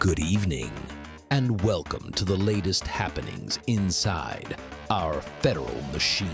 Good evening, and welcome to the latest happenings inside our federal machine.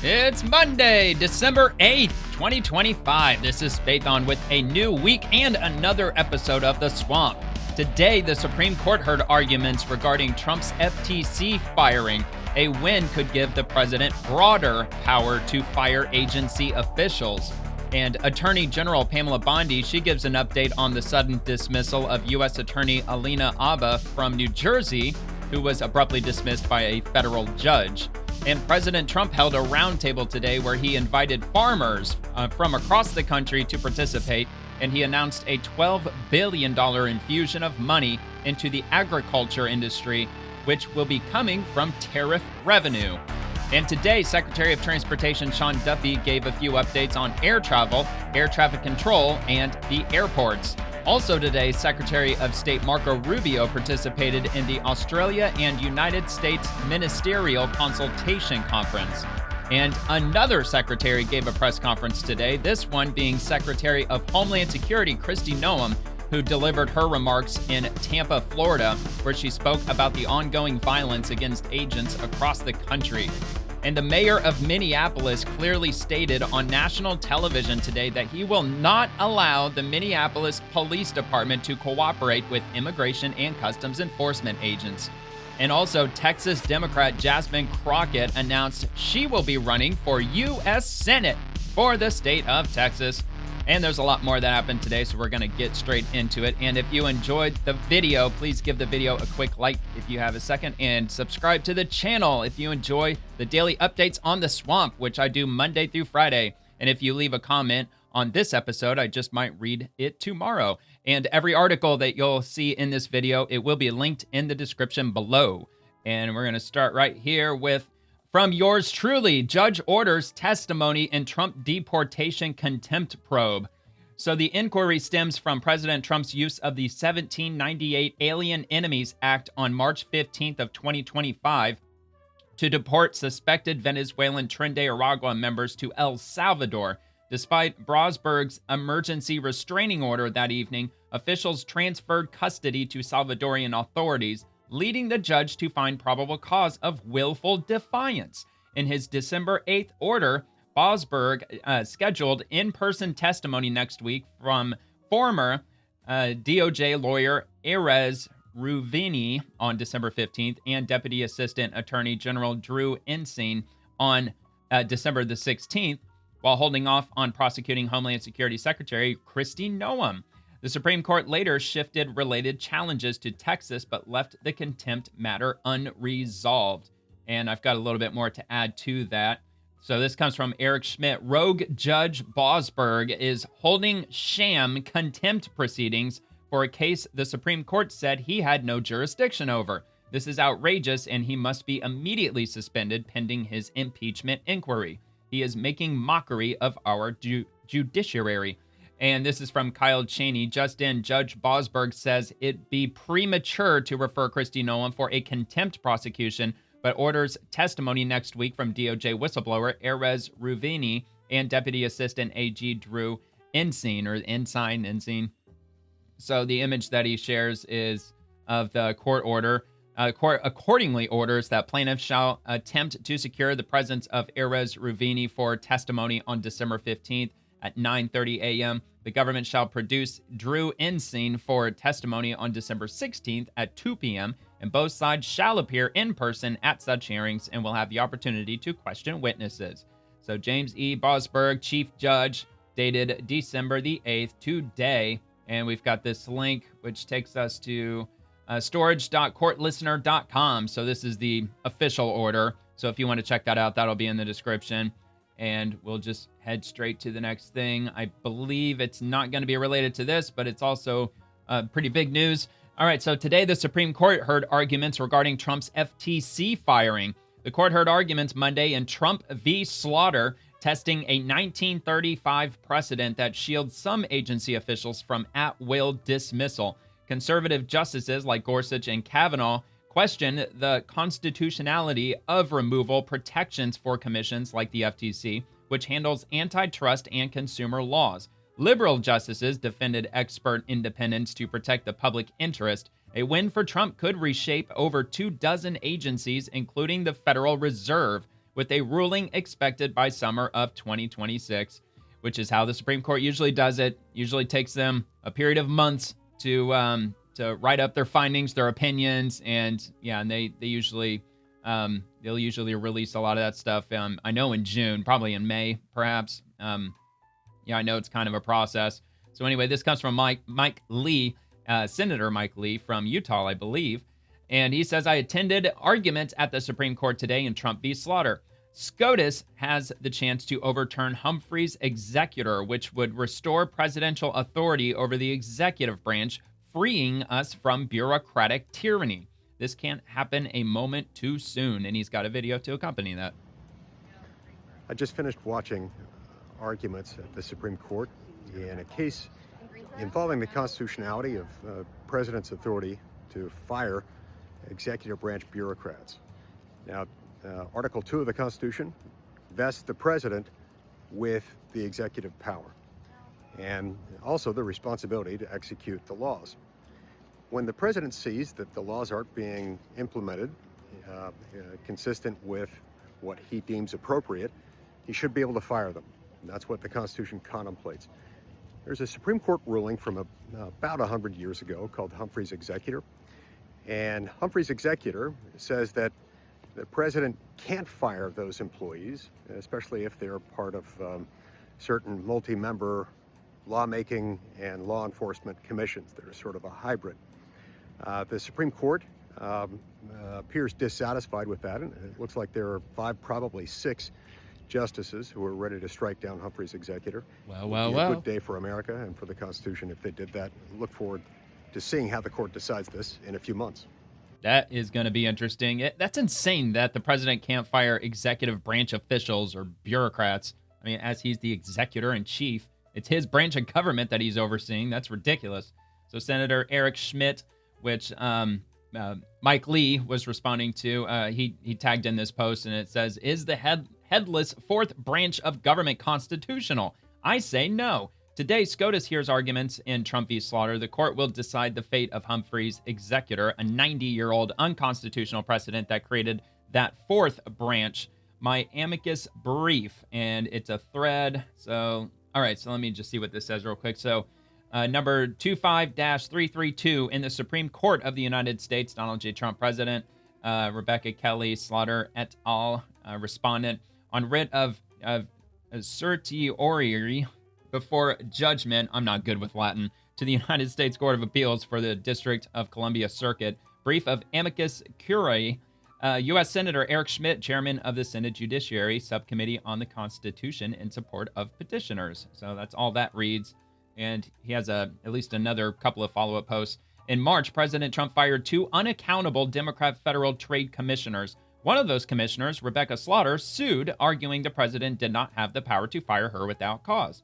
It's Monday, December 8th, 2025. This is Faithon with a new week and another episode of The Swamp. Today, the Supreme Court heard arguments regarding Trump's FTC firing. A win could give the president broader power to fire agency officials. And Attorney General Pamela Bondi, she gives an update on the sudden dismissal of US Attorney Alina Habba from New Jersey, who was abruptly dismissed by a federal judge. And President Trump held a roundtable today where he invited farmers from across the country to participate, and he announced a $12 billion infusion of money into the agriculture industry, which will be coming from tariff revenue. And today, Secretary of Transportation Sean Duffy gave a few updates on air travel, air traffic control, and the airports. Also today, Secretary of State Marco Rubio participated in the Australia and United States Ministerial Consultation Conference. And another secretary gave a press conference today, this one being Secretary of Homeland Security Kristi Noem, who delivered her remarks in Tampa, Florida, where she spoke about the ongoing violence against agents across the country. And the mayor of Minneapolis clearly stated on national television today that he will not allow the Minneapolis Police Department to cooperate with immigration and customs enforcement agents. And also, Texas Democrat Jasmine Crockett announced she will be running for U.S. Senate for the state of Texas. And there's a lot more that happened today, so we're going to get straight into it. And if you enjoyed the video, please give the video a quick like if you have a second, and subscribe to the channel if you enjoy the daily updates on the Swamp, which I do Monday through Friday. And if you leave a comment on this episode, I just might read it tomorrow. And every article that you'll see in this video, it will be linked in the description below. And we're going to start right here with, from yours truly, judge orders testimony in Trump deportation contempt probe. So the inquiry stems from President Trump's use of the 1798 Alien Enemies Act on March 15th of 2025 to deport suspected Venezuelan Tren de Aragua members to El Salvador. Despite Brownsburg's emergency restraining order that evening, officials transferred custody to Salvadorian authorities, leading the judge to find probable cause of willful defiance. In his December 8th order, Brownsburg scheduled in-person testimony next week from former DOJ lawyer Erez Ruvini on December 15th and Deputy Assistant Attorney General Drew Ensign on December the 16th, while holding off on prosecuting Homeland Security Secretary Kristi Noem. The Supreme Court later shifted related challenges to Texas, but left the contempt matter unresolved. And I've got a little bit more to add to that. So this comes from Eric Schmidt. Rogue Judge Brownsburg is holding sham contempt proceedings for a case the Supreme Court said he had no jurisdiction over. This is outrageous, and he must be immediately suspended pending his impeachment inquiry. He is making mockery of our judiciary. And this is from Kyle Cheney. Just in, Judge Brownsburg says it'd be premature to refer Kristi Noem for a contempt prosecution, but orders testimony next week from DOJ whistleblower Erez Ruvini and Deputy Assistant AG Drew Ensign. So the image that he shares is of the court order. Court accordingly orders that plaintiffs shall attempt to secure the presence of Erez Ruvini for testimony on December 15th. At 9:30 a.m., the government shall produce Drew Ensign for testimony on December 16th at 2 p.m., and both sides shall appear in person at such hearings and will have the opportunity to question witnesses. So James E. Brownsburg, Chief Judge, dated December the 8th, today. And we've got this link, which takes us to storage.courtlistener.com. So this is the official order. So if you want to check that out, that'll be in the description. And we'll just head straight to the next thing. I believe it's not going to be related to this, but it's also pretty big news. All right, so today the Supreme Court heard arguments regarding Trump's FTC firing. The court heard arguments Monday in Trump v. Slaughter, testing a 1935 precedent that shields some agency officials from at-will dismissal. Conservative justices like Gorsuch and Kavanaugh question the constitutionality of removal protections for commissions like the FTC, which handles antitrust and consumer laws. Liberal justices defended expert independence to protect the public interest. A win for Trump could reshape over 24 agencies, including the Federal Reserve, with a ruling expected by summer of 2026, which is how the Supreme Court usually does it. Usually takes them a period of months to write up their findings, their opinions, and they usually they'll usually release a lot of that stuff. I know in June, probably in May, perhaps. I know it's kind of a process. So anyway, this comes from Mike Lee, Senator Mike Lee from Utah, I believe. And he says, I attended arguments at the Supreme Court today in Trump v. Slaughter. SCOTUS has the chance to overturn Humphrey's executor, which would restore presidential authority over the executive branch, freeing us from bureaucratic tyranny. This can't happen a moment too soon. And he's got a video to accompany that. I just finished watching arguments at the Supreme Court in a case involving the constitutionality of president's authority to fire executive branch bureaucrats. Now, Article 2 of the Constitution vests the president with the executive power and also the responsibility to execute the laws. When the president sees that the laws aren't being implemented consistent with what he deems appropriate, he should be able to fire them. And that's what the Constitution contemplates. There's a Supreme Court ruling from about 100 years ago called Humphrey's executor. And Humphrey's executor says that the president can't fire those employees, especially if they're part of certain multi-member lawmaking and law enforcement commissions that are sort of a hybrid. The Supreme Court appears dissatisfied with that, and it looks like there are 5, probably 6 justices who are ready to strike down Humphrey's executor. Well. A good day for America and for the Constitution if they did that. Look forward to seeing how the court decides this in a few months. That is going to be interesting. That's insane that the president can't fire executive branch officials or bureaucrats. I mean, as he's the executor in chief, it's his branch of government that he's overseeing. That's ridiculous. So Senator Eric Schmidt, which Mike Lee was responding to, he tagged in this post, and it says, is the headless fourth branch of government constitutional? I say no. Today, SCOTUS hears arguments in Trump v. Slaughter. The court will decide the fate of Humphrey's executor, a 90-year-old unconstitutional precedent that created that fourth branch. My amicus brief, and it's a thread. So, all right, so let me just see what this says real quick. So, number 25-332 in the Supreme Court of the United States, Donald J. Trump president, Rebecca Kelly Slaughter et al., respondent, on writ of certiorari before judgment, I'm not good with Latin, to the United States Court of Appeals for the District of Columbia Circuit. Brief of amicus curiae, U.S. Senator Eric Schmidt, chairman of the Senate Judiciary Subcommittee on the Constitution in support of petitioners. So that's all that reads. And he has at least another couple of follow-up posts. In March, President Trump fired 2 unaccountable Democrat federal trade commissioners. One of those commissioners, Rebecca Slaughter, sued, arguing the president did not have the power to fire her without cause.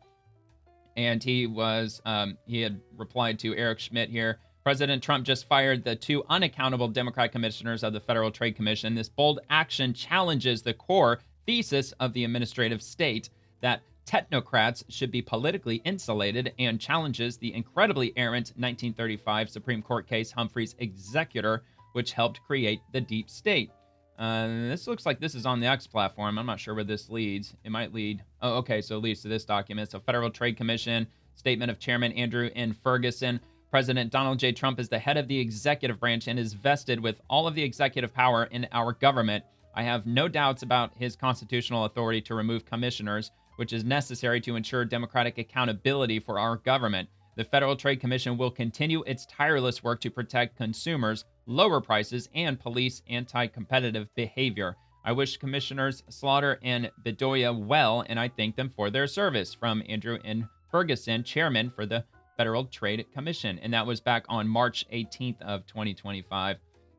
And he had replied to Eric Schmidt here. President Trump just fired the 2 unaccountable Democrat commissioners of the Federal Trade Commission. This bold action challenges the core thesis of the administrative state that technocrats should be politically insulated and challenges the incredibly errant 1935 Supreme Court case Humphrey's executor, which helped create the deep state. This looks like this is on the X platform. I'm not sure where this leads. It might lead. Oh, okay. So it leads to this document. So Federal Trade Commission, statement of Chairman Andrew N. Ferguson. President Donald J. Trump is the head of the executive branch and is vested with all of the executive power in our government. I have no doubts about his constitutional authority to remove commissioners, which is necessary to ensure democratic accountability for our government. The Federal Trade Commission will continue its tireless work to protect consumers, lower prices, and police anti-competitive behavior. I wish Commissioners Slaughter and Bedoya well, and I thank them for their service. From Andrew N. Ferguson, chairman for the Federal Trade Commission. And that was back on March 18th of 2025.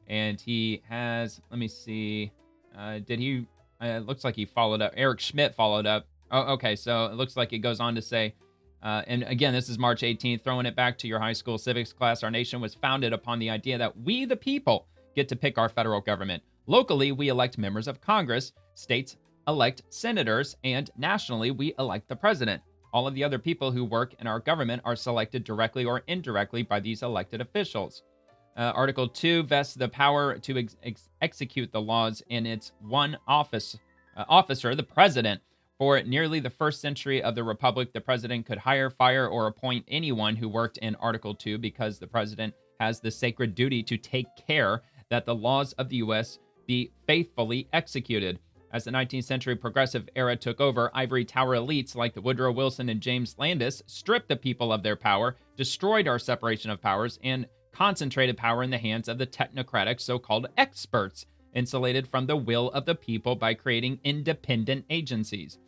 And he has, let me see, it looks like he followed up, Eric Schmidt followed up. Oh, okay, so it looks like it goes on to say, and again, this is March 18th, throwing it back to your high school civics class. Our nation was founded upon the idea that we, the people, get to pick our federal government. Locally, we elect members of Congress, states elect senators, and nationally, we elect the president. All of the other people who work in our government are selected directly or indirectly by these elected officials. Article 2 vests the power to execute the laws in its one officer, the president. For nearly the first century of the Republic, the president could hire, fire, or appoint anyone who worked in Article 2 because the president has the sacred duty to take care that the laws of the U.S. be faithfully executed. As the 19th century progressive era took over, ivory tower elites like the Woodrow Wilson and James Landis stripped the people of their power, destroyed our separation of powers, and concentrated power in the hands of the technocratic so-called experts, insulated from the will of the people by creating independent agencies.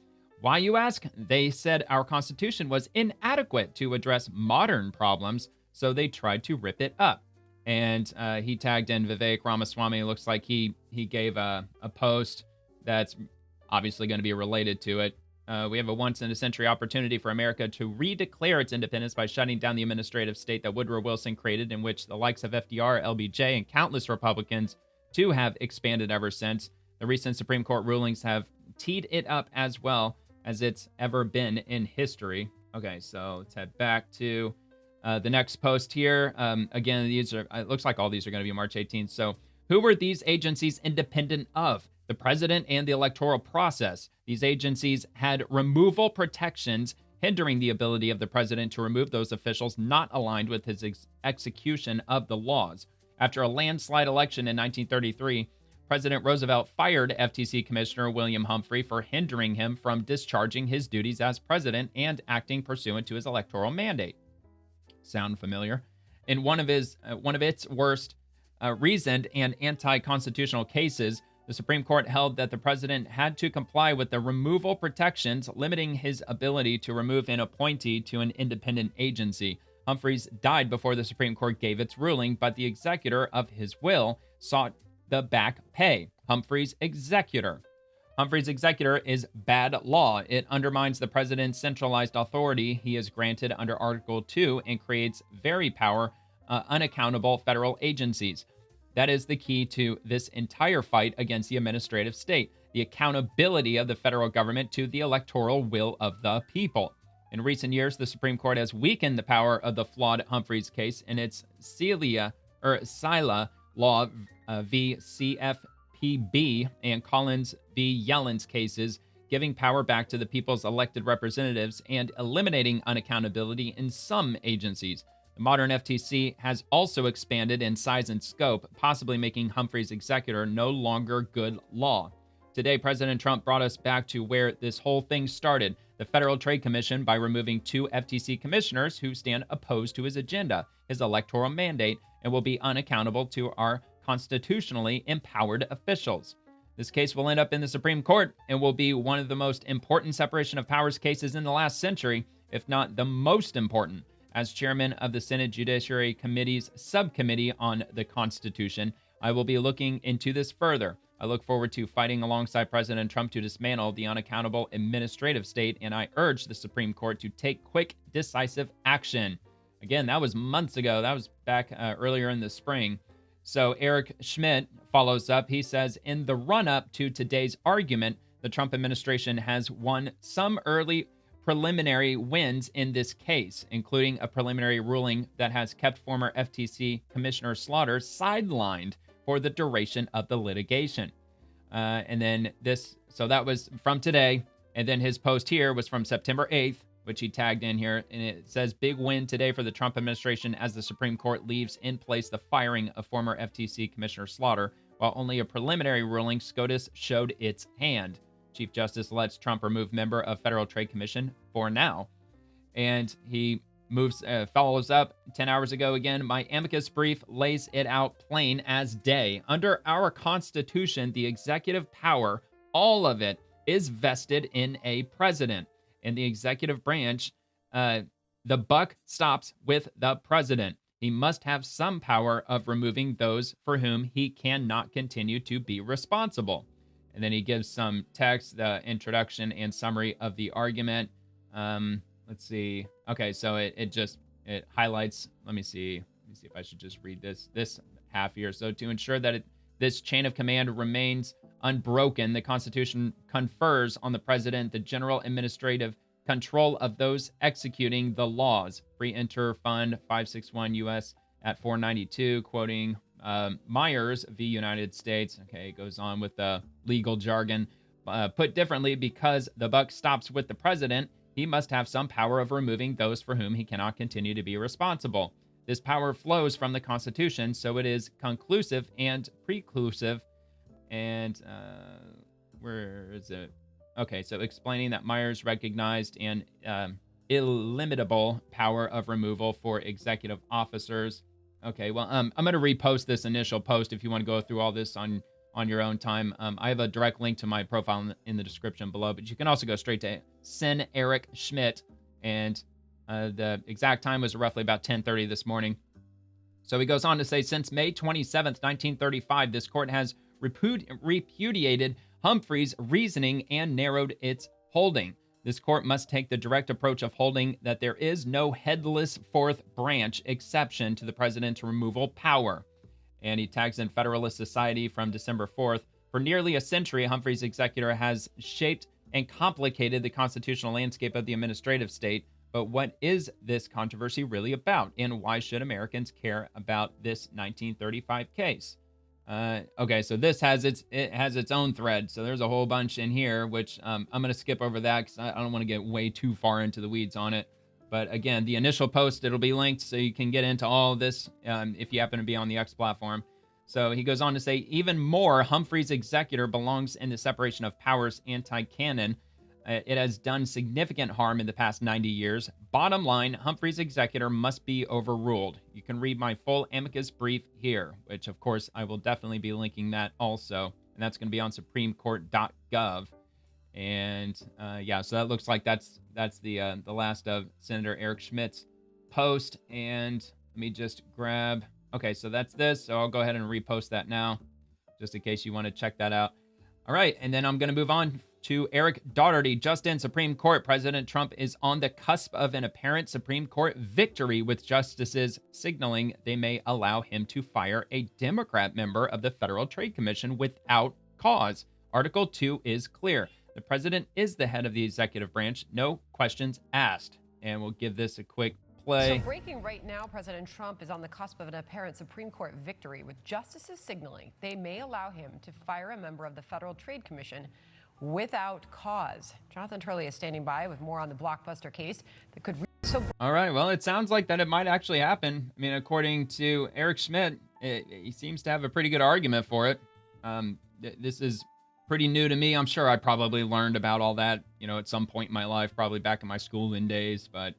Why, you ask? They said our Constitution was inadequate to address modern problems, so they tried to rip it up. And he tagged in Vivek Ramaswamy. It looks like he gave a post that's obviously going to be related to it. We have a once-in-a-century opportunity for America to redeclare its independence by shutting down the administrative state that Woodrow Wilson created, in which the likes of FDR, LBJ, and countless Republicans too have expanded ever since. The recent Supreme Court rulings have teed it up as well as it's ever been in history. Okay, so let's head back to the next post here. Again, it looks like all these are going to be March 18th. So who were these agencies independent of? The president and the electoral process. These agencies had removal protections hindering the ability of the president to remove those officials not aligned with his execution of the laws. After a landslide election in 1933, President Roosevelt fired FTC Commissioner William Humphrey for hindering him from discharging his duties as president and acting pursuant to his electoral mandate. Sound familiar? In one of its worst reasoned and anti-constitutional cases, the Supreme Court held that the president had to comply with the removal protections, limiting his ability to remove an appointee to an independent agency. Humphreys died before the Supreme Court gave its ruling, but the executor of his will sought the back pay. Humphrey's executor is bad law. It undermines the president's centralized authority he is granted under Article 2 and creates very unaccountable federal agencies. That is the key to this entire fight against the administrative state, the accountability of the federal government to the electoral will of the people. In recent years, the Supreme Court has weakened the power of the flawed Humphreys case in its Sila Law v. CFPB and Collins v. Yellen's cases, giving power back to the people's elected representatives and eliminating unaccountability in some agencies. The modern FTC has also expanded in size and scope, possibly making Humphrey's executor no longer good law. Today, President Trump brought us back to where this whole thing started, the Federal Trade Commission, by removing 2 FTC commissioners who stand opposed to his agenda, his electoral mandate, and will be unaccountable to our constitutionally empowered officials. This case will end up in the Supreme Court and will be one of the most important separation of powers cases in the last century, if not the most important. As chairman of the Senate Judiciary Committee's subcommittee on the Constitution, I will be looking into this further. I look forward to fighting alongside President Trump to dismantle the unaccountable administrative state, and I urge the Supreme Court to take quick, decisive action. Again, that was months ago. That was back earlier in the spring. So Eric Schmidt follows up. He says, in the run-up to today's argument, the Trump administration has won some early preliminary wins in this case, including a preliminary ruling that has kept former FTC Commissioner Slaughter sidelined for the duration of the litigation. So that was from today. And then his post here was from September 8th, which he tagged in here. And it says, big win today for the Trump administration as the Supreme Court leaves in place the firing of former FTC Commissioner Slaughter. While only a preliminary ruling, SCOTUS showed its hand. Chief Justice lets Trump remove member of Federal Trade Commission for now. And he follows up 10 hours ago again. My amicus brief lays it out plain as day. Under our Constitution, the executive power, all of it, is vested in a president. In the executive branch, the buck stops with the president. He must have some power of removing those for whom he cannot continue to be responsible. And then he gives some text, the introduction and summary of the argument. Let's see. Okay, so it highlights. Let me see if I should just read this half here. So to ensure that this chain of command remains unbroken, the Constitution confers on the president the general administrative control of those executing the laws. Free Enter Fund 561 U.S. at 492, quoting Myers v. United States. Okay, it goes on with the legal jargon. Put differently, because the buck stops with the president, he must have some power of removing those for whom he cannot continue to be responsible. This power flows from the Constitution, so it is conclusive and preclusive. And where is it? Okay, so explaining that Myers recognized an illimitable power of removal for executive officers. Okay, well, I'm going to repost this initial post if you want to go through all this on your own time. I have a direct link to my profile in the description below, but you can also go straight to Sen Eric Schmidt, and the exact time was roughly about 10:30 this morning. So he goes on to say, since May 27th, 1935, this court has repudiated Humphrey's reasoning and narrowed its holding. This court must take the direct approach of holding that there is no headless fourth branch exception to the president's removal power. And he tags in Federalist Society from December 4th. For nearly a century, Humphrey's executor has shaped and complicated the constitutional landscape of the administrative state. But what is this controversy really about? And why should Americans care about this 1935 case? Okay, so this has its own thread. So there's a whole bunch in here, which I'm going to skip over that because I don't want to get way too far into the weeds on it. But again, the initial post, it'll be linked so you can get into all of this if you happen to be on the X platform. So he goes on to say, even more, Humphrey's executor belongs in the separation of powers anti-canon. It has done significant harm in the past 90 years. Bottom line, Humphrey's executor must be overruled. You can read my full amicus brief here, which of course I will definitely be linking that also. And that's going to be on supremecourt.gov. And yeah, so that looks like that's the last of Senator Eric Schmidt's post. And let me just grab, okay, so that's this. So I'll go ahead and repost that now, just in case you want to check that out. All right, and then I'm going to move on to Eric Daugherty. Just in Supreme Court, President Trump is on the cusp of an apparent Supreme Court victory, with justices signaling they may allow him to fire a Democrat member of the Federal Trade Commission without cause. Article 2 is clear. The president is the head of the executive branch. No questions asked. And we'll give this a quick play. So breaking right now, President Trump is on the cusp of an apparent Supreme Court victory, with justices signaling they may allow him to fire a member of the Federal Trade Commission without cause. Jonathan Turley is standing by with more on the blockbuster case that could All right, well, it sounds like that it might actually happen. I mean, according to Eric Schmidt, he seems to have a pretty good argument for it. This is pretty new to me. I'm sure I probably learned about all that, at some point in my life, probably back in my schooling days, but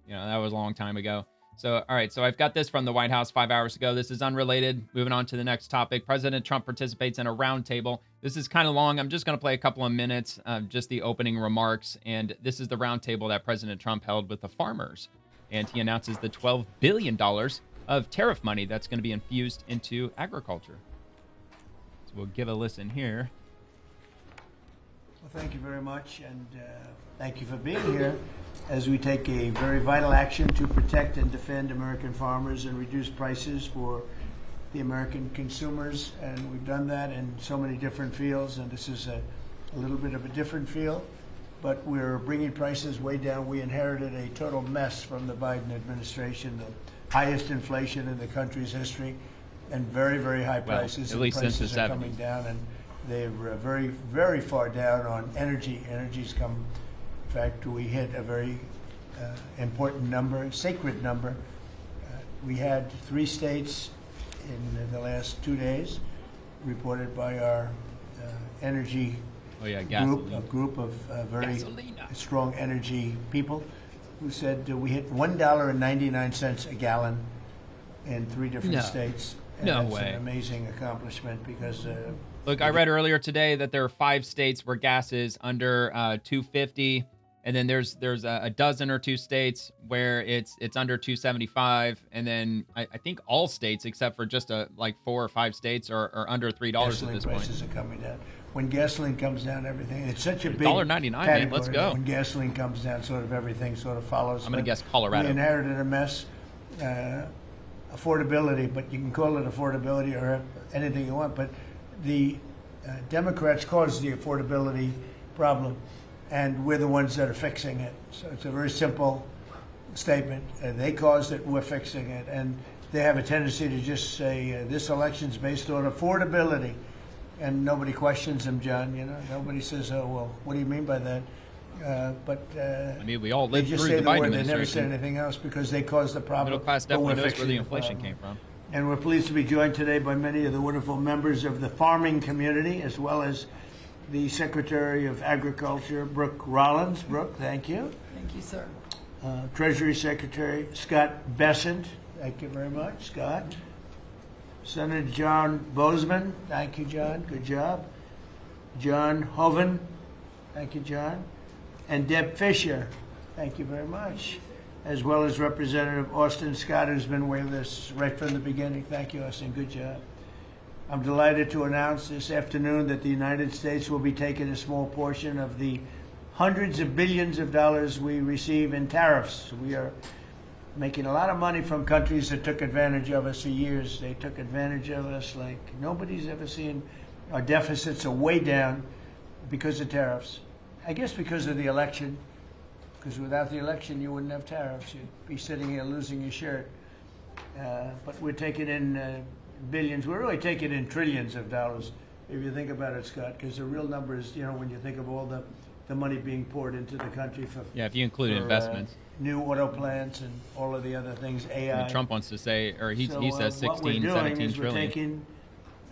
that was a long time ago. So, all right, so I've got this from the White House 5 hours ago. This is unrelated. Moving on to the next topic. President Trump participates in a roundtable. This is kind of long. I'm just going to play a couple of minutes of just the opening remarks. And this is the roundtable that President Trump held with the farmers. And he announces the $12 billion of tariff money that's going to be infused into agriculture. So we'll give a listen here. Well, thank you very much, and thank you for being here as we take a very vital action to protect and defend American farmers and reduce prices for the American consumers. And we've done that in so many different fields, and this is a little bit of a different field, but we're bringing prices way down. We inherited a total mess from the Biden administration, the highest inflation in the country's history, and very, very high prices. At least since the 70s. Coming down, and they're very, very far down on energy. Energy's come. In fact, we hit a very important number, sacred number. We had 3 states in the last 2 days, reported by our energy group, a group of very strong energy people, who said we hit $1.99 a gallon in 3 different states. And that's an amazing accomplishment because. Look, I read earlier today that there are 5 states where gas is under $2.50, and then there's a dozen or 2 states where it's under $2.75, and then I think all states except for just 4 or 5 states are under $3 at this point. Gasoline prices are coming down. When gasoline comes down, everything. It's such a big $1.99, man. Let's go. When gasoline comes down, sort of everything sort of follows. I'm gonna guess Colorado. We inherited a mess. Affordability, but you can call it affordability or anything you want, but the Democrats caused the affordability problem, and we're the ones that are fixing it. So it's a very simple statement. They caused it, we're fixing it. And they have a tendency to just say, this election's based on affordability. And nobody questions them, John. You know, nobody says, oh, well, what do you mean by that? I mean, we all lived through the Biden administration. They never say anything else because they caused the problem. Middle class definitely knows where the inflation came from. And we're pleased to be joined today by many of the wonderful members of the farming community, as well as the Secretary of Agriculture, Brooke Rollins. Brooke, thank you. Thank you, sir. Treasury Secretary Scott Bessent. Thank you very much, Scott. Senator John Bozeman. Thank you, John. Good job. John Hoven. Thank you, John. And Deb Fisher. Thank you very much. As well as Representative Austin Scott, who's been with us right from the beginning. Thank you, Austin. Good job. I'm delighted to announce this afternoon that the United States will be taking a small portion of the hundreds of billions of dollars we receive in tariffs. We are making a lot of money from countries that took advantage of us for years. They took advantage of us like nobody's ever seen. Our deficits are way down because of tariffs. I guess because of the election, because without the election you wouldn't have tariffs. You'd be sitting here losing your shirt. But we're taking in billions. We're really taking in trillions of dollars, if you think about it, Scott, because the real number is, you know, when you think of all the money being poured into the country for if you include investments, new auto plants and all of the other things, AI. I mean, Trump wants to say, or he says 16, what we're doing 17 is trillion. We're taking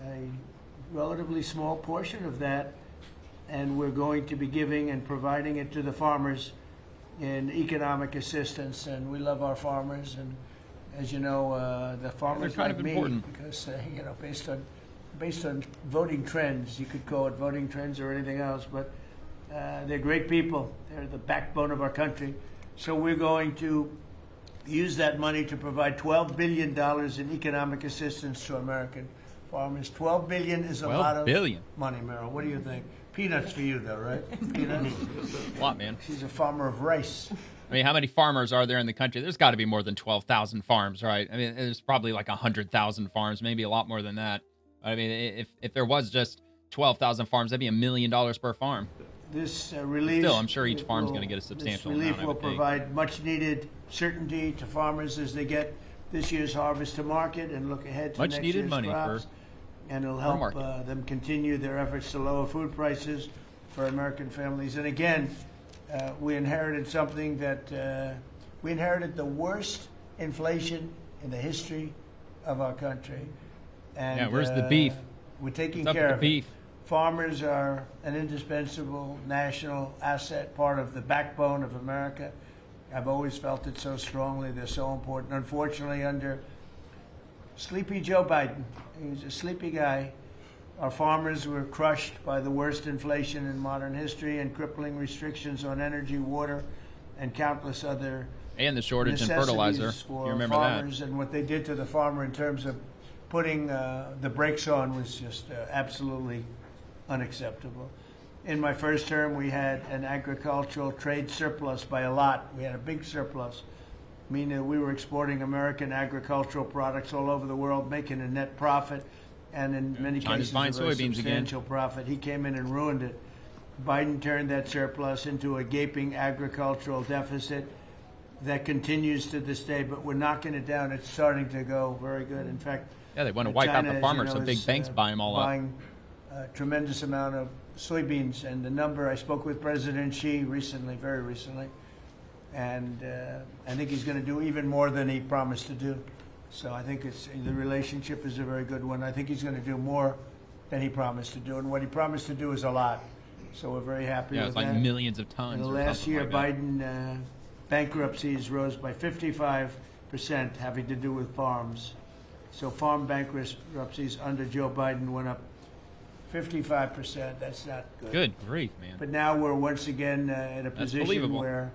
a relatively small portion of that, and we're going to be giving and providing it to the farmers in economic assistance. And we love our farmers, and as you know, the farmers kind like of me, important. because you know, based on voting trends, you could call it voting trends or anything else, but they're great people. They're the backbone of our country. So we're going to use that money to provide $12 billion in economic assistance to American farmers. $12 billion is a lot of money, Merrill. What do you think? Peanuts for you, though, right? Peanuts? A lot, man. She's a farmer of rice. I mean, how many farmers are there in the country? There's got to be more than 12,000 farms, right? I mean, there's probably like 100,000 farms, maybe a lot more than that. I mean, if there was just 12,000 farms, that'd be $1 million per farm. This relief... Still, I'm sure each farm's going to get a substantial amount. This relief will provide much-needed certainty to farmers as they get this year's harvest to market and look ahead to next year's crops. And it'll help them continue their efforts to lower food prices for American families. And again, we inherited something that we inherited the worst inflation in the history of our country. And where's the beef? We're taking care of it. Farmers are an indispensable national asset, part of the backbone of America. I've always felt it so strongly. They're so important. Unfortunately, under sleepy Joe Biden, he was a sleepy guy, our farmers were crushed by the worst inflation in modern history and crippling restrictions on energy, water, and countless other and the shortage in fertilizer. For you remember farmers that? And what they did to the farmer in terms of putting the brakes on was just absolutely unacceptable. In my first term, we had an agricultural trade surplus by a lot. We had a big surplus, meaning we were exporting American agricultural products all over the world, making a net profit, and in many cases a very substantial profit. He came in and ruined it. Biden turned that surplus into a gaping agricultural deficit that continues to this day, but we're knocking it down. It's starting to go very good. In fact, they want to wipe out the farmers, so big banks buy them all up. Buying a tremendous amount of soybeans, and the number, I spoke with President Xi recently, very recently, and I think he's going to do even more than he promised to do. So I think the relationship is a very good one. I think he's going to do more than he promised to do, and what he promised to do is a lot. So we're very happy with that. Yeah, it's like millions of tons. In the last year, Biden bankruptcies rose by 55%, having to do with farms. So farm bankruptcies under Joe Biden went up 55%. That's not good. Good grief, man. But now we're once again in a position where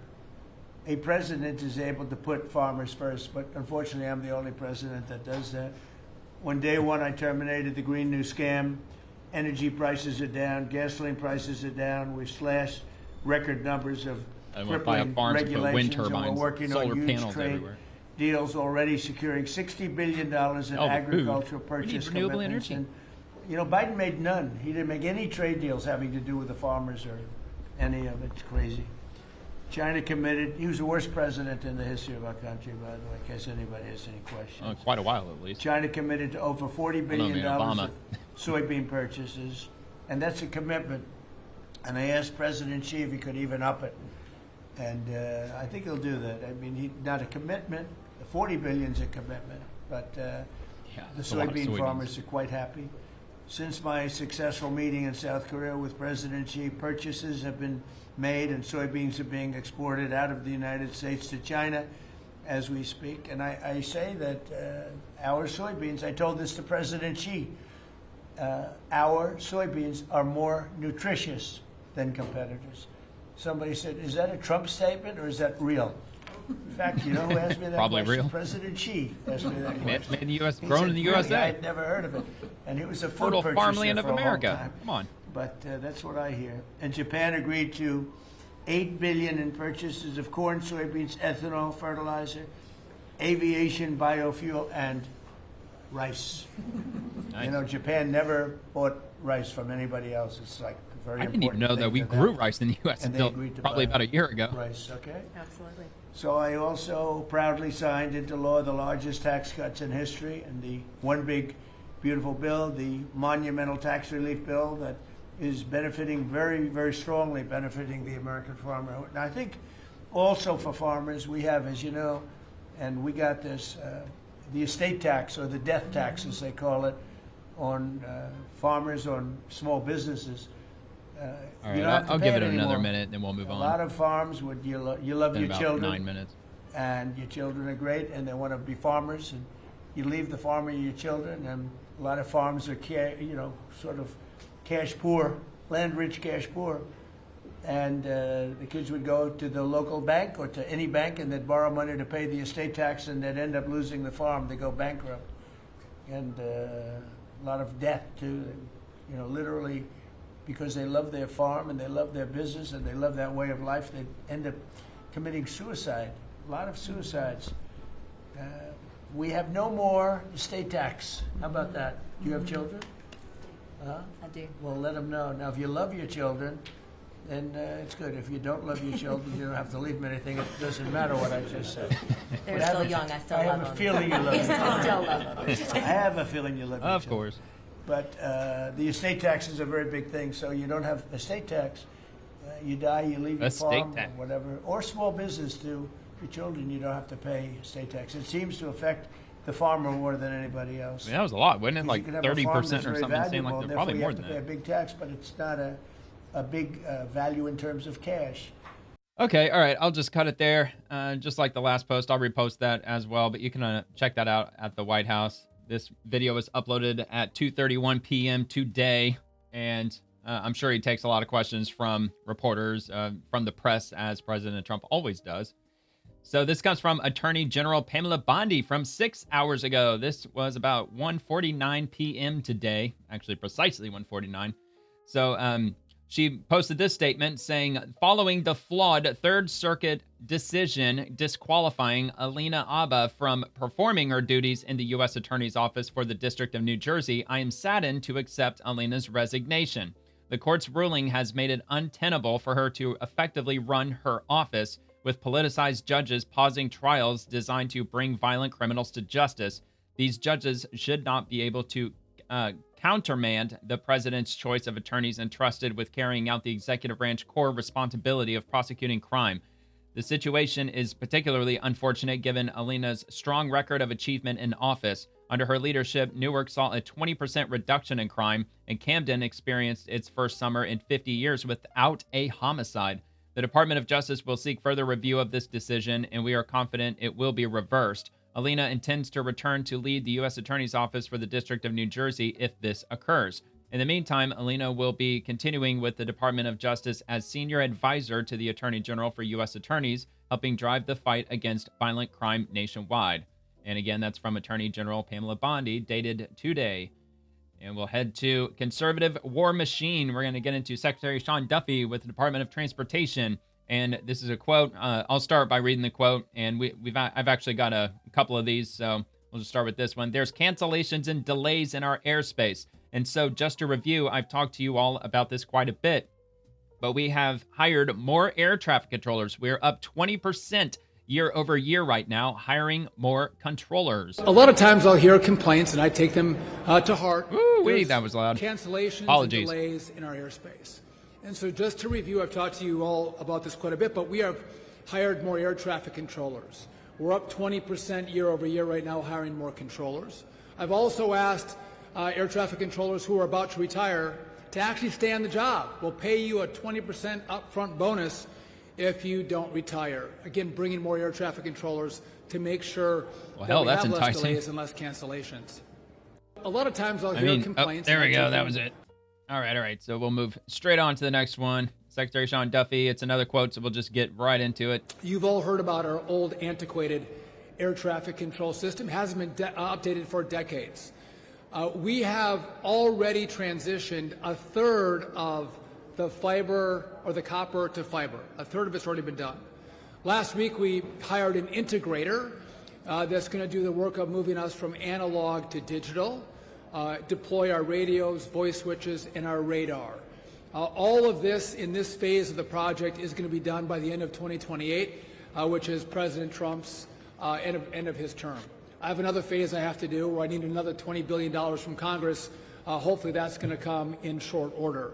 a president is able to put farmers first. But unfortunately, I'm the only president that does that. On day one, I terminated the Green New Scam. Energy prices are down. Gasoline prices are down. We've slashed record numbers of crippling regulations. And we're working on huge trade deals already, securing $60 billion in agricultural purchase commitments. And, you know, Biden made none. He didn't make any trade deals having to do with the farmers or any of it. It's crazy. China committed. He was the worst president in the history of our country, by the way, in case anybody has any questions. Quite a while, at least. China committed to over $40 billion of soybean purchases, and that's a commitment. And I asked President Xi if he could even up it, and I think he'll do that. I mean, not a commitment. The $40 billion is a commitment, but the soybean farmers are quite happy. Since my successful meeting in South Korea with President Xi, purchases have been made and soybeans are being exported out of the United States to China as we speak. And I say that our soybeans, I told this to President Xi, our soybeans are more nutritious than competitors. Somebody said, is that a Trump statement or is that real? In fact, you know who asked me that Probably question? real. President Xi asked me that question. Made in the U.S., He grown said, in the really? USA. I had never heard of it. And it was a food Fertile purchaser farmland of for a long America. time. Come on. But that's what I hear. And Japan agreed to $8 billion in purchases of corn, soybeans, ethanol, fertilizer, aviation, biofuel, and rice. Nice. You know, Japan never bought rice from anybody else. It's like a very I didn't even important know that thing we to grew them. rice in the U.S. And they until agreed to probably buy about a year ago. Rice, okay? Absolutely. So I also proudly signed into law the largest tax cuts in history, and the one big, beautiful bill, the monumental tax relief bill that is benefiting very, very strongly, benefiting the American farmer. And I think also for farmers, we have, as you know, and we got this, the estate tax, or the death tax, as they call it, on farmers, on small businesses. All right, I'll give it another minute, then we'll move on. A lot of farms would you love your about children. 9 minutes. And your children are great, and they want to be farmers, and you leave the farmer your children, and a lot of farms are, sort of cash poor, land-rich cash poor, and the kids would go to the local bank or to any bank, and they'd borrow money to pay the estate tax, and they'd end up losing the farm. They go bankrupt, and a lot of death too. Literally, because they love their farm and they love their business and they love that way of life, they end up committing suicide. A lot of suicides. We have no more estate tax. How about that? Do you have children? I do. Well, let them know. Now, if you love your children, then it's good. If you don't love your children, you don't have to leave them anything. It doesn't matter what I just said. They're still young. I still love them. I have a feeling you love your children. I still love them. I have a feeling you love your children. Of course. But the estate tax is a very big thing. So you don't have estate tax. You die, you leave your farm or whatever. Or small business to your children, you don't have to pay estate tax. It seems to affect the farmer more than anybody else. I mean, that was a lot, wasn't it? Like 30% or something. Valuable, Like probably more than you have to pay a big tax, but it's not a big value in terms of cash. Okay, all right. I'll just cut it there. Just like the last post, I'll repost that as well. But you can check that out at the White House. This video was uploaded at 2:31 p.m. today, and I'm sure he takes a lot of questions from reporters, from the press, as President Trump always does. So this comes from Attorney General Pamela Bondi from 6 hours ago. This was about 1:49 p.m. today, actually precisely 1:49. So she posted this statement saying, following the flawed Third Circuit decision disqualifying Alina Habba from performing her duties in the U.S. Attorney's Office for the District of New Jersey, I am saddened to accept Alina's resignation. The court's ruling has made it untenable for her to effectively run her office, with politicized judges pausing trials designed to bring violent criminals to justice. These judges should not be able to countermand the president's choice of attorneys entrusted with carrying out the executive branch core responsibility of prosecuting crime. The situation is particularly unfortunate given Alina's strong record of achievement in office. Under her leadership, Newark saw a 20% reduction in crime, and Camden experienced its first summer in 50 years without a homicide. The Department of Justice will seek further review of this decision, and we are confident it will be reversed. Alina intends to return to lead the U.S. Attorney's Office for the District of New Jersey if this occurs. In the meantime, Alina will be continuing with the Department of Justice as senior advisor to the Attorney General for U.S. attorneys, helping drive the fight against violent crime nationwide. And again, that's from Attorney General Pamela Bondi, dated today. And we'll head to conservative war machine. We're going to get into Secretary Sean Duffy with the Department of Transportation. And this is a quote. I'll start by reading the quote. And I've actually got a couple of these, so we'll just start with this one. There's cancellations and delays in our airspace. And so just to review, I've talked to you all about this quite a bit. but we have hired more air traffic controllers. We're up 20% year over year right now, hiring more controllers. A lot of times I'll hear complaints, and I take them to heart. Ooh-wee, that was loud. Cancellations Apologies. and delays in our airspace. And so just to review, I've talked to you all about this quite a bit, but we have hired more air traffic controllers. We're up 20% year over year right now, hiring more controllers. I've also asked air traffic controllers who are about to retire to actually stay on the job. We'll pay you a 20% upfront bonus if you don't retire. Again, bringing more air traffic controllers to make sure that we have less delays and less cancellations. A lot of times I'll hear complaints. There we go. That was it. All right. So we'll move straight on to the next one. Secretary Sean Duffy. It's another quote, so we'll just get right into it. You've all heard about our old, antiquated air traffic control system. It hasn't been updated for decades. We have already transitioned a third of the fiber or the copper to fiber. A third of it's already been done. Last week, we hired an integrator that's going to do the work of moving us from analog to digital, deploy our radios, voice switches, and our radar. All of this in this phase of the project is going to be done by the end of 2028, which is President Trump's end of his term. I have another phase I have to do where I need another $20 billion from Congress. Hopefully that's going to come in short order.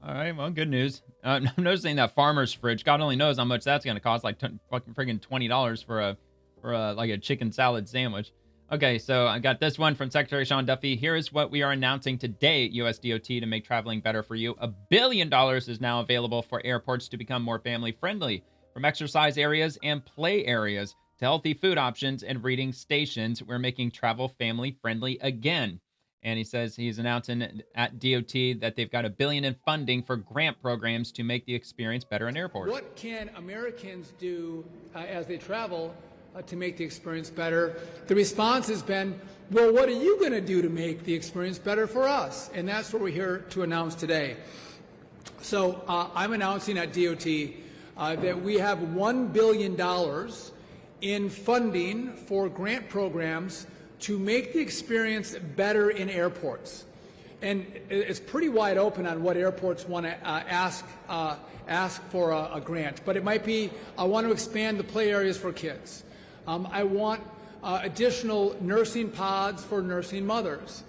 All right, well, good news. I'm noticing that farmer's fridge, God only knows how much that's going to cost, like freaking $20 for a chicken salad sandwich. Okay, so I got this one from Secretary Sean Duffy. Here is what we are announcing today at US DOT to make traveling better for you. $1 billion is now available for airports to become more family-friendly, from exercise areas and play areas to healthy food options and reading stations. We're making travel family-friendly again. And he says he's announcing at DOT that they've got $1 billion in funding for grant programs to make the experience better in airports. What can Americans do as they travel to make the experience better? The response has been, well, what are you going to do to make the experience better for us? And that's what we're here to announce today. So I'm announcing at DOT that we have $1 billion in funding for grant programs to make the experience better in airports. And it's pretty wide open on what airports want to ask for a grant. But it might be, I want to expand the play areas for kids. I want additional nursing pods for nursing mothers.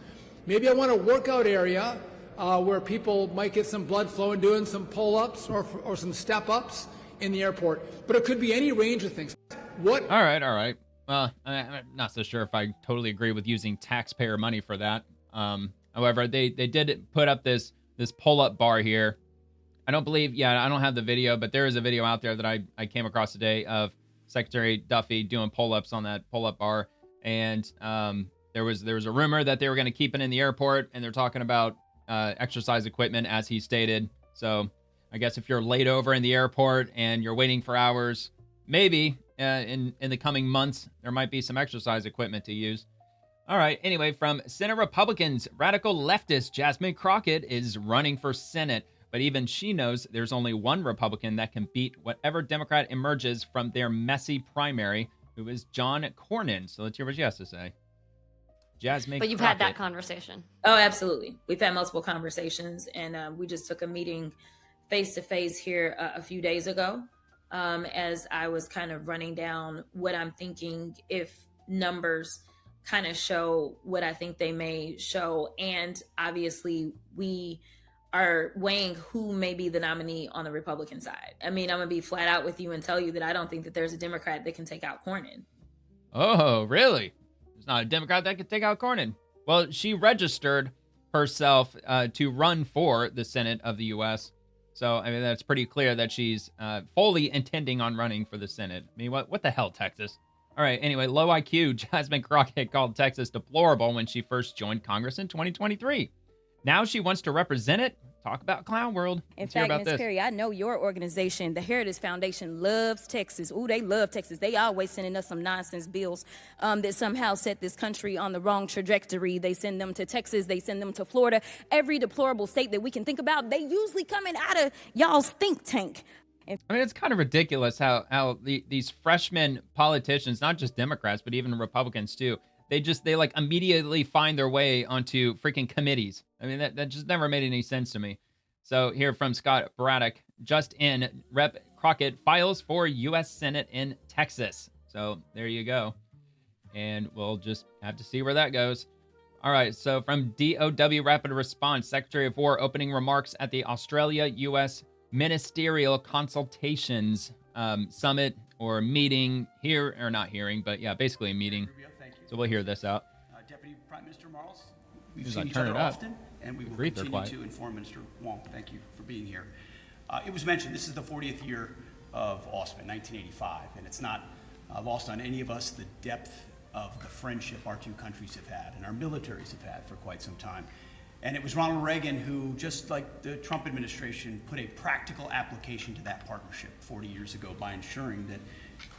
Maybe I want a workout area where people might get some blood flow and doing some pull-ups or some step-ups in the airport. But it could be any range of things. All right. Well, I'm not so sure if I totally agree with using taxpayer money for that. However, they did put up this pull-up bar here. I don't have the video, but there is a video out there that I came across today of Secretary Duffy doing pull-ups on that pull-up bar. And there was a rumor that they were going to keep it in the airport, and they're talking about exercise equipment, as he stated. So I guess if you're laid over in the airport and you're waiting for hours, maybe in the coming months, there might be some exercise equipment to use. All right. Anyway, from Senate Republicans, radical leftist Jasmine Crockett is running for Senate, but even she knows there's only one Republican that can beat whatever Democrat emerges from their messy primary, who is John Cornyn. So let's hear what she has to say. Jasmine But you've Crockett. had that conversation. Oh, absolutely. We've had multiple conversations, and we just took a meeting face-to-face here a few days ago. As I was kind of running down what I'm thinking if numbers kind of show what I think they may show. And obviously we are weighing who may be the nominee on the Republican side. I mean, I'm going to be flat out with you and tell you that I don't think that there's a Democrat that can take out Cornyn. Oh, really? There's not a Democrat that can take out Cornyn. Well, she registered herself to run for the Senate of the U.S., so, I mean, that's pretty clear that she's fully intending on running for the Senate. I mean, what the hell, Texas? All right, anyway, low IQ Jasmine Crockett called Texas deplorable when she first joined Congress in 2023. Now she wants to represent it. Talk about clown world. In fact, Ms. Perry, I know your organization, the Heritage Foundation, loves Texas. Ooh, they love Texas. They always sending us some nonsense bills that somehow set this country on the wrong trajectory. They send them to Texas. They send them to Florida. Every deplorable state that we can think about, they usually coming out of y'all's think tank. I mean, it's kind of ridiculous how these freshman politicians, not just Democrats, but even Republicans too, they like immediately find their way onto freaking committees. I mean, that just never made any sense to me. So here from Scott Braddock, just in, Rep. Crockett files for U.S. Senate in Texas. So there you go. And we'll just have to see where that goes. All right, so from DOW Rapid Response, Secretary of War opening remarks at the Australia-U.S. Ministerial Consultations Summit or meeting here, or not hearing, but yeah, basically a meeting. Rubio, thank you. So we'll hear this out. Deputy Prime Minister Marles, we've Just seen each turn other it up. often, and we will Agreed, they're continue quiet. to inform Minister Wong. Thank you for being here. It was mentioned this is the 40th year of OSPA, 1985, and it's not lost on any of us the depth of the friendship our two countries have had and our militaries have had for quite some time. And it was Ronald Reagan who, just like the Trump administration, put a practical application to that partnership 40 years ago by ensuring that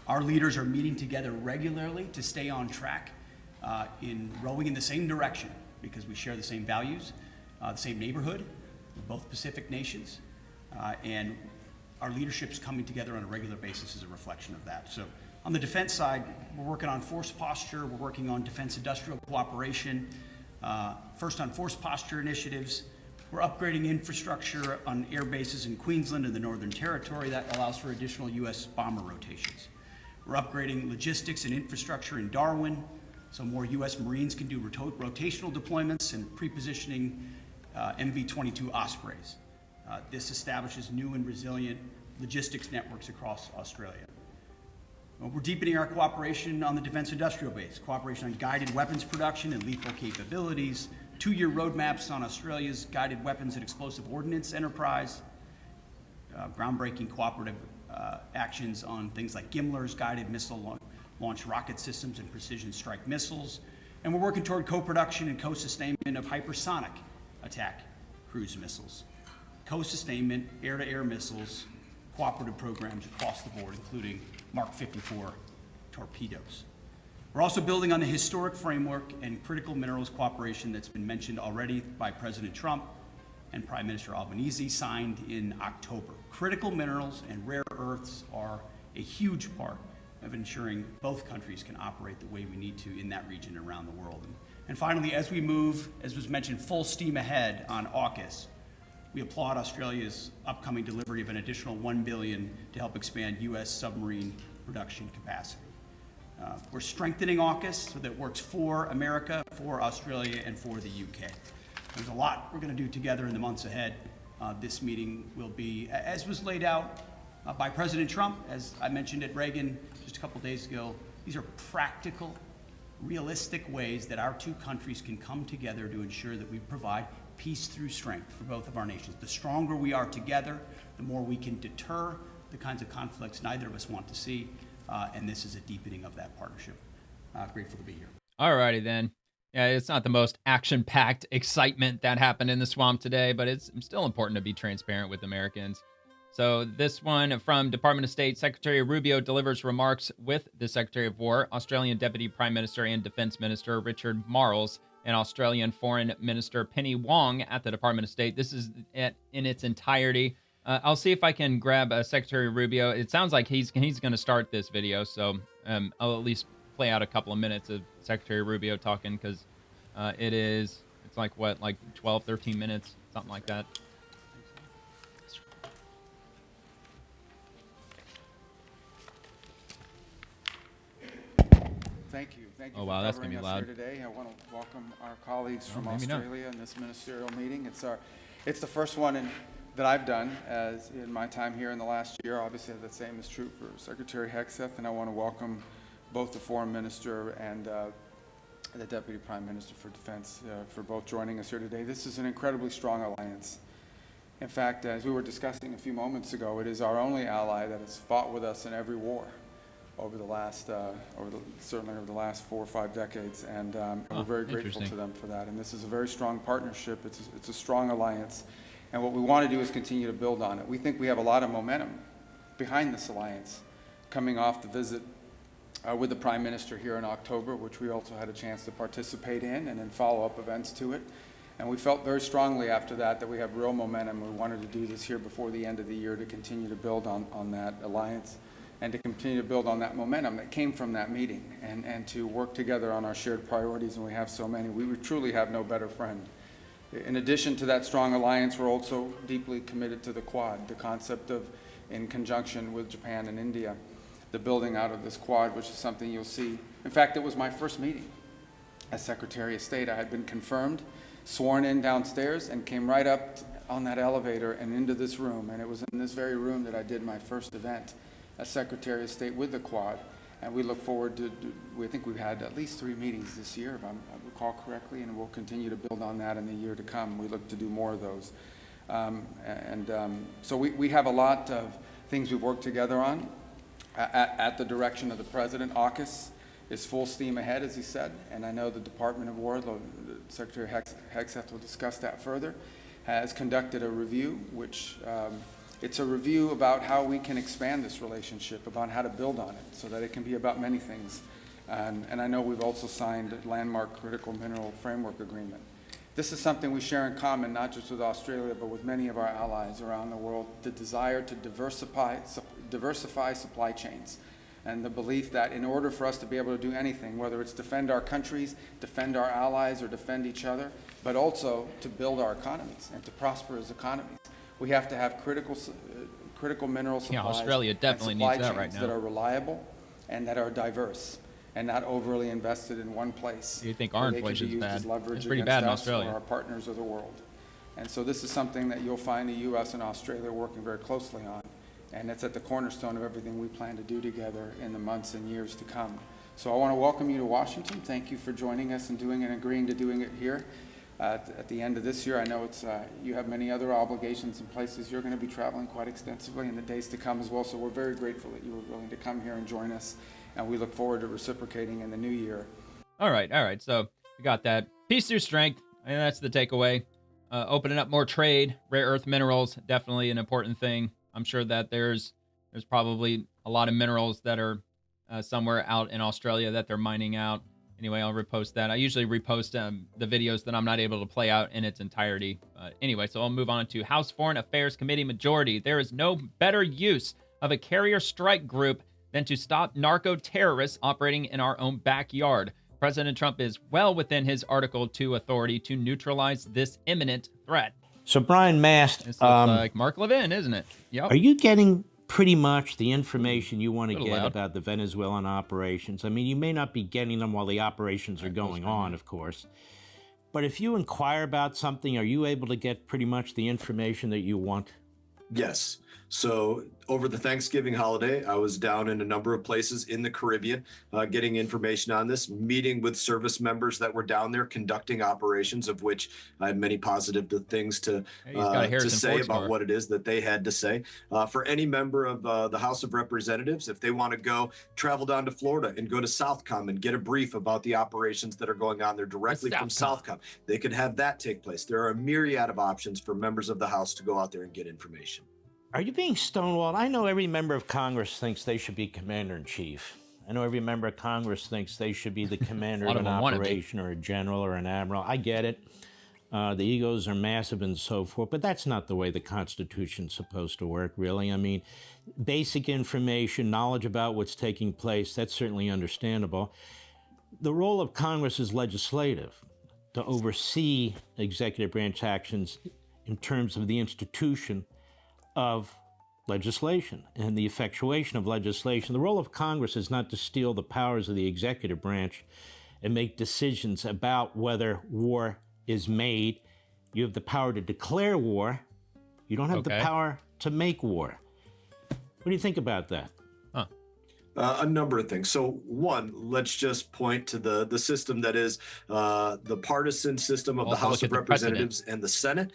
our leaders are meeting together regularly to stay on track in rowing in the same direction, because we share the same values, the same neighborhood, both Pacific nations, and our leadership's coming together on a regular basis is a reflection of that. So on the defense side, we're working on force posture, we're working on defense industrial cooperation. First on force posture initiatives, we're upgrading infrastructure on air bases in Queensland and the Northern Territory. That allows for additional U.S. bomber rotations. We're upgrading logistics and infrastructure in Darwin, so more U.S. Marines can do rotational deployments and pre-positioning MV-22 Ospreys. This establishes new and resilient logistics networks across Australia. We're deepening our cooperation on the defense industrial base, cooperation on guided weapons production and lethal capabilities, 2-year roadmaps on Australia's guided weapons and explosive ordnance enterprise, groundbreaking cooperative actions on things like GMLRS, guided missile launch rocket systems and precision strike missiles. And we're working toward co-production and co-sustainment of hypersonic attack cruise missiles. Co-sustainment, air-to-air missiles, cooperative programs across the board, including Mark 54 torpedoes. We're also building on the historic framework and critical minerals cooperation that's been mentioned already by President Trump and Prime Minister Albanese, signed in October. Critical minerals and rare earths are a huge part of ensuring both countries can operate the way we need to in that region and around the world. And finally, as we move, as was mentioned, full steam ahead on AUKUS, we applaud Australia's upcoming delivery of an additional $1 billion to help expand U.S. submarine production capacity. We're strengthening AUKUS so that it works for America, for Australia, and for the UK. There's a lot we're going to do together in the months ahead. This meeting will be, as was laid out by President Trump, as I mentioned at Reagan just a couple days ago, these are practical, realistic ways that our two countries can come together to ensure that we provide peace through strength for both of our nations. The stronger we are together, the more we can deter the kinds of conflicts neither of us want to see, and this is a deepening of that partnership. Grateful to be here. All righty then. Yeah, it's not the most action-packed excitement that happened in the swamp today, but it's still important to be transparent with Americans. So this one from Department of State, Secretary Rubio delivers remarks with the Secretary of War, Australian Deputy Prime Minister and Defense Minister Richard Marles, and Australian Foreign Minister Penny Wong at the Department of State. This is it in its entirety. I'll see if I can grab Secretary Rubio. It sounds like he's going to start this video, so I'll at least play out a couple of minutes of Secretary Rubio talking, because it's like 12, 13 minutes, something like that. Thank you. Thank you Oh, for wow, that's gonna covering be us loud. here today. I want to welcome our colleagues from maybe not. Australia in this ministerial meeting. It's the first one that I've done as in my time here in the last year. Obviously, the same is true for Secretary Hegseth, and I want to welcome both the Foreign Minister and the Deputy Prime Minister for Defense for both joining us here today. This is an incredibly strong alliance. In fact, as we were discussing a few moments ago, it is our only ally that has fought with us in every war over the last, certainly over the last 4 or 5 decades, and we're very grateful to them for that. And this is a very strong partnership. It's a strong alliance, and what we want to do is continue to build on it. We think we have a lot of momentum behind this alliance, coming off the visit with the Prime Minister here in October, which we also had a chance to participate in, and in follow-up events to it. And we felt very strongly after that we have real momentum. We wanted to do this here before the end of the year to continue to build on that alliance, and to continue to build on that momentum that came from that meeting, and to work together on our shared priorities, and we have so many. We truly have no better friend In addition to that strong alliance, we're also deeply committed to the Quad, the concept of, in conjunction with Japan and India, the building out of this Quad, which is something you'll see. In fact, it was my first meeting as Secretary of State. I had been confirmed, sworn in downstairs, and came right up on that elevator and into this room. And it was in this very room that I did my first event as Secretary of State with the Quad. And we look forward to, we think we've had at least 3 meetings this year, if I recall correctly, and we'll continue to build on that in the year to come. We look to do more of those. So we have a lot of things we've worked together on at the direction of the President. AUKUS is full steam ahead, as he said, and I know the Department of War, Secretary Hegseth will discuss that further, has conducted a review, which it's a review about how we can expand this relationship, about how to build on it, so that it can be about many things. And I know we've also signed a landmark critical mineral framework agreement. This is something we share in common, not just with Australia, but with many of our allies around the world, the desire to diversify supply chains, and the belief that in order for us to be able to do anything, whether it's defend our countries, defend our allies, or defend each other, but also to build our economies and to prosper as economies, we have to have critical mineral supplies. Yeah, Australia definitely and supply needs that chains right now. that are reliable and that are diverse and not overly invested in one place. You think where our they can be inflation's used bad? as leverage It's pretty against bad in us Australia. or our partners of the world. And so this is something that you'll find the U.S. and Australia working very closely on. And it's at the cornerstone of everything we plan to do together in the months and years to come. So I want to welcome you to Washington. Thank you for joining us and agreeing to doing it here. At the end of this year, I know it's you have many other obligations and places. You're going to be traveling quite extensively in the days to come as well. So we're very grateful that you were willing to come here and join us. And we look forward to reciprocating in the new year. All right. So we got that. Peace through strength. I think that's the takeaway. Opening up more trade, rare earth minerals, definitely an important thing. I'm sure that there's probably a lot of minerals that are somewhere out in Australia that they're mining out. Anyway, I'll repost that. I usually repost the videos that I'm not able to play out in its entirety. Anyway, so I'll move on to House Foreign Affairs Committee majority. There is no better use of a carrier strike group than to stop narco terrorists operating in our own backyard. President Trump is well within his Article 2 authority to neutralize this imminent threat. So, Brian Mast, This looks like Mark Levin, isn't it? Yep. Are you getting pretty much the information you want to get loud. about the Venezuelan operations? I mean, you may not be getting them while the operations are going on, of course. But if you inquire about something, are you able to get pretty much the information that you want? Yes. So over the Thanksgiving holiday, I was down in a number of places in the Caribbean, getting information on this, meeting with service members that were down there conducting operations, of which I had many positive things to say about what it is that they had to say. For any member of the House of Representatives, if they want to go travel down to Florida and go to Southcom and get a brief about the operations that are going on there directly from Southcom, they could have that take place. There are a myriad of options for members of the House to go out there and get information. Are you being stonewalled? I know every member of Congress thinks they should be commander-in-chief. I know every member of Congress thinks they should be the commander of an operation or a general or an admiral. I get it. The egos are massive and so forth, but that's not the way the Constitution's supposed to work, really. I mean, basic information, knowledge about what's taking place, that's certainly understandable. The role of Congress is legislative, to oversee executive branch actions in terms of the institution of legislation and the effectuation of legislation. The role of Congress is not to steal the powers of the executive branch and make decisions about whether war is made. You have the power to declare war. You don't have the power to make war. What do you think about that? A number of things. So one, let's just point to the system that is the partisan system of the House of Representatives and the Senate.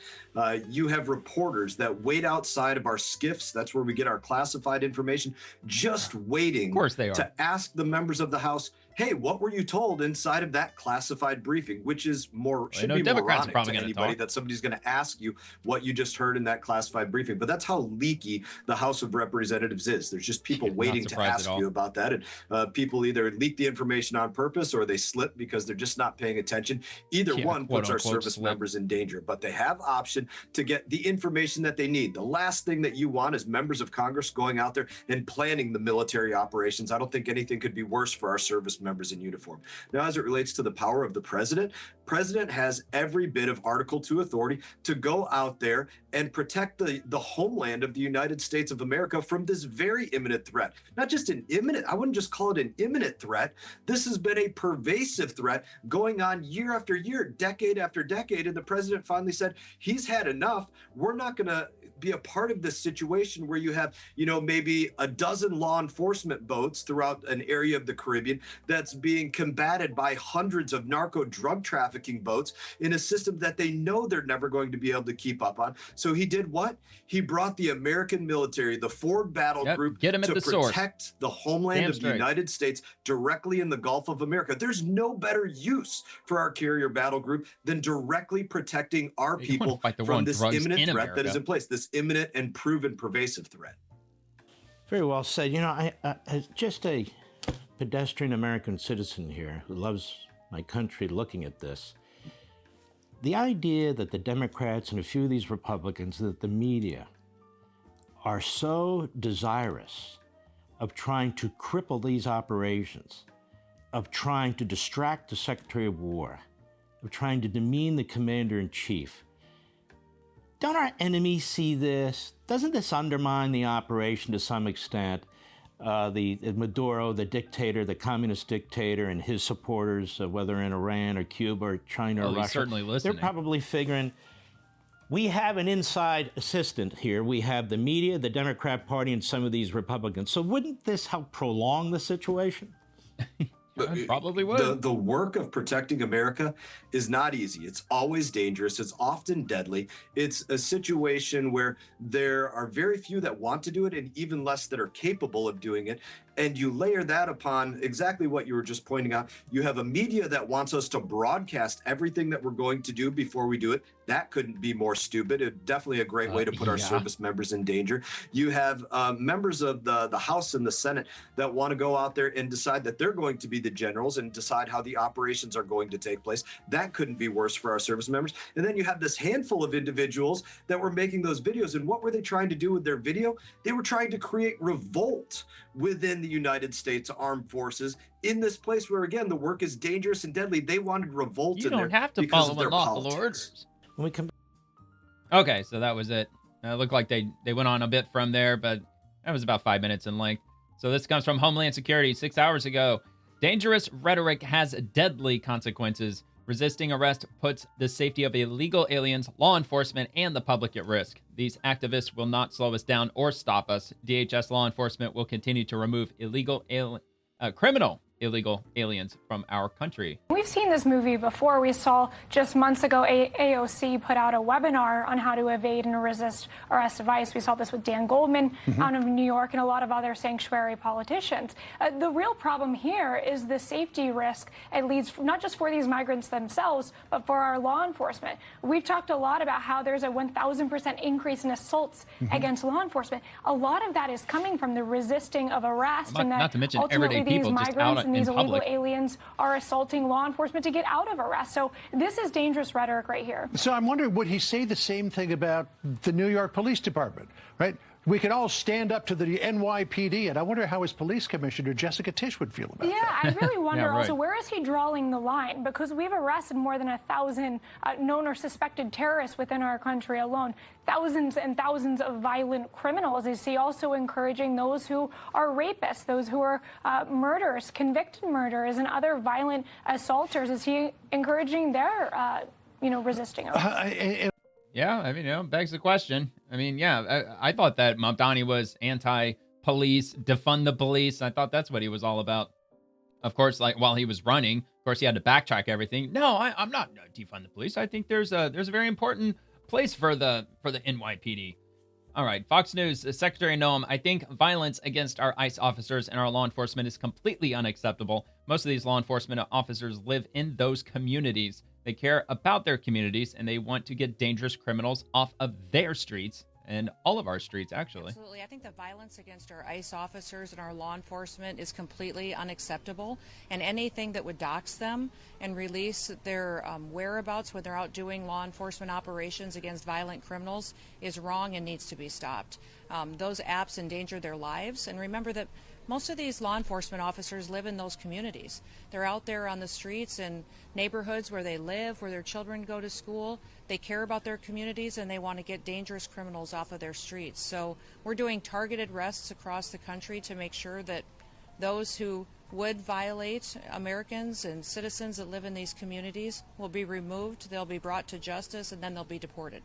You have reporters that wait outside of our SCIFs. That's where we get our classified information, just waiting to ask the members of the House, hey, what were you told inside of that classified briefing? Which is should be moronic to anybody that somebody's going to ask you what you just heard in that classified briefing. But that's how leaky the House of Representatives is. There's just people waiting to ask you about that. And people either leak the information on purpose or they slip because they're just not paying attention. Either one puts our service members in danger, but they have option to get the information that they need. The last thing that you want is members of Congress going out there and planning the military operations. I don't think anything could be worse for our service members in uniform. Now, as it relates to the power of the president president has every bit of Article 2 authority to go out there and protect the homeland of the United States of America from this very imminent threat. Not just an imminent, I wouldn't just call it an imminent threat. This has been a pervasive threat going on year after year, decade after decade. And the president finally said, he's had enough. We're not going to be a part of this situation where you have, maybe a dozen law enforcement boats throughout an area of the Caribbean that's being combated by hundreds of narco drug trafficking boats in a system that they know they're never going to be able to keep up on. So he did what? He brought the American military, the Ford Battle Group, to protect the homeland of the United States directly in the Gulf of America. There's no better use for our carrier battle group than directly protecting our people from this imminent threat that is in place, this imminent and proven pervasive threat. Very well said. I as just a pedestrian American citizen here who loves my country looking at this, the idea that the Democrats and a few of these Republicans, that the media are so desirous of trying to cripple these operations, of trying to distract the Secretary of War, of trying to demean the Commander-in-Chief. Don't our enemies see this? Doesn't this undermine the operation to some extent? The Maduro, the dictator, the communist dictator, and his supporters, whether in Iran or Cuba or China or Russia, certainly listening. They're probably figuring, we have an inside assistant here. We have the media, the Democrat Party, and some of these Republicans. So wouldn't this help prolong the situation? Probably would. The work of protecting America is not easy. It's always dangerous. It's often deadly. It's a situation where there are very few that want to do it and even less that are capable of doing it. And you layer that upon exactly what you were just pointing out. You have a media that wants us to broadcast everything that we're going to do before we do it. That couldn't be more stupid. It's definitely a great way to put our service members in danger. You have members of the House and the Senate that want to go out there and decide that they're going to be the generals and decide how the operations are going to take place. That couldn't be worse for our service members. And then you have this handful of individuals that were making those videos. And what were they trying to do with their video? They were trying to create revolt within the United States Armed Forces in this place where, again, the work is dangerous and deadly. They wanted revolt in there. You don't have to follow unlawful orders. When we come. Okay, so that was it. It looked like they went on a bit from there, but that was about 5 minutes in length. So this comes from Homeland Security 6 hours ago. Dangerous rhetoric has deadly consequences. Resisting arrest puts the safety of illegal aliens, law enforcement, and the public at risk. These activists will not slow us down or stop us. DHS law enforcement will continue to remove criminal illegal aliens from our country. We've seen this movie before. We saw just months ago AOC put out a webinar on how to evade and resist arrest advice. We saw this with Dan Goldman out of New York and a lot of other sanctuary politicians. The real problem here is the safety risk it leads not just for these migrants themselves, but for our law enforcement. We've talked a lot about how there's a 1,000% increase in assaults against law enforcement. A lot of that is coming from the resisting of arrest, and that not to mention ultimately everyday people these just migrants out and these in illegal public. aliens are assaulting law enforcement to get out of arrest. So this is dangerous rhetoric right here. So I'm wondering, would he say the same thing about the New York Police Department, right? We can all stand up to the NYPD, and I wonder how his police commissioner, Jessica Tisch, would feel about that. I really wonder also, where is he drawing the line? Because we've arrested more than 1,000 known or suspected terrorists within our country alone. Thousands and thousands of violent criminals. Is he also encouraging those who are rapists, those who are murderers, convicted murderers, and other violent assaulters? Is he encouraging their, resisting arrest? Yeah, I mean, begs the question. I mean, yeah, I thought that Mamdani was anti-police, defund the police. I thought that's what he was all about. Of course, like while he was running, of course, he had to backtrack everything. No, I'm not defund the police. I think there's a very important place for the NYPD. All right, Fox News, Secretary Noem, I think violence against our ICE officers and our law enforcement is completely unacceptable. Most of these law enforcement officers live in those communities. They care about their communities, and they want to get dangerous criminals off of their streets and all of our streets, actually. Absolutely. I think the violence against our ICE officers and our law enforcement is completely unacceptable, and anything that would dox them and release their whereabouts when they're out doing law enforcement operations against violent criminals is wrong and needs to be stopped. Those apps endanger their lives, and remember that Most of these law enforcement officers live in those communities. They're out there on the streets and neighborhoods where they live, where their children go to school. They care about their communities and they want to get dangerous criminals off of their streets. So we're doing targeted arrests across the country to make sure that those who would violate Americans and citizens that live in these communities will be removed, they'll be brought to justice, and then they'll be deported.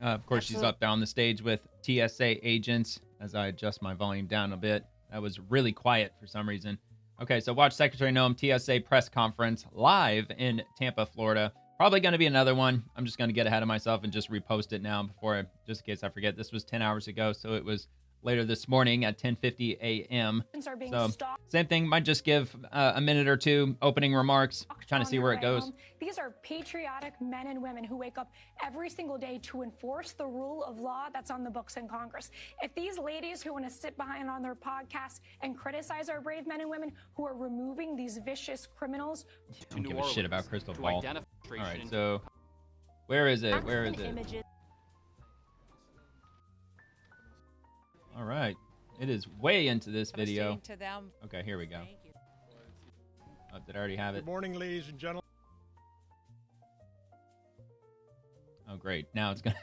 Of course, she's up there on the stage with TSA agents. As I adjust my volume down a bit, that was really quiet for some reason. Okay, so watch Secretary Noem TSA press conference live in Tampa, Florida. Probably going to be another one. I'm just going to get ahead of myself and just repost it now just in case I forget. This was 10 hours ago, so it was later this morning at 10:50 a.m. So same thing, might just give a minute or two opening remarks, trying to see where it goes. These are patriotic men and women who wake up every single day to enforce the rule of law that's on the books in Congress. If these ladies who want to sit behind on their podcasts and criticize our brave men and women who are removing these vicious criminals, don't give a shit about Crystal Ball. All right, so where is it? Where is it? All right, it is way into this video. To them. Okay, here we go. Oh, did I already have it? Good morning, ladies and gentlemen. Oh, great. Now it's gonna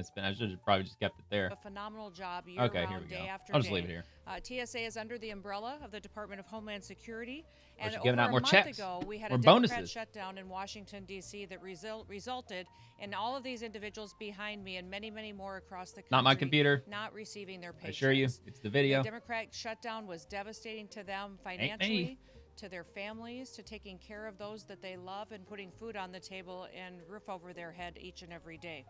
spin. I should have probably just kept it there. A phenomenal job year okay, here round, we go. day after I'll just day. leave it here. TSA is under the umbrella of the Department of Homeland Security. And giving out more checks. Ago, we had more a Democrat bonuses. shutdown in Washington, D.C. that resulted in all of these individuals behind me and many, many more across the country Not my computer. not receiving their paychecks. I assure you, it's the video. The Democrat shutdown was devastating to them financially, to their families, to taking care of those that they love and putting food on the table and roof over their head each and every day.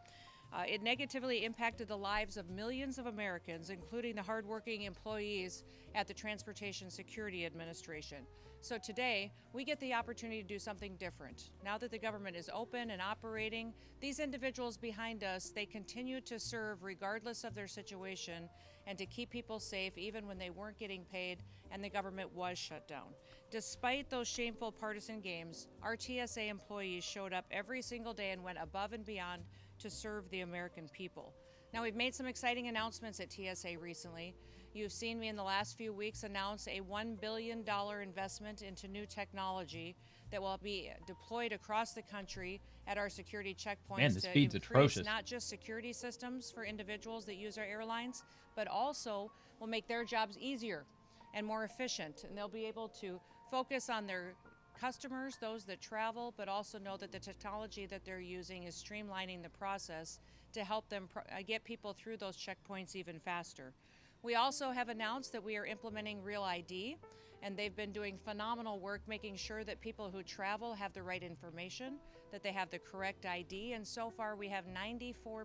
It negatively impacted the lives of millions of Americans, including the hardworking employees at the Transportation Security Administration. So today, we get the opportunity to do something different. Now that the government is open and operating, these individuals behind us, they continue to serve regardless of their situation and to keep people safe even when they weren't getting paid and the government was shut down. Despite those shameful partisan games, our TSA employees showed up every single day and went above and beyond to serve the American people. Now, we've made some exciting announcements at TSA recently. You've seen me in the last few weeks announce a $1 billion investment into new technology that will be deployed across the country at our security checkpoints. Man, this feed's atrocious. Not just security systems for individuals that use our airlines, but also will make their jobs easier and more efficient. And they'll be able to focus on their customers, those that travel, but also know that the technology that they're using is streamlining the process to help them get people through those checkpoints even faster. We also have announced that we are implementing Real ID, and they've been doing phenomenal work making sure that people who travel have the right information, that they have the correct ID, and so far we have 94%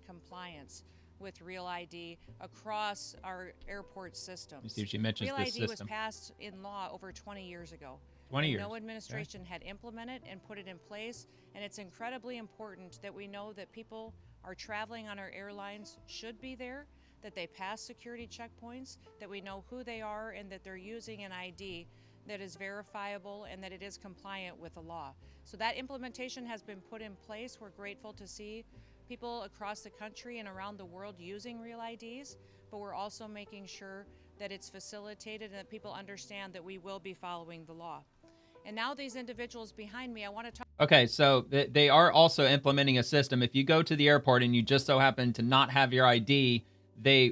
compliance with Real ID across our airport systems. You see if she mentions Real this ID system. was passed in law over 20 years ago. 20 years. No administration had implemented and put it in place, and it's incredibly important that we know that people are traveling on our airlines should be there, that they pass security checkpoints, that we know who they are, and that they're using an ID that is verifiable and that it is compliant with the law. So that implementation has been put in place. We're grateful to see people across the country and around the world using Real IDs, but we're also making sure that it's facilitated and that people understand that we will be following the law. And now these individuals behind me, I want to talk. Okay, so they are also implementing a system. If you go to the airport and you just so happen to not have your ID, they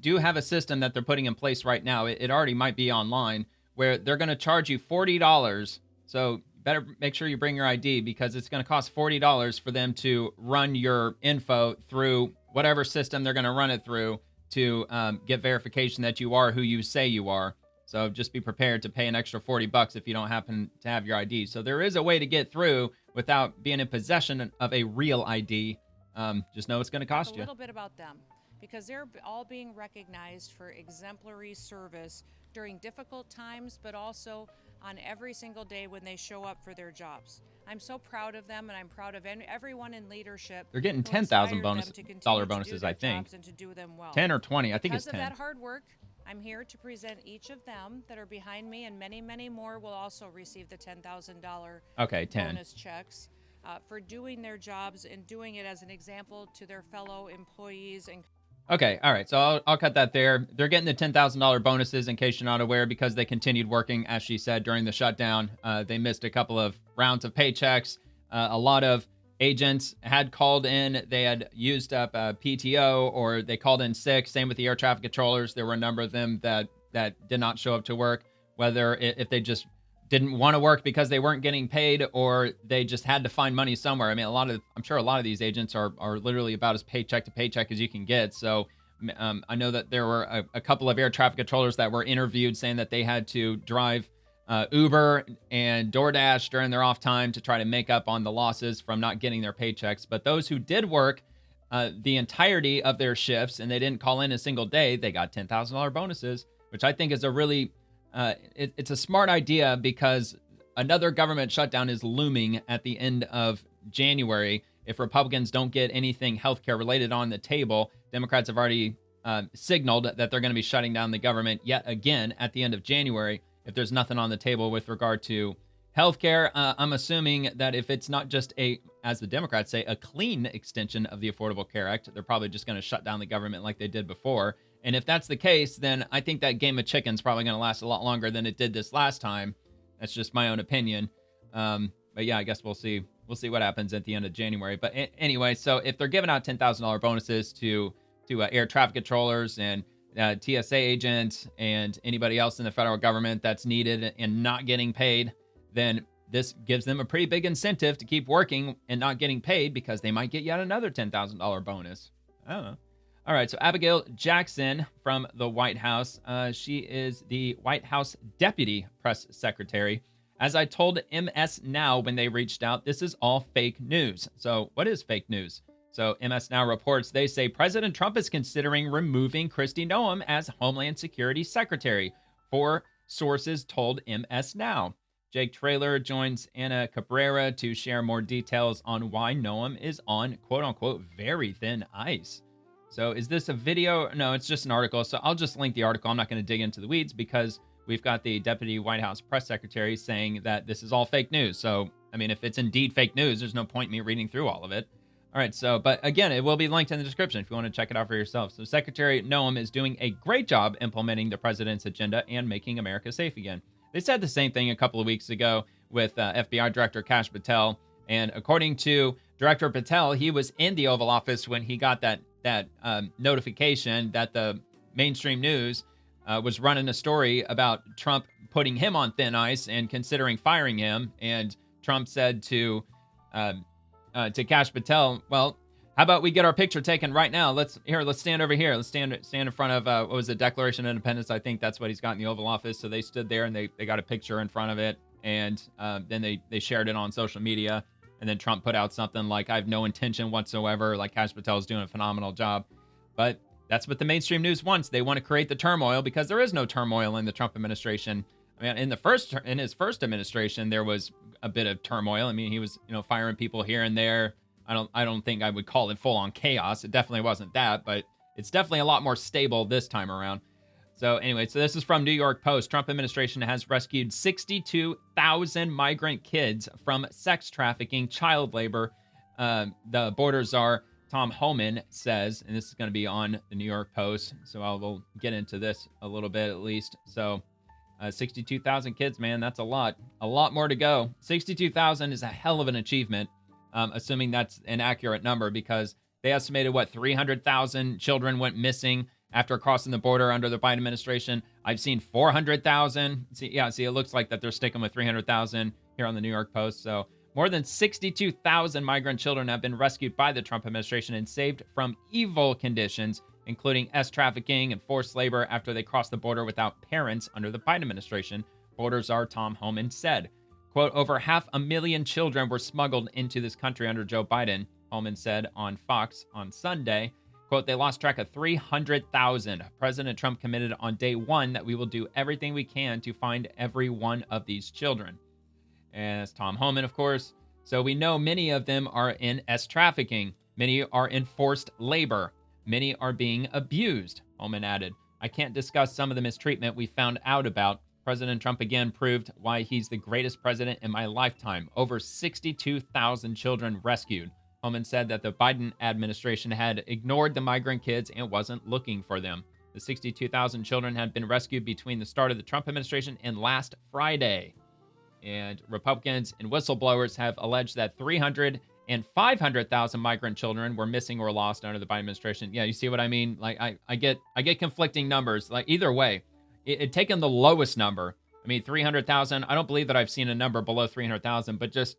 do have a system that they're putting in place right now. It already might be online, where they're going to charge you $40. So better make sure you bring your ID, because it's going to cost $40 for them to run your info through whatever system they're going to run it through to get verification that you are who you say you are. So just be prepared to pay an extra $40 if you don't happen to have your ID. So there is a way to get through without being in possession of a real ID. Just know it's going to cost you. A little bit about them, because they're all being recognized for exemplary service during difficult times, but also on every single day when they show up for their jobs. I'm so proud of them, and I'm proud of everyone in leadership. They're getting $10,000 bonuses, I think. And to do them well. 10 or 20. I think it's 10. Because of that hard work, I'm here to present each of them that are behind me, and many, many more will also receive the $10,000 bonus checks for doing their jobs and doing it as an example to their fellow employees. And Okay, all right. So I'll cut that there. They're getting the $10,000 bonuses, in case you're not aware, because they continued working, as she said, during the shutdown. They missed a couple of rounds of paychecks. A lot of agents had called in. They had used up PTO, or they called in sick. Same with the air traffic controllers. There were a number of them that did not show up to work, whether if they just didn't want to work because they weren't getting paid, or they just had to find money somewhere. I mean, I'm sure a lot of these agents are literally about as paycheck to paycheck as you can get. So I know that there were a couple of air traffic controllers that were interviewed saying that they had to drive Uber and DoorDash during their off time to try to make up on the losses from not getting their paychecks. But those who did work the entirety of their shifts and they didn't call in a single day, they got $10,000 bonuses, which I think is a really it's a smart idea, because another government shutdown is looming at the end of January. If Republicans don't get anything healthcare related on the table, Democrats have already signaled that they're going to be shutting down the government yet again at the end of January if there's nothing on the table with regard to healthcare. I'm assuming that if it's not just as the Democrats say, a clean extension of the Affordable Care Act, they're probably just going to shut down the government like they did before. And if that's the case, then I think that game of chicken's probably going to last a lot longer than it did this last time. That's just my own opinion. But yeah, I guess we'll see. We'll see what happens at the end of January. But anyway, so if they're giving out $10,000 bonuses to air traffic controllers and TSA agents and anybody else in the federal government that's needed and not getting paid, then this gives them a pretty big incentive to keep working and not getting paid, because they might get yet another $10,000 bonus. I don't know. All right, so Abigail Jackson from the White House. She is the White House Deputy Press Secretary. As I told MS Now when they reached out, this is all fake news. So what is fake news? So MS Now reports, they say President Trump is considering removing Kristi Noem as Homeland Security Secretary. 4 sources told MS Now. Jake Traylor joins Anna Cabrera to share more details on why Noem is on, quote-unquote, very thin ice. So is this a video? No, it's just an article. So I'll just link the article. I'm not going to dig into the weeds, because we've got the Deputy White House Press Secretary saying that this is all fake news. So, I mean, if it's indeed fake news, there's no point in me reading through all of it. All right, so, but again, it will be linked in the description if you want to check it out for yourself. So Secretary Noem is doing a great job implementing the president's agenda and making America safe again. They said the same thing a couple of weeks ago with FBI Director Kash Patel. And according to Director Patel, he was in the Oval Office when he got that notification that the mainstream news was running a story about Trump putting him on thin ice and considering firing him. And Trump said to Kash Patel, well, how about we get our picture taken right now? Let's stand over here. Let's stand in front of, what was the Declaration of Independence? I think that's what he's got in the Oval Office. So they stood there and they got a picture in front of it. And then they shared it on social media. And then Trump put out something like, I have no intention whatsoever. Like, Kash Patel is doing a phenomenal job. But that's what the mainstream news wants. They want to create the turmoil, because there is no turmoil in the Trump administration. I mean, in his first administration, there was a bit of turmoil. I mean, he was, firing people here and there. I don't think I would call it full on chaos. It definitely wasn't that, but it's definitely a lot more stable this time around. So anyway, so this is from New York Post. Trump administration has rescued 62,000 migrant kids from sex trafficking, child labor. The border czar, Tom Homan, says, and this is going to be on the New York Post, so I will get into this a little bit at least. So 62,000 kids, man, that's a lot more to go. 62,000 is a hell of an achievement, assuming that's an accurate number, because they estimated, 300,000 children went missing after crossing the border under the Biden administration. I've seen 400,000. See, it looks like that they're sticking with 300,000 here on the New York Post. So more than 62,000 migrant children have been rescued by the Trump administration and saved from evil conditions, including trafficking and forced labor, after they crossed the border without parents under the Biden administration, border czar Tom Homan said. Quote, over 500,000 children were smuggled into this country under Joe Biden, Homan said on Fox on Sunday. Quote, they lost track of 300,000. President Trump committed on day one that we will do everything we can to find every one of these children. And that's Tom Homan, of course. So we know many of them are in trafficking. Many are in forced labor. Many are being abused, Homan added. I can't discuss some of the mistreatment we found out about. President Trump again proved why he's the greatest president in my lifetime. Over 62,000 children rescued. Homan said that the Biden administration had ignored the migrant kids and wasn't looking for them. The 62,000 children had been rescued between the start of the Trump administration and last Friday. And Republicans and whistleblowers have alleged that 300 and 500,000 migrant children were missing or lost under the Biden administration. Yeah, you see what I mean? Like, I get conflicting numbers. Like, either way, it taken the lowest number. I mean, 300,000. I don't believe that I've seen a number below 300,000, but just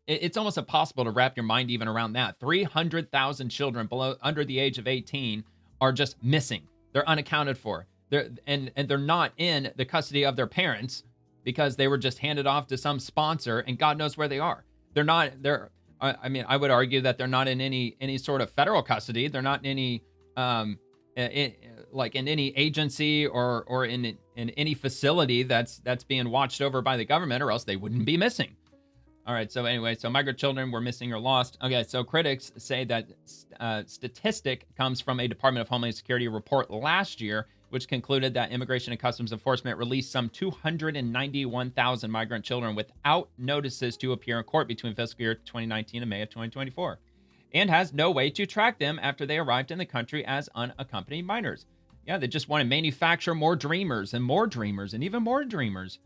it's almost impossible to wrap your mind even around that. 300,000 children under the age of 18 are just missing. They're unaccounted for. And they're not in the custody of their parents because they were just handed off to some sponsor, and God knows where they are. I mean, I would argue that they're not in any sort of federal custody. They're not in any in any agency or in any facility that's being watched over by the government, or else they wouldn't be missing. All right. So anyway, migrant children were missing or lost. Okay. So critics say that statistic comes from a Department of Homeland Security report last year, which concluded that Immigration and Customs Enforcement released some 291,000 migrant children without notices to appear in court between fiscal year 2019 and May of 2024, and has no way to track them after they arrived in the country as unaccompanied minors. Yeah, they just want to manufacture more dreamers and even more dreamers.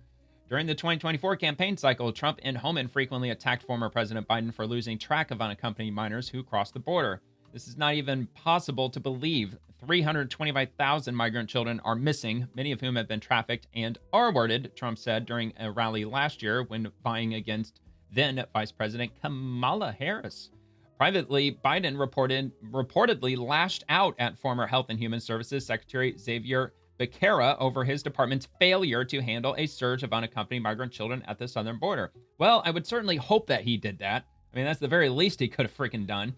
During the 2024 campaign cycle, Trump and Homan frequently attacked former President Biden for losing track of unaccompanied minors who crossed the border. This is not even possible to believe. 325,000 migrant children are missing, many of whom have been trafficked and R-worded, Trump said during a rally last year when vying against then Vice President Kamala Harris. Privately, Biden reportedly lashed out at former Health and Human Services Secretary Xavier Becerra over his department's failure to handle a surge of unaccompanied migrant children at the southern border. Well, I would certainly hope that he did that. I mean, that's the very least he could have freaking done.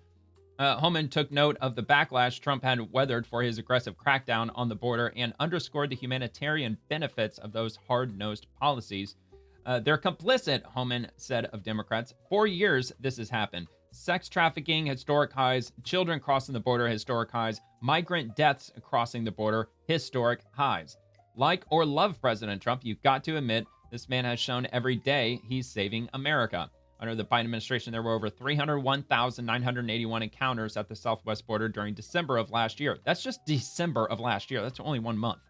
Homan took note of the backlash Trump had weathered for his aggressive crackdown on the border and underscored the humanitarian benefits of those hard-nosed policies. They're complicit, Homan said of Democrats. 4 years this has happened. Sex trafficking, historic highs. Children crossing the border, historic highs. Migrant deaths crossing the border, historic highs. Like or love President Trump, you've got to admit this man has shown every day he's saving America. Under the Biden administration, there were over 301,981 encounters at the southwest border during December of last year. That's just December of last year. That's only 1 month.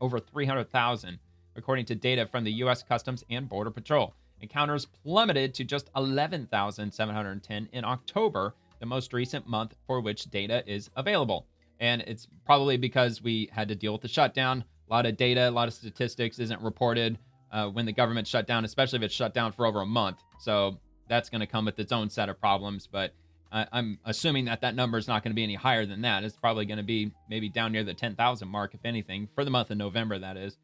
Over 300,000, according to data from the U.S. Customs and Border Patrol. Encounters plummeted to just 11,710 in October, the most recent month for which data is available. And it's probably because we had to deal with the shutdown. A lot of data, a lot of statistics isn't reported when the government shut down, especially if it's shut down for over a month. So that's going to come with its own set of problems. But I'm assuming that number is not going to be any higher than that. It's probably going to be maybe down near the 10,000 mark, if anything, for the month of November, that is.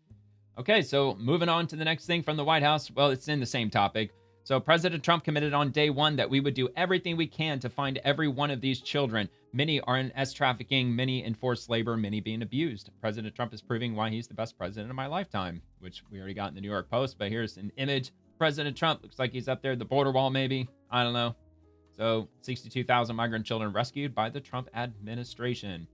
Okay, so moving on to the next thing from the White House. Well, it's in the same topic. So President Trump committed on day one that we would do everything we can to find every one of these children. Many are in trafficking, many in forced labor, many being abused. President Trump is proving why he's the best president of my lifetime, which we already got in the New York Post. But here's an image. President Trump looks like he's up there at the border wall, maybe. I don't know. So 62,000 migrant children rescued by the Trump administration.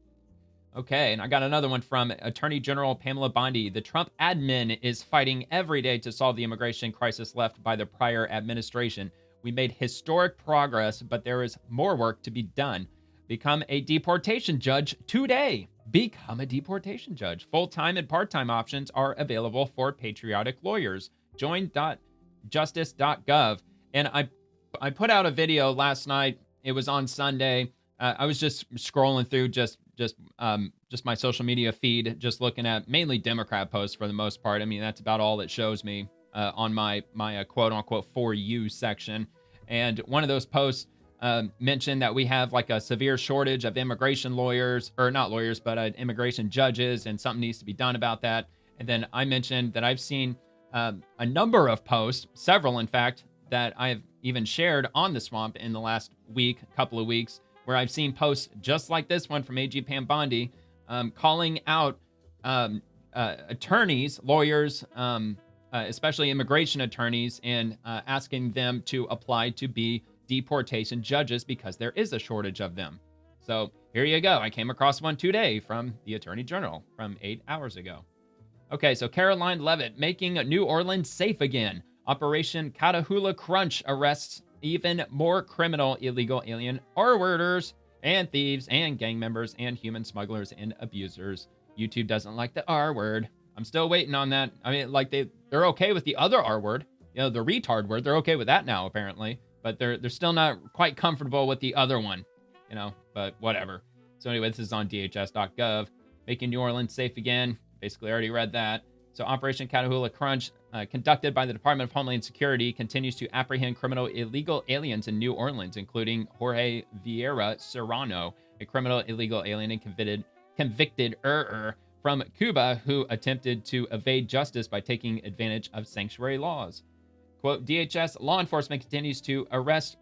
Okay, and I got another one from Attorney General Pamela Bondi. The Trump admin is fighting every day to solve the immigration crisis left by the prior administration. We made historic progress, but there is more work to be done. Become a deportation judge today. Become a deportation judge. Full-time and part-time options are available for patriotic lawyers. Join.justice.gov. And I put out a video last night. It was on Sunday. I was just scrolling through just my social media feed, just looking at mainly Democrat posts for the most part. I mean, that's about all it shows me on my quote unquote for you section. And one of those posts mentioned that we have like a severe shortage of immigration lawyers, or not lawyers, but immigration judges, and something needs to be done about that. And then I mentioned that I've seen a number of posts, several in fact, that I have even shared on the Swamp in the last couple of weeks, where I've seen posts just like this one from AG Pam Bondi, calling out attorneys, lawyers, especially immigration attorneys, and asking them to apply to be deportation judges because there is a shortage of them. So here you go. I came across one today from the Attorney General from 8 hours ago. Okay, so Caroline Leavitt, making New Orleans safe again. Operation Catahoula Crunch arrests even more criminal illegal alien R-worders and thieves and gang members and human smugglers and abusers. YouTube doesn't like the R word. I'm still waiting on that. I mean, like they're okay with the other R word, you know, the retard word. They're okay with that now, apparently, but they're still not quite comfortable with the other one, you know, but whatever. So anyway, this is on DHS.gov. Making New Orleans safe again. Basically, already read that. So Operation Catahoula Crunch, conducted by the Department of Homeland Security, continues to apprehend criminal illegal aliens in New Orleans, including Jorge Vieira Serrano, a criminal illegal alien and convicted from Cuba who attempted to evade justice by taking advantage of sanctuary laws. Quote, DHS law enforcement continues to arrest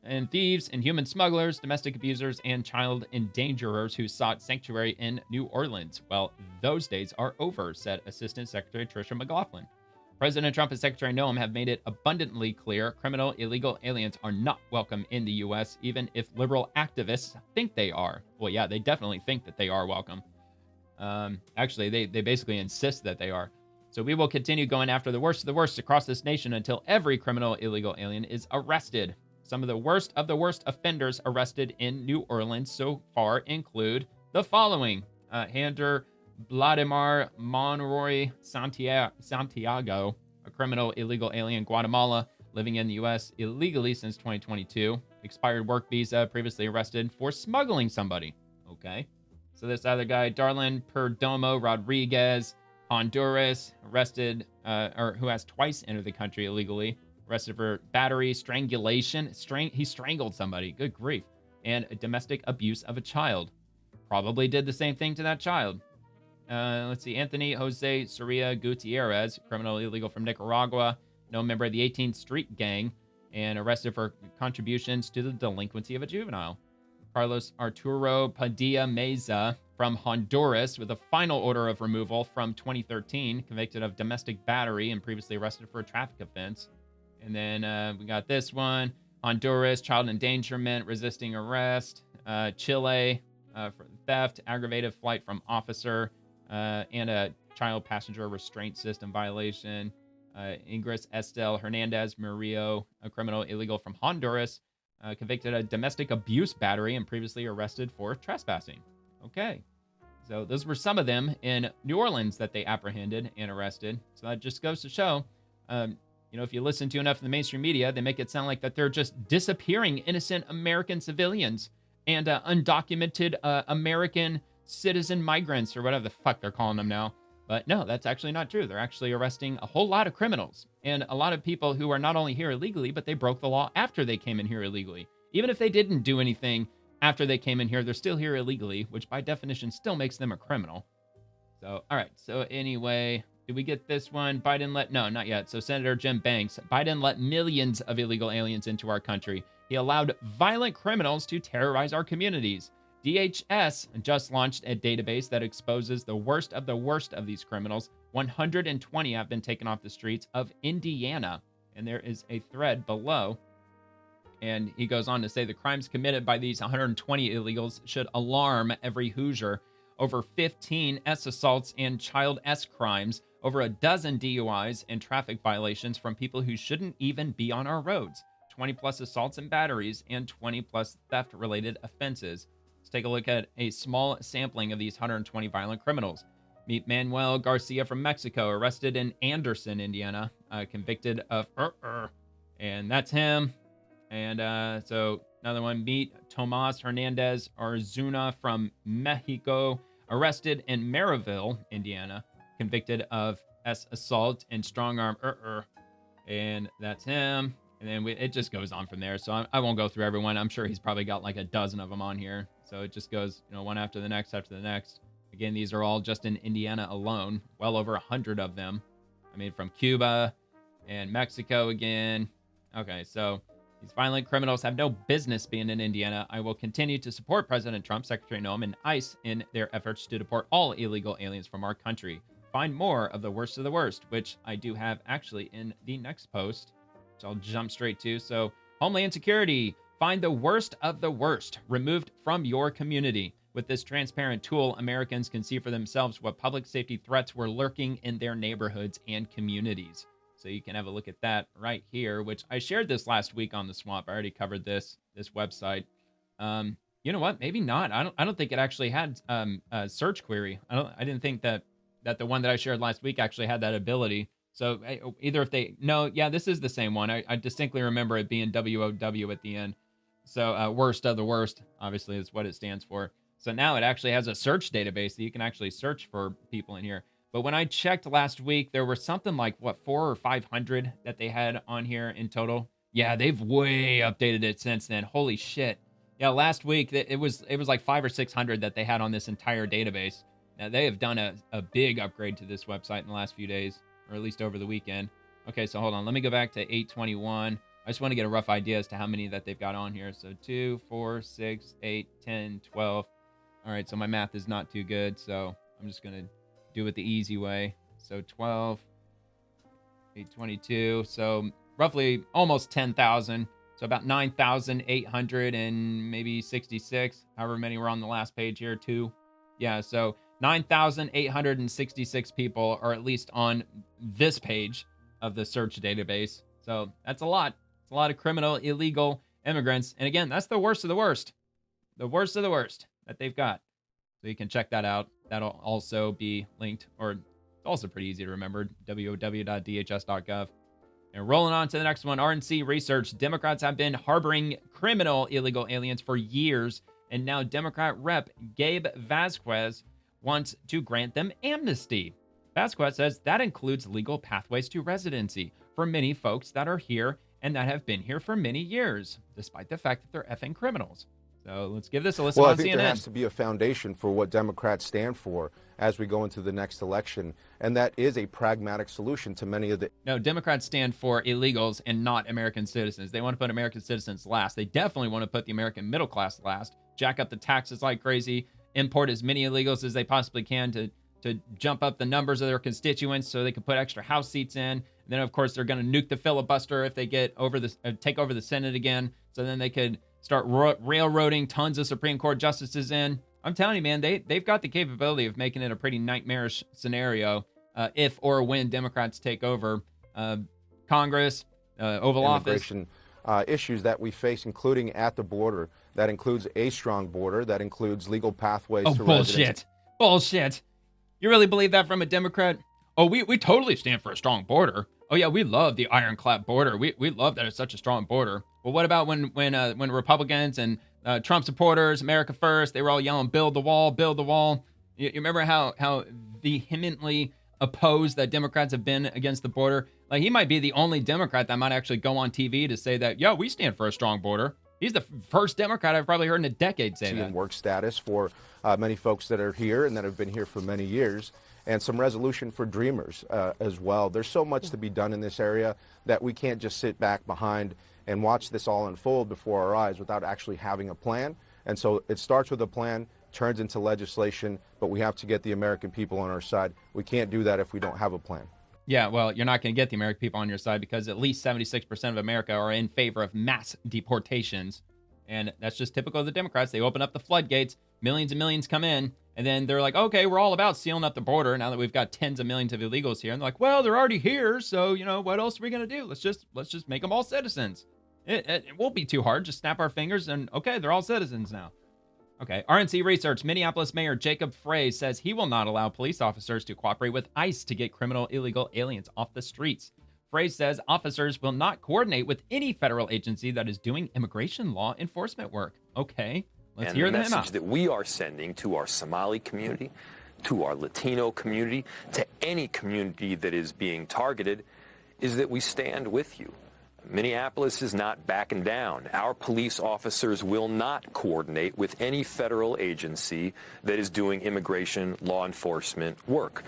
and thieves and human smugglers, domestic abusers, and child endangerers who sought sanctuary in New Orleans. Well, those days are over, said Assistant Secretary Tricia McLaughlin. President Trump and Secretary Noem have made it abundantly clear criminal illegal aliens are not welcome in the U.S., even if liberal activists think they are. Well, yeah, they definitely think that they are welcome. Actually, they basically insist that they are. So we will continue going after the worst of the worst across this nation until every criminal illegal alien is arrested. Some of the worst offenders arrested in New Orleans so far include the following. Hander Vladimir Monroy Santiago, a criminal illegal alien in Guatemala, living in the U.S. illegally since 2022. Expired work visa, previously arrested for smuggling somebody. Okay. So this other guy, Darlin Perdomo Rodriguez, Honduras, arrested, or who has twice entered the country illegally, arrested for battery, strangulation. He strangled somebody. Good grief. And domestic abuse of a child. Probably did the same thing to that child. Let's see. Anthony Jose Soria Gutierrez, criminal illegal from Nicaragua, no member of the 18th Street Gang, and arrested for contributions to the delinquency of a juvenile. Carlos Arturo Padilla Meza from Honduras with a final order of removal from 2013, convicted of domestic battery and previously arrested for a traffic offense. And then we got this one, Honduras, child endangerment, resisting arrest. Chile, for theft, aggravated flight from officer, and a child passenger restraint system violation. Ingrid Estel Hernandez Murillo, a criminal illegal from Honduras, convicted of domestic abuse battery and previously arrested for trespassing. Okay. So those were some of them in New Orleans that they apprehended and arrested. So that just goes to show, if you listen to enough of the mainstream media, they make it sound like that they're just disappearing innocent American civilians and undocumented American citizen migrants or whatever the fuck they're calling them now. But no, that's actually not true. They're actually arresting a whole lot of criminals and a lot of people who are not only here illegally, but they broke the law after they came in here illegally. Even if they didn't do anything after they came in here, they're still here illegally, which by definition still makes them a criminal. So, all right. So anyway, did we get this one? No, not yet. So Senator Jim Banks, Biden let millions of illegal aliens into our country. He allowed violent criminals to terrorize our communities. DHS just launched a database that exposes the worst of these criminals. 120 have been taken off the streets of Indiana. And there is a thread below. And he goes on to say the crimes committed by these 120 illegals should alarm every Hoosier. Over 15 S assaults and child S crimes, over a dozen DUIs and traffic violations from people who shouldn't even be on our roads. 20 plus assaults and batteries, and 20 plus theft related offenses. Let's take a look at a small sampling of these 120 violent criminals. Meet Manuel Garcia from Mexico, arrested in Anderson, Indiana, convicted of and that's him. And so another one, meet Tomas Hernandez Arzuna from Mexico, arrested in Maryville, Indiana, convicted of S assault and strong arm and that's him. And then it just goes on from there. So I won't go through everyone. I'm sure he's probably got like a dozen of them on here. So it just goes, one after the next, after the next. Again, these are all just in Indiana alone. Well over 100 of them. I mean, from Cuba and Mexico again. Okay, so these violent criminals have no business being in Indiana. I will continue to support President Trump, Secretary Noem, and ICE in their efforts to deport all illegal aliens from our country. Find more of the worst, which I do have actually in the next post, which I'll jump straight to. So, Homeland Security, find the worst of the worst removed from your community. With this transparent tool, Americans can see for themselves what public safety threats were lurking in their neighborhoods and communities. So you can have a look at that right here, which I shared this last week on the Swamp. I already covered this website. You know what? Maybe not. I don't think it actually had a search query. I didn't think that the one that I shared last week actually had that ability. So either if they this is the same one. I distinctly remember it being WOW at the end. So worst of the worst, obviously, is what it stands for. So now it actually has a search database that you can actually search for people in here. But when I checked last week, there were something like, 400 or 500 that they had on here in total. Yeah, they've way updated it since then. Holy shit. Yeah, last week, it was like 500 or 600 that they had on this entire database. Now, they have done a big upgrade to this website in the last few days, or at least over the weekend. Okay, so hold on. Let me go back to 821. I just want to get a rough idea as to how many that they've got on here. So 2, 4, 6, 8, 10, 12. All right, so my math is not too good, so I'm just going to do it the easy way. So 12, 822. So roughly almost 10,000. So about 9,800 and maybe 66, however many were on the last page here, 2. Yeah, so 9,866 people are at least on this page of the search database. So that's a lot. It's a lot of criminal, illegal immigrants. And again, that's the worst of the worst. The worst of the worst that they've got. So you can check that out. That'll also be linked, or it's also pretty easy to remember, www.dhs.gov. And rolling on to the next one, RNC research. Democrats have been harboring criminal illegal aliens for years, and now Democrat Rep. Gabe Vasquez wants to grant them amnesty. Vasquez says that includes legal pathways to residency for many folks that are here and that have been here for many years, despite the fact that they're effing criminals. So let's give this a listen on CNN. Well, I think there has to be a foundation for what Democrats stand for as we go into the next election, and that is a pragmatic solution to many of the... No, Democrats stand for illegals and not American citizens. They want to put American citizens last. They definitely want to put the American middle class last, jack up the taxes like crazy, import as many illegals as they possibly can to jump up the numbers of their constituents so they can put extra House seats in. And then, of course, they're going to nuke the filibuster if they get over take over the Senate again, so then they could start railroading tons of Supreme Court justices in. I'm telling you, man, they've got the capability of making it a pretty nightmarish scenario if or when Democrats take over Congress, Oval Office. Immigration issues that we face, including at the border. That includes a strong border. That includes legal pathways to residency. Bullshit. You really believe that from a Democrat? Oh, we totally stand for a strong border. Oh yeah, we love the ironclad border. We love that it's such a strong border. Well, what about when Republicans and Trump supporters, America First, they were all yelling, build the wall, build the wall. You remember how vehemently opposed that Democrats have been against the border? Like, he might be the only Democrat that might actually go on TV to say that, yeah, we stand for a strong border. He's the first Democrat I've probably heard in a decade say that. And work status for many folks that are here and that have been here for many years, and some resolution for dreamers as well. There's so much to be done in this area that we can't just sit back behind and watch this all unfold before our eyes without actually having a plan. And so it starts with a plan, turns into legislation, but we have to get the American people on our side. We can't do that if we don't have a plan. Yeah, well, you're not going to get the American people on your side because at least 76% of America are in favor of mass deportations. And that's just typical of the Democrats. They open up the floodgates, millions and millions come in, and then they're like, okay, we're all about sealing up the border now that we've got tens of millions of illegals here. And they're like, well, they're already here, so, what else are we going to do? Let's just make them all citizens. It won't be too hard. Just snap our fingers and, okay, they're all citizens now. Okay, RNC research. Minneapolis Mayor Jacob Frey says he will not allow police officers to cooperate with ICE to get criminal illegal aliens off the streets. Frey says officers will not coordinate with any federal agency that is doing immigration law enforcement work. Okay, let's hear them out. And the message that we are sending to our Somali community, to our Latino community, to any community that is being targeted, is that we stand with you. Minneapolis is not backing down. Our police officers will not coordinate with any federal agency that is doing immigration law enforcement work.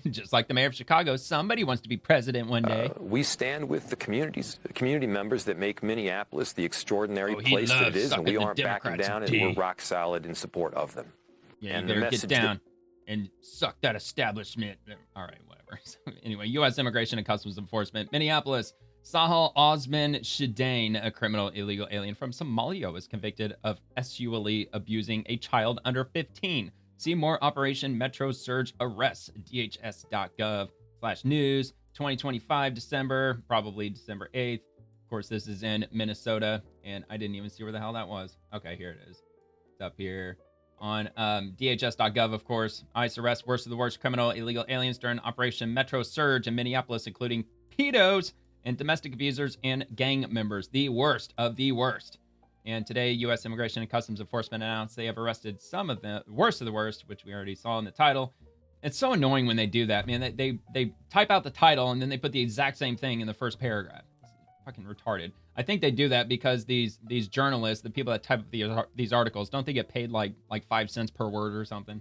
Just like the mayor of Chicago, somebody wants to be president one day. We stand with the community members that make Minneapolis the extraordinary place that it is, and we aren't backing down, and we're rock solid in support of them. Yeah, and you better get down and suck that establishment. All right, whatever. So anyway, U.S. Immigration and Customs Enforcement, Minneapolis. Sahal Osman Shidane, a criminal illegal alien from Somalia, was convicted of sexually abusing a child under 15. See more Operation Metro Surge arrests, dhs.gov/news 2025, December, probably December 8th. Of course, this is in Minnesota, and I didn't even see where the hell that was. Okay, here it is. It's up here on DHS.gov, of course. ICE arrests worst of the worst criminal illegal aliens during Operation Metro Surge in Minneapolis, including pedos and domestic abusers and gang members. The worst of the worst. And today, U.S. Immigration and Customs Enforcement announced they have arrested some of the worst of the worst, which we already saw in the title. It's so annoying when they do that, man. They type out the title and then they put the exact same thing in the first paragraph. It's fucking retarded. I think they do that because these journalists, the people that type up these articles, don't they get paid like 5 cents per word or something?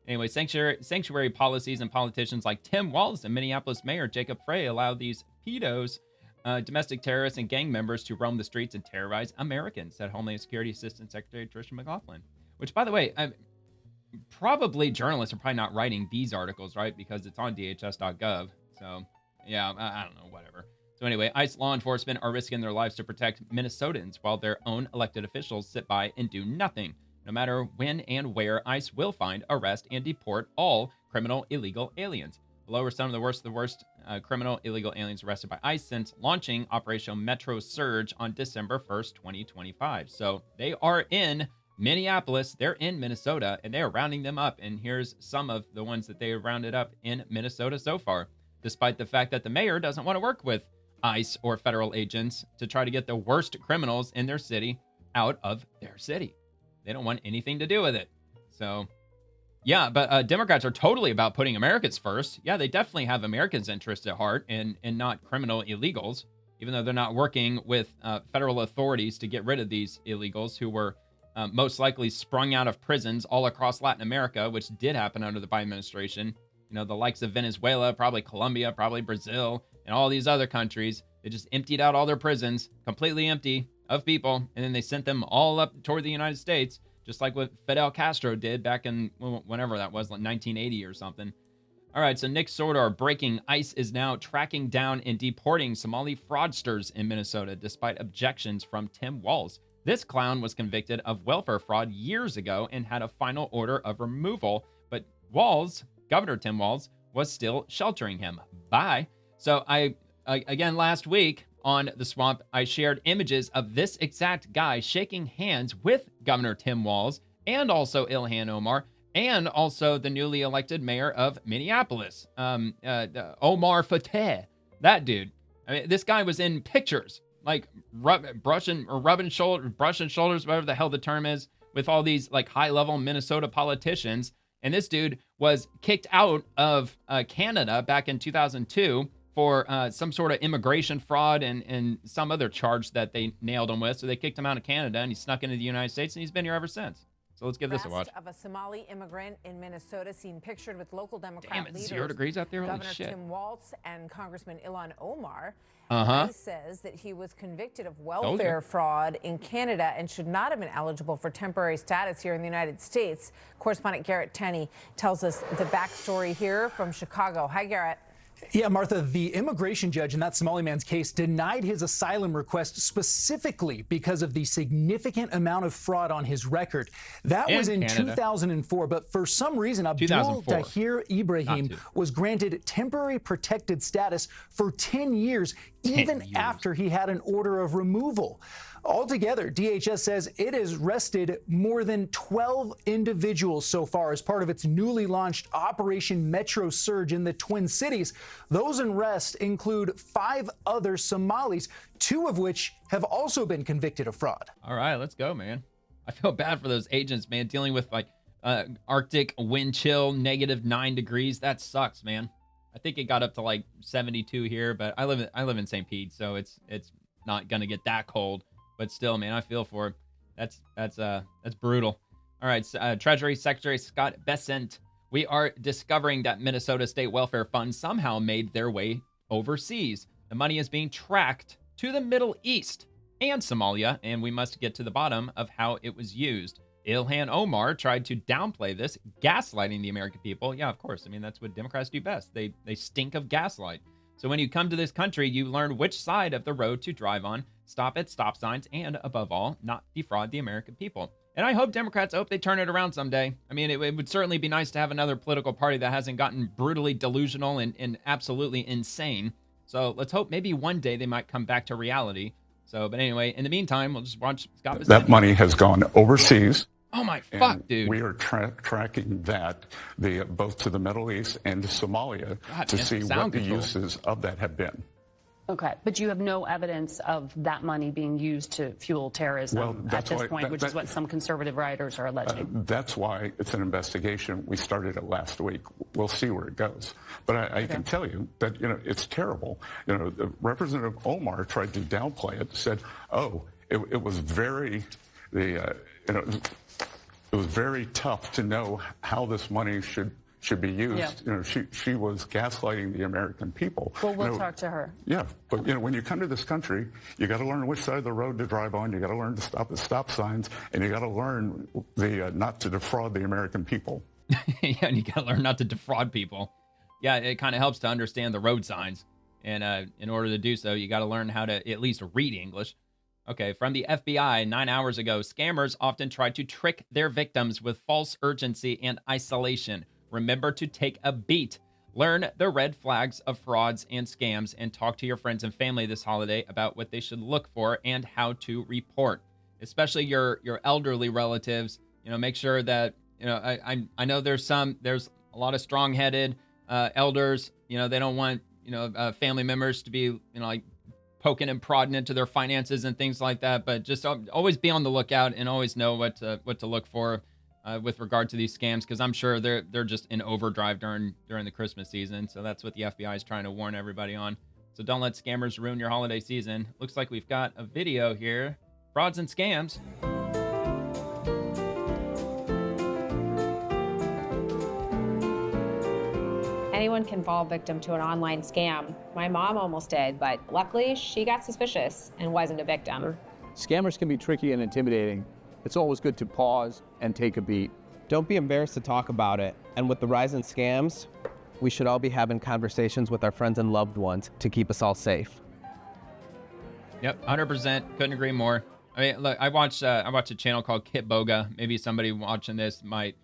Anyway, sanctuary policies and politicians like Tim Walz and Minneapolis Mayor Jacob Frey allow these pedos, domestic terrorists, and gang members to roam the streets and terrorize Americans, said Homeland Security Assistant Secretary Tricia McLaughlin. Which, by the way, probably journalists are probably not writing these articles, right? Because it's on DHS.gov. So, yeah, I don't know, whatever. So anyway, ICE law enforcement are risking their lives to protect Minnesotans while their own elected officials sit by and do nothing. No matter when and where, ICE will find, arrest, and deport all criminal illegal aliens. Below are some of the worst criminal illegal aliens arrested by ICE since launching Operation Metro Surge on December 1st, 2025. So they are in Minneapolis, they're in Minnesota, and they are rounding them up. And here's some of the ones that they have rounded up in Minnesota so far, despite the fact that the mayor doesn't want to work with ICE or federal agents to try to get the worst criminals in their city out of their city. They don't want anything to do with it. So, yeah, but Democrats are totally about putting Americans first. Yeah, they definitely have Americans' interests at heart and not criminal illegals, even though they're not working with federal authorities to get rid of these illegals who were most likely sprung out of prisons all across Latin America, which did happen under the Biden administration. You know, the likes of Venezuela, probably Colombia, probably Brazil, and all these other countries. They just emptied out all their prisons, completely empty of people, and then they sent them all up toward the United States, just like what Fidel Castro did back in whenever that was, like 1980 or something. All right, so Nick Sordar breaking. ICE is now tracking down and deporting Somali fraudsters in Minnesota, despite objections from Tim Walz. This clown was convicted of welfare fraud years ago and had a final order of removal, but Walz, Governor Tim Walz, was still sheltering him. Bye. So again, last week on The Swamp, I shared images of this exact guy shaking hands with Governor Tim Walz and also Ilhan Omar and also the newly elected mayor of Minneapolis, Omar Fateh. That dude. I mean, this guy was in pictures, like brushing shoulders, whatever the hell the term is, with all these like high-level Minnesota politicians. And this dude was kicked out of Canada back in 2002 for some sort of immigration fraud and some other charge that they nailed him with. So they kicked him out of Canada, and he snuck into the United States, and he's been here ever since. So let's give this a watch. Of a Somali immigrant in Minnesota seen pictured with local Democrat Damn, it's leaders. 0 degrees out there? Holy Governor shit. Tim Walz and Congressman Ilhan Omar. Uh-huh. He says that he was convicted of welfare fraud in Canada and should not have been eligible for temporary status here in the United States. Correspondent Garrett Tenney tells us the backstory here from Chicago. Hi, Garrett. Yeah, Martha, the immigration judge in that Somali man's case denied his asylum request specifically because of the significant amount of fraud on his record. That was in Canada. 2004, but for some reason, Abdul Tahir Ibrahim was granted temporary protected status for 10 years, even after he had an order of removal. Altogether, DHS says it has arrested more than 12 individuals so far as part of its newly launched Operation Metro Surge in the Twin Cities. Those arrests include 5 other Somalis, 2 of which have also been convicted of fraud. All right, let's go, man. I feel bad for those agents, man, dealing with like Arctic wind chill, -9 degrees. That sucks, man. I think it got up to like 72 here, but I live in St. Pete, so it's not gonna get that cold. But still, man, I feel for it. That's brutal. All right, Treasury Secretary Scott Bessent. We are discovering that Minnesota State Welfare Fund somehow made their way overseas. The money is being tracked to the Middle East and Somalia, and we must get to the bottom of how it was used. Ilhan Omar tried to downplay this, gaslighting the American people. Yeah, of course. I mean, that's what Democrats do best. They stink of gaslight. So when you come to this country, you learn which side of the road to drive on, stop at stop signs, and above all, not defraud the American people. And I hope Democrats they turn it around someday. I mean, it would certainly be nice to have another political party that hasn't gotten brutally delusional and absolutely insane So let's hope maybe one day they might come back to reality. So, but anyway, in the meantime, we'll just watch Scott. That money has gone overseas. Oh my fuck, dude! We are tracking that both to the Middle East and to Somalia to see what the uses of that have been. Okay, but you have no evidence of that money being used to fuel terrorism at this point, which is what some conservative writers are alleging. That's why it's an investigation. We started it last week. We'll see where it goes. But I can tell you that, it's terrible. Representative Omar tried to downplay it, said, it was very, it was very tough to know how this money should be used. Yeah. She was gaslighting the American people. Well, we'll talk to her. Yeah, but when you come to this country, you got to learn which side of the road to drive on. You got to learn to stop at stop signs, and you got to learn not to defraud the American people. Yeah, and you got to learn not to defraud people. Yeah, it kind of helps to understand the road signs, and in order to do so, you got to learn how to at least read English. Okay, from the FBI 9 hours ago, scammers often try to trick their victims with false urgency and isolation. Remember to take a beat. Learn the red flags of frauds and scams and talk to your friends and family this holiday about what they should look for and how to report. Especially your elderly relatives, make sure that, I know there's a lot of strong-headed elders, they don't want, family members to be, like poking and prodding into their finances and things like that, but just always be on the lookout and always know what to look for. With regard to these scams, because I'm sure they're just in overdrive during the Christmas season. So that's what the FBI is trying to warn everybody on. So don't let scammers ruin your holiday season. Looks like we've got a video here. Frauds and scams. Anyone can fall victim to an online scam. My mom almost did, but luckily she got suspicious and wasn't a victim. Scammers can be tricky and intimidating. It's always good to pause and take a beat. Don't be embarrassed to talk about it. And with the rise in scams, we should all be having conversations with our friends and loved ones to keep us all safe. Yep, 100%. Couldn't agree more. I mean, look, I watched a channel called Kit Boga. Maybe somebody watching this might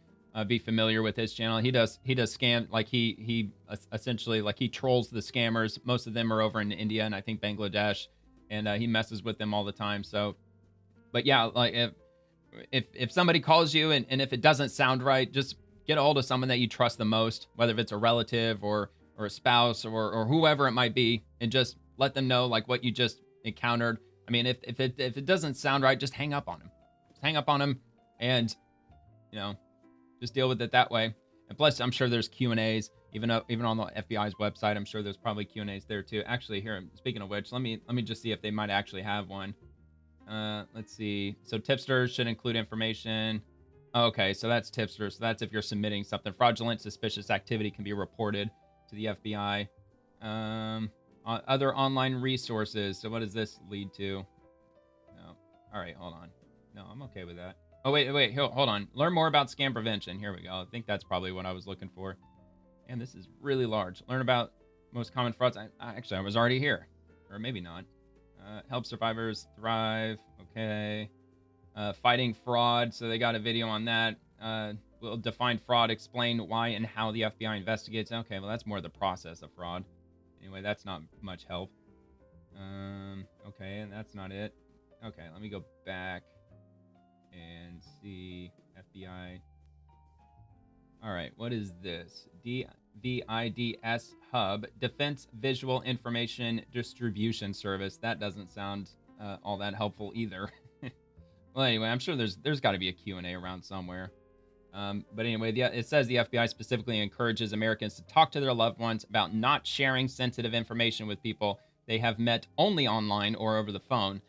be familiar with his channel. He does scam, like he essentially, like, he trolls the scammers. Most of them are over in India and I think Bangladesh, and he messes with them all the time. So, but yeah, like if somebody calls you and if it doesn't sound right, just get a hold of someone that you trust the most, whether it's a relative or a spouse or whoever it might be, and just let them know like what you just encountered. I mean, if it doesn't sound right, just hang up on them. Just hang up on them and, just deal with it that way. And plus, I'm sure there's Q&As, even on the FBI's website. I'm sure there's probably Q&As there too. Actually, here, speaking of which, let me just see if they might actually have one. Let's see. So tipsters should include information. Okay, so that's tipsters. So that's if you're submitting something. Fraudulent, suspicious activity can be reported to the FBI. Other online resources. So what does this lead to? No. All right, hold on. No, I'm okay with that. Oh, wait, hold on. Learn more about scam prevention. Here we go. I think that's probably what I was looking for. And this is really large. Learn about most common frauds. I was already here. Or maybe not. Help survivors thrive. Okay. Fighting fraud. So they got a video on that. We'll define fraud, explain why and how the FBI investigates. Okay, well, that's more the process of fraud. Anyway, that's not much help. Okay, and that's not it. Okay, let me go back and see FBI. All right, what is this? DVIDS Hub, Defense Visual Information Distribution Service. That doesn't sound all that helpful either. Well, anyway, I'm sure there's got to be a Q&A around somewhere. But anyway, it says the FBI specifically encourages Americans to talk to their loved ones about not sharing sensitive information with people they have met only online or over the phone.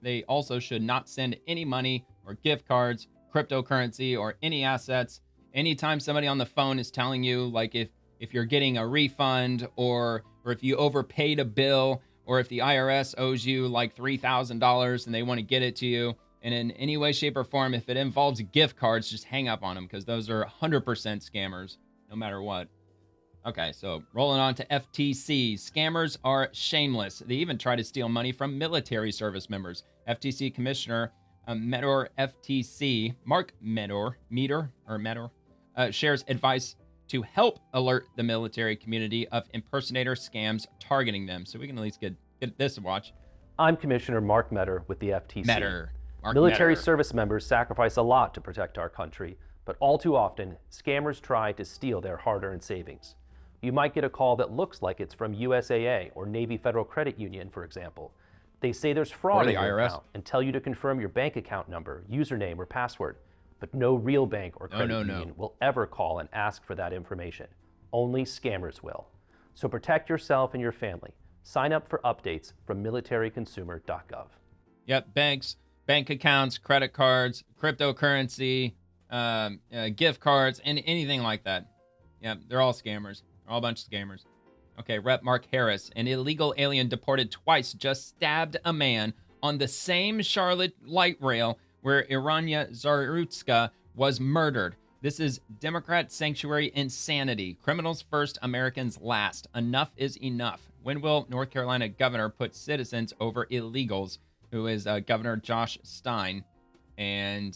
They also should not send any money or gift cards, cryptocurrency, or any assets. Anytime somebody on the phone is telling you, like if you're getting a refund or if you overpaid a bill, or if the IRS owes you like $3,000 and they want to get it to you, and in any way, shape, or form, if it involves gift cards, just hang up on them because those are 100% scammers, no matter what. Okay, so rolling on to FTC. Scammers are shameless. They even try to steal money from military service members. FTC Commissioner Medor FTC, Mark Medor, shares advice to help alert the military community of impersonator scams targeting them. So we can at least get this to watch. I'm Commissioner Mark Metter with the FTC. Mark Military Metter. service members sacrifice a lot to protect our country, but all too often, scammers try to steal their hard-earned savings. You might get a call that looks like it's from USAA or Navy Federal Credit Union, for example. They say there's fraud in your account and tell you to confirm your bank account number, username, or password. But no real bank or credit union will ever call and ask for that information. Only scammers will. So protect yourself and your family. Sign up for updates from militaryconsumer.gov. Yep, banks, bank accounts, credit cards, cryptocurrency, gift cards, and anything like that. Yep, they're all scammers. They're all a bunch of scammers. Okay, Rep. Mark Harris, an illegal alien deported twice, just stabbed a man on the same Charlotte light rail where Irania Zarutska was murdered. This is Democrat sanctuary insanity. Criminals first, Americans last. Enough is enough. When will North Carolina governor put citizens over illegals? Who is Governor Josh Stein. And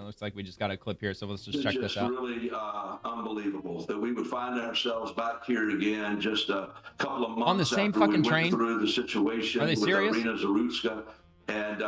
looks like we just got a clip here, so let's just check this out. It's really unbelievable that we would find ourselves back here again just a couple of months on the same after fucking we train. Went through the situation with Irina Zarutska. And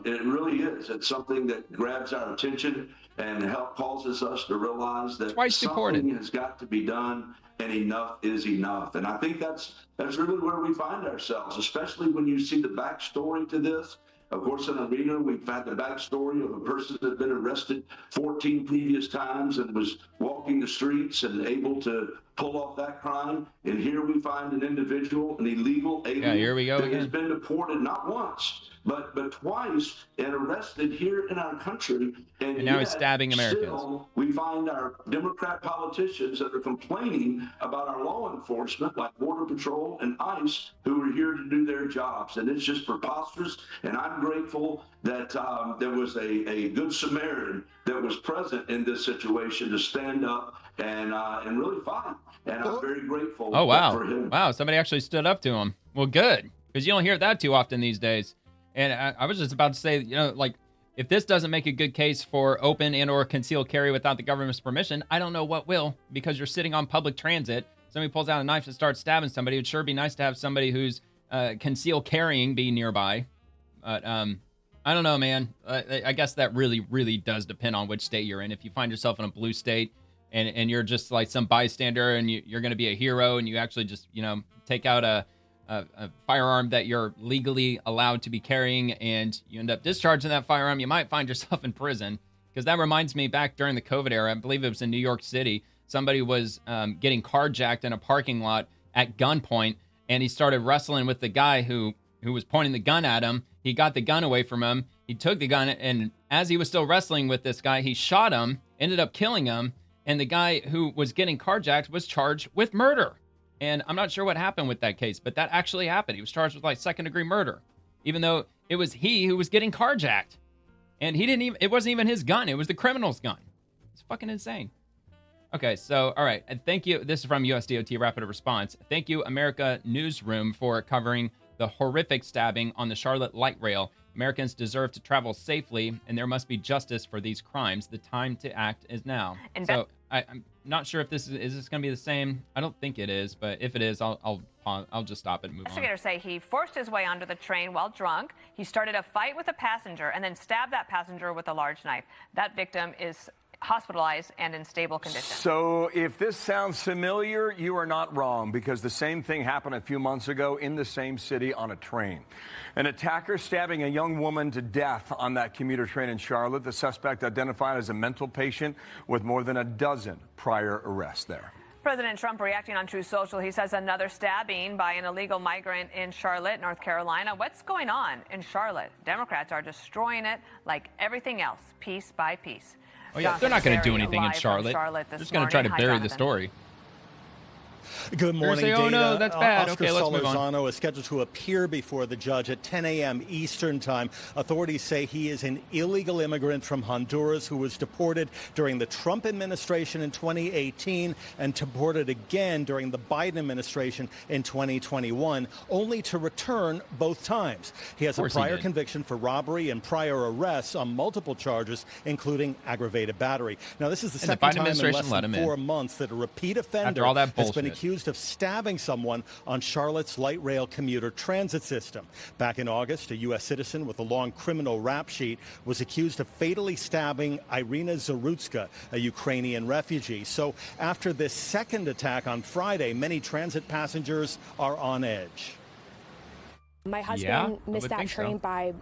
it really is. It's something that grabs our attention and causes us to realize that something has got to be done, and enough is enough. And I think that's really where we find ourselves, especially when you see the backstory to this. Of course, in Irina, we've had the backstory of a person that had been arrested 14 previous times and was walking the streets and able to pull off that crime. And here we find an individual, an illegal alien, here we go that again. has been deported not once, but twice and arrested here in our country. And now he's stabbing Americans. Still, we find our Democrat politicians that are complaining about our law enforcement, like Border Patrol and ICE, who are here to do their jobs. And it's just preposterous. And I'm grateful that there was a good Samaritan that was present in this situation to stand up and really fight. And I'm very grateful for him. Wow, somebody actually stood up to him. Well, good, because you don't hear that too often these days. And I was just about to say, like, if this doesn't make a good case for open and or concealed carry without the government's permission, I don't know what will, because you're sitting on public transit. Somebody pulls out a knife and starts stabbing somebody. It'd sure be nice to have somebody who's concealed carrying be nearby. But I don't know, man. I guess that really, really does depend on which state you're in. If you find yourself in a blue state and you're just like some bystander and you're going to be a hero and you actually just, take out a firearm that you're legally allowed to be carrying and you end up discharging that firearm, you might find yourself in prison. Because that reminds me, back during the COVID era, I believe it was in New York City, somebody was getting carjacked in a parking lot at gunpoint, and he started wrestling with the guy who was pointing the gun at him. He got the gun away from him. He took the gun, and as he was still wrestling with this guy, he shot him, ended up killing him, and the guy who was getting carjacked was charged with murder. And I'm not sure what happened with that case, but that actually happened. He was charged with like second-degree murder, even though it was he who was getting carjacked. And it wasn't even his gun. It was the criminal's gun. It's fucking insane. Okay, so, all right. And thank you. This is from USDOT Rapid Response. Thank you, America Newsroom, for covering the horrific stabbing on the Charlotte light rail. Americans deserve to travel safely, and there must be justice for these crimes. The time to act is now. So I'm not sure if this is this going to be the same. I don't think it is, but if it is, I'll just stop it and move on. Investigators say he forced his way onto the train while drunk. He started a fight with a passenger and then stabbed that passenger with a large knife. That victim is hospitalized and in stable condition. So if this sounds familiar, you are not wrong, because the same thing happened a few months ago in the same city on a train. An attacker stabbing a young woman to death on that commuter train in Charlotte. The suspect identified as a mental patient with more than a dozen prior arrests there. President Trump reacting on Truth Social. He says another stabbing by an illegal migrant in Charlotte, North Carolina. What's going on in Charlotte? Democrats are destroying it like everything else, piece by piece. Oh, yeah, they're not going to do anything in Charlotte. They're just going to try to bury the story. Good morning, Dana. Oh, no, that's bad. Oscar Okay, let's move on. Solorzano is scheduled to appear before the judge at 10 a.m. Eastern Time. Authorities say he is an illegal immigrant from Honduras who was deported during the Trump administration in 2018 and deported again during the Biden administration in 2021, only to return both times. He has a prior conviction for robbery and prior arrests on multiple charges, including aggravated battery. Now, this is the second time in less than 4 months that a repeat offender has been accused of stabbing someone on Charlotte's light rail commuter transit system. Back in August, a U.S. citizen with a long criminal rap sheet was accused of fatally stabbing Irina Zarutska, a Ukrainian refugee. So after this second attack on Friday, many transit passengers are on edge. My husband missed that train by,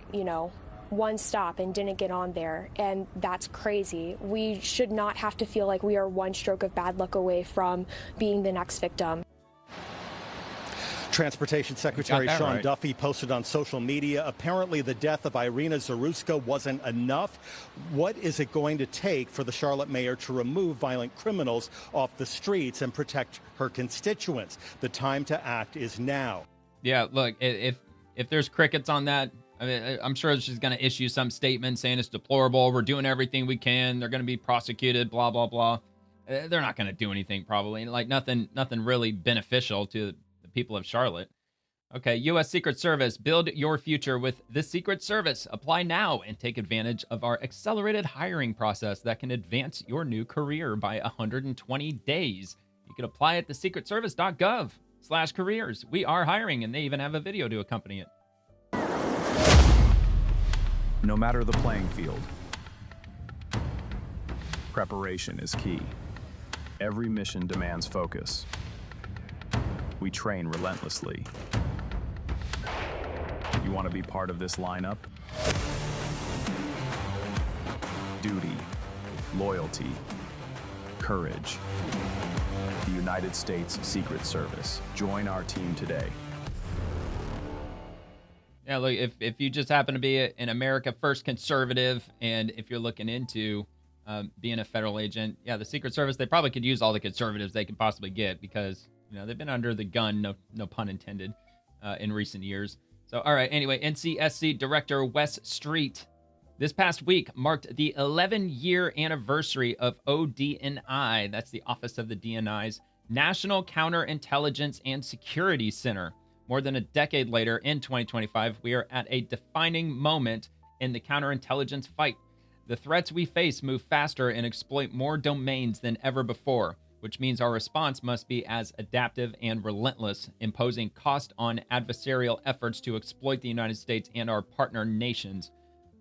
one stop and didn't get on there, and that's crazy. We should not have to feel like we are one stroke of bad luck away from being the next victim. Transportation Secretary Sean Duffy posted on social media, apparently the death of Irina Zarutska wasn't enough. What is it going to take for the Charlotte mayor to remove violent criminals off the streets and protect her constituents? The time to act is now. Yeah, look, if there's crickets on that, I mean, I'm sure she's going to issue some statement saying it's deplorable. We're doing everything we can. They're going to be prosecuted, blah, blah, blah. They're not going to do anything, probably. Like, nothing really beneficial to the people of Charlotte. Okay, U.S. Secret Service. Build your future with the Secret Service. Apply now and take advantage of our accelerated hiring process that can advance your new career by 120 days. You can apply at thesecretservice.gov/careers. We are hiring, and they even have a video to accompany it. No matter the playing field, preparation is key. Every mission demands focus. We train relentlessly. You want to be part of this lineup? Duty, loyalty, courage. The United States Secret Service. Join our team today. Yeah, look, if you just happen to be an America First conservative, and if you're looking into being a federal agent, yeah, the Secret Service, they probably could use all the conservatives they can possibly get because, they've been under the gun, no pun intended, in recent years. So, all right, anyway, NCSC Director Wes Street. This past week marked the 11-year anniversary of ODNI. That's the Office of the DNI's National Counterintelligence and Security Center. More than a decade later, in 2025, we are at a defining moment in the counterintelligence fight. The threats we face move faster and exploit more domains than ever before, which means our response must be as adaptive and relentless, imposing cost on adversarial efforts to exploit the United States and our partner nations.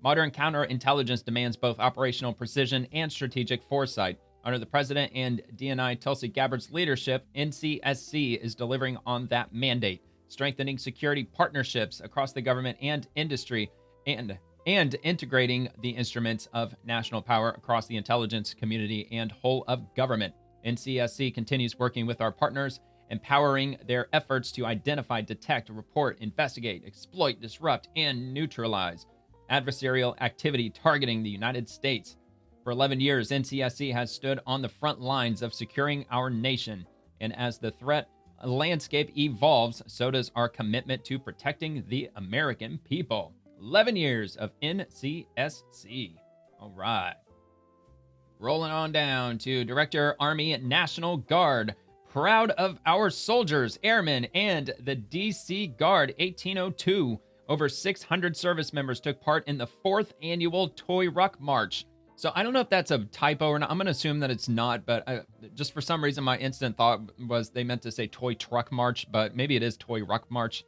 Modern counterintelligence demands both operational precision and strategic foresight. Under the President and DNI Tulsi Gabbard's leadership, NCSC is delivering on that mandate, strengthening security partnerships across the government and industry, and integrating the instruments of national power across the intelligence community and whole of government. NCSC continues working with our partners, empowering their efforts to identify, detect, report, investigate, exploit, disrupt, and neutralize adversarial activity targeting the United States. For 11 years, NCSC has stood on the front lines of securing our nation, and as the threat landscape evolves, so does our commitment to protecting the American people. 11 years of NCSC. All right. Rolling on down to Director, Army National Guard. Proud of our soldiers, airmen, and the DC Guard 1802. Over 600 service members took part in the 4th annual Toy Ruck March. So I don't know if that's a typo or not. I'm going to assume that it's not, but just for some reason, my instant thought was they meant to say Toy Truck March, but maybe it is Toy Ruck March.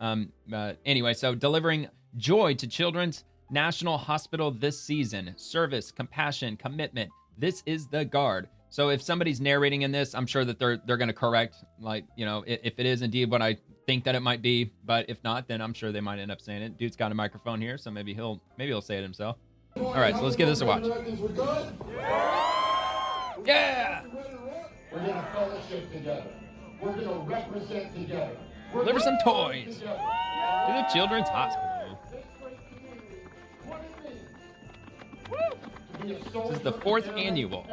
Anyway, so delivering joy to Children's National Hospital this season. Service, compassion, commitment. This is the Guard. So if somebody's narrating in this, I'm sure that they're going to correct, like, if it is indeed what I think that it might be, but if not, then I'm sure they might end up saying it. Dude's got a microphone here, so maybe he'll say it himself. All right, so let's give this a watch. Yeah! We're going to fellowship together. We're going to represent together. Deliver some toys to the Children's Hospital. This is the 4th annual.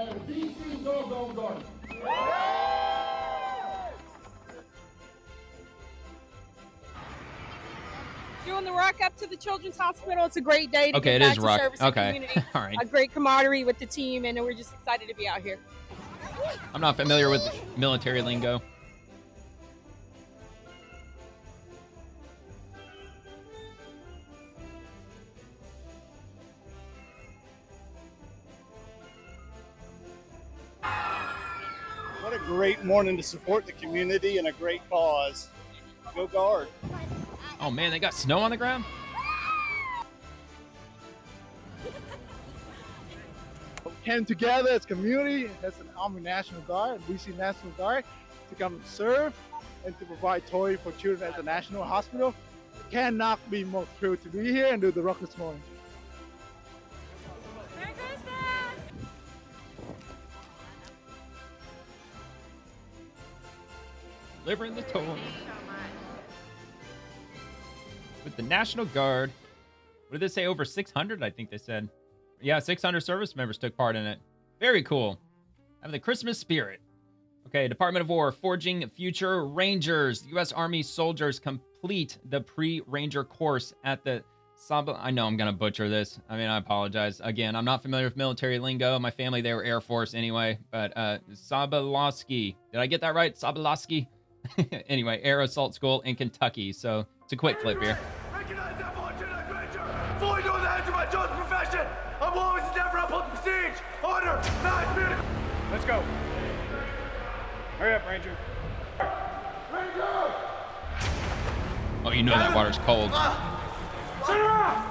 Doing the rock up to the Children's Hospital. It's a great day to Okay, get it back is to rock. service the Okay. community. All right. A great camaraderie with the team, and we're just excited to be out here. I'm not familiar with military lingo. What a great morning to support the community and a great cause. Go Guard. Oh, man, they got snow on the ground? Came together as community, as an Army National Guard, DC National Guard, to come and serve and to provide toys for children at the National Hospital. Cannot be more thrilled to be here and do the rock this morning. Merry Christmas! Delivering the toy. With the National Guard. What did they say? Over 600, I think they said. Yeah, 600 service members took part in it. Very cool. Have the Christmas spirit. Okay, Department of War, Forging Future Rangers. U.S. Army soldiers complete the pre-Ranger course at the I know I'm going to butcher this. I mean, I apologize. Again, I'm not familiar with military lingo. My family, they were Air Force anyway. But Sobolowski. Did I get that right? Sobolowski? Anyway, Air Assault School in Kentucky. So it's a quick clip here. Recognize that Lieutenant Ranger. Fully know the edge of my chosen profession. I'm always endeavor uphold the prestige, honor, nice, beautiful. Let's go. Hurry up, Ranger. Ranger! Oh, you know that water's cold. Center up!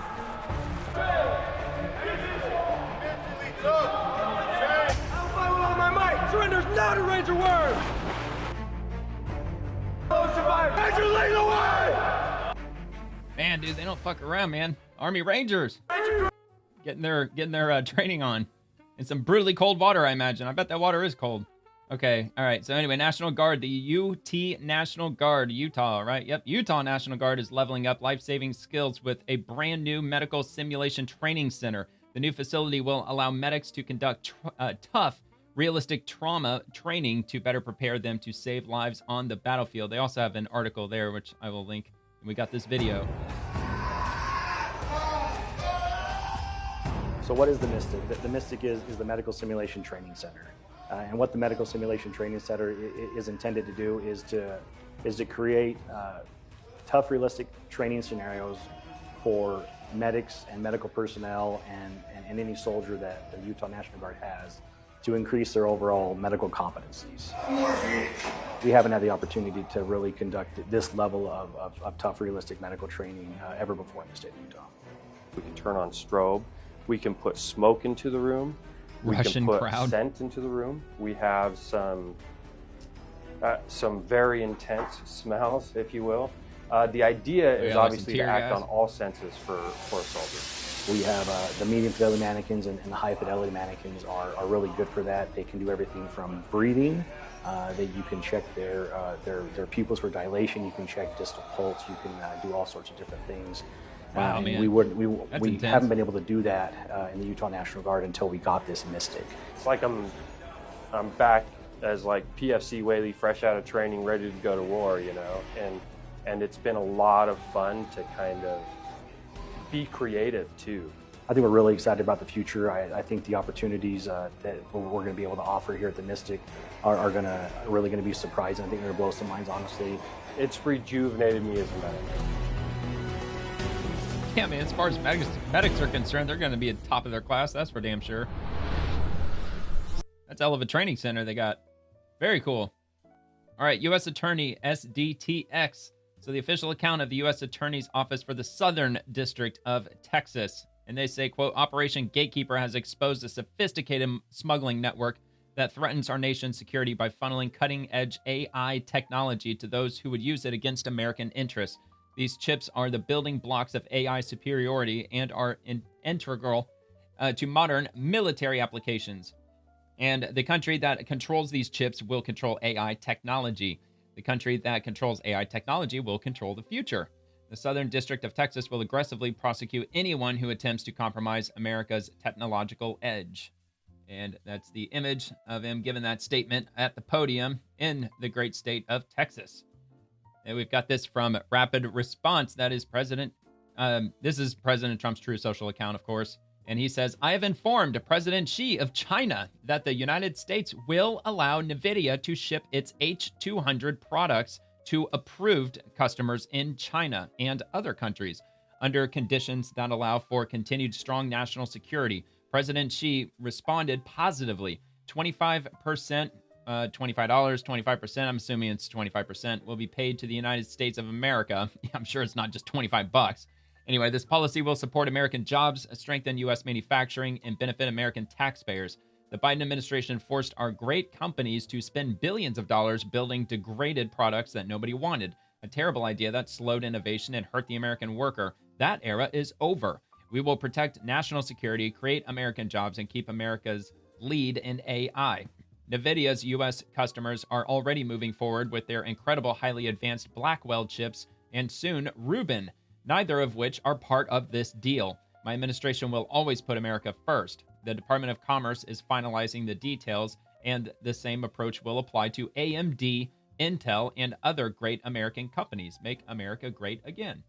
I'll fight with all my might. Surrender's not a Ranger word. Survive. Ranger, lead the way! Man, dude, they don't fuck around, man. Army Rangers. Getting their training on. In some brutally cold water, I imagine. I bet that water is cold. Okay, all right. So anyway, National Guard, the UT National Guard, Utah, right? Yep, Utah National Guard is leveling up life-saving skills with a brand new medical simulation training center. The new facility will allow medics to conduct tough, realistic trauma training to better prepare them to save lives on the battlefield. They also have an article there, which I will link. We got this video. So what is the MISTIC? The MISTIC is the Medical Simulation Training Center. And what the Medical Simulation Training Center is intended to do is to create tough, realistic training scenarios for medics and medical personnel and any soldier that the Utah National Guard has to increase their overall medical competencies. We haven't had the opportunity to really conduct this level of tough, realistic medical training ever before in the state of Utah. We can turn on strobe. We can put smoke into the room. We Russian can put crowd. scent into the room. We have some very intense smells, if you will. The idea is obviously to act on all senses for a soldier. We have the medium fidelity mannequins and the high fidelity mannequins are really good for that. They can do everything from breathing, that you can check their pupils for dilation, you can check distal pulse, you can do all sorts of different things. Wow, man. We haven't been able to do that in the Utah National Guard until we got this MISTIC. It's like I'm back as like PFC Whaley, fresh out of training, ready to go to war, you know, and it's been a lot of fun to kind of be creative too. I think we're really excited about the future. I think the opportunities that we're going to be able to offer here at the MISTIC are really going to be surprising. I think they're going to blow some minds, honestly. It's rejuvenated me as a medic. Yeah, man, as far as medics are concerned, they're going to be at the top of their class. That's for damn sure. That's a hell of a training center they got. Very cool. All right, U.S. Attorney SDTX. So the official account of the U.S. Attorney's Office for the Southern District of Texas. And they say, quote, Operation Gatekeeper has exposed a sophisticated smuggling network that threatens our nation's security by funneling cutting-edge AI technology to those who would use it against American interests. These chips are the building blocks of AI superiority and are integral to modern military applications. And the country that controls these chips will control AI technology. The country that controls AI technology will control the future. The Southern District of Texas will aggressively prosecute anyone who attempts to compromise America's technological edge. And that's the image of him giving that statement at the podium in the great state of Texas. And we've got this from Rapid Response. That is President This is President Trump's True Social account, of course. And he says, I have informed President Xi of China that the United States will allow NVIDIA to ship its H200 products to approved customers in China and other countries under conditions that allow for continued strong national security. President Xi responded positively. 25%, $25, 25%, I'm assuming it's 25%, will be paid to the United States of America. I'm sure it's not just 25 bucks. Anyway, this policy will support American jobs, strengthen U.S. manufacturing, and benefit American taxpayers. The Biden administration forced our great companies to spend billions of dollars building degraded products that nobody wanted. A terrible idea that slowed innovation and hurt the American worker. That era is over. We will protect national security, create American jobs, and keep America's lead in AI. NVIDIA's U.S. customers are already moving forward with their incredible highly advanced Blackwell chips and soon Rubin, neither of which are part of this deal. My administration will always put America first. The Department of Commerce is finalizing the details, and the same approach will apply to AMD, Intel, and other great American companies. Make America great again.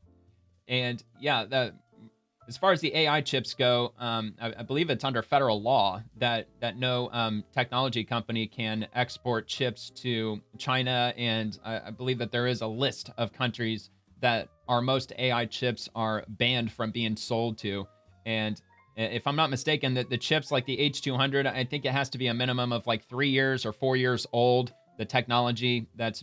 And yeah, as far as the AI chips go, I believe it's under federal law that no technology company can export chips to China, and I believe that there is a list of countries that our most AI chips are banned from being sold to. And if I'm not mistaken, the chips like the H200, I think it has to be a minimum of like 3 years or 4 years old, the technology that's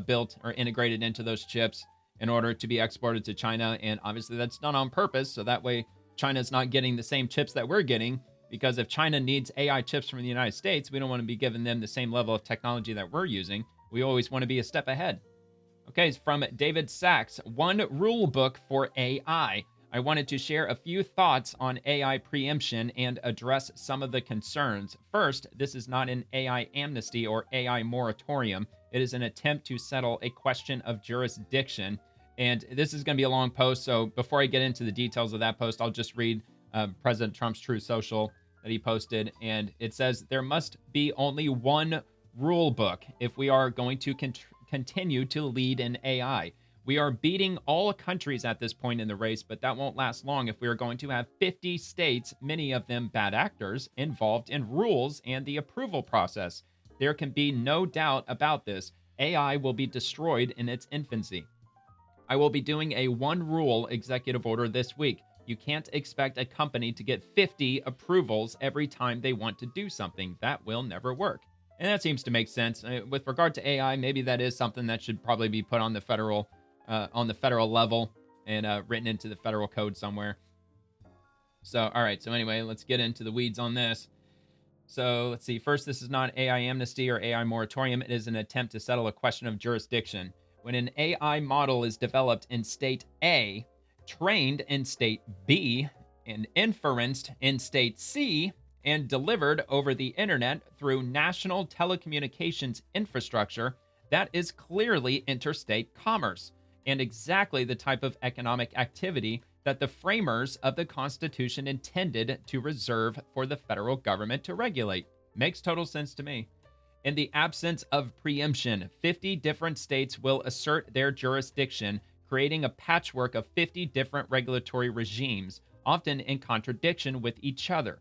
built or integrated into those chips in order to be exported to China. And obviously that's done on purpose, so that way China's not getting the same chips that we're getting, because if China needs AI chips from the United States, we don't want to be giving them the same level of technology that we're using. We always want to be a step ahead. Okay, it's from David Sachs. One rule book for AI. I wanted to share a few thoughts on AI preemption and address some of the concerns. First, this is not an AI amnesty or AI moratorium. It is an attempt to settle a question of jurisdiction. And this is going to be a long post, so before I get into the details of that post, I'll just read President Trump's True Social that he posted. And it says, there must be only one rule book if we are going to continue to lead in AI. We are beating all countries at this point in the race, but that won't last long if we are going to have 50 states, many of them bad actors, involved in rules and the approval process. There can be no doubt about this. AI will be destroyed in its infancy. I will be doing a one rule executive order this week. You can't expect a company to get 50 approvals every time they want to do something. That will never work. And that seems to make sense. With regard to AI, maybe that is something that should probably be put on the federal level and written into the federal code somewhere. So, all right. So anyway, let's get into the weeds on this. So let's see. First, this is not AI amnesty or AI moratorium. It is an attempt to settle a question of jurisdiction. When an AI model is developed in state A, trained in state B, and inferenced in state C, and delivered over the internet through national telecommunications infrastructure, that is clearly interstate commerce, and exactly the type of economic activity that the framers of the Constitution intended to reserve for the federal government to regulate. Makes total sense to me. In the absence of preemption, 50 different states will assert their jurisdiction, creating a patchwork of 50 different regulatory regimes, often in contradiction with each other.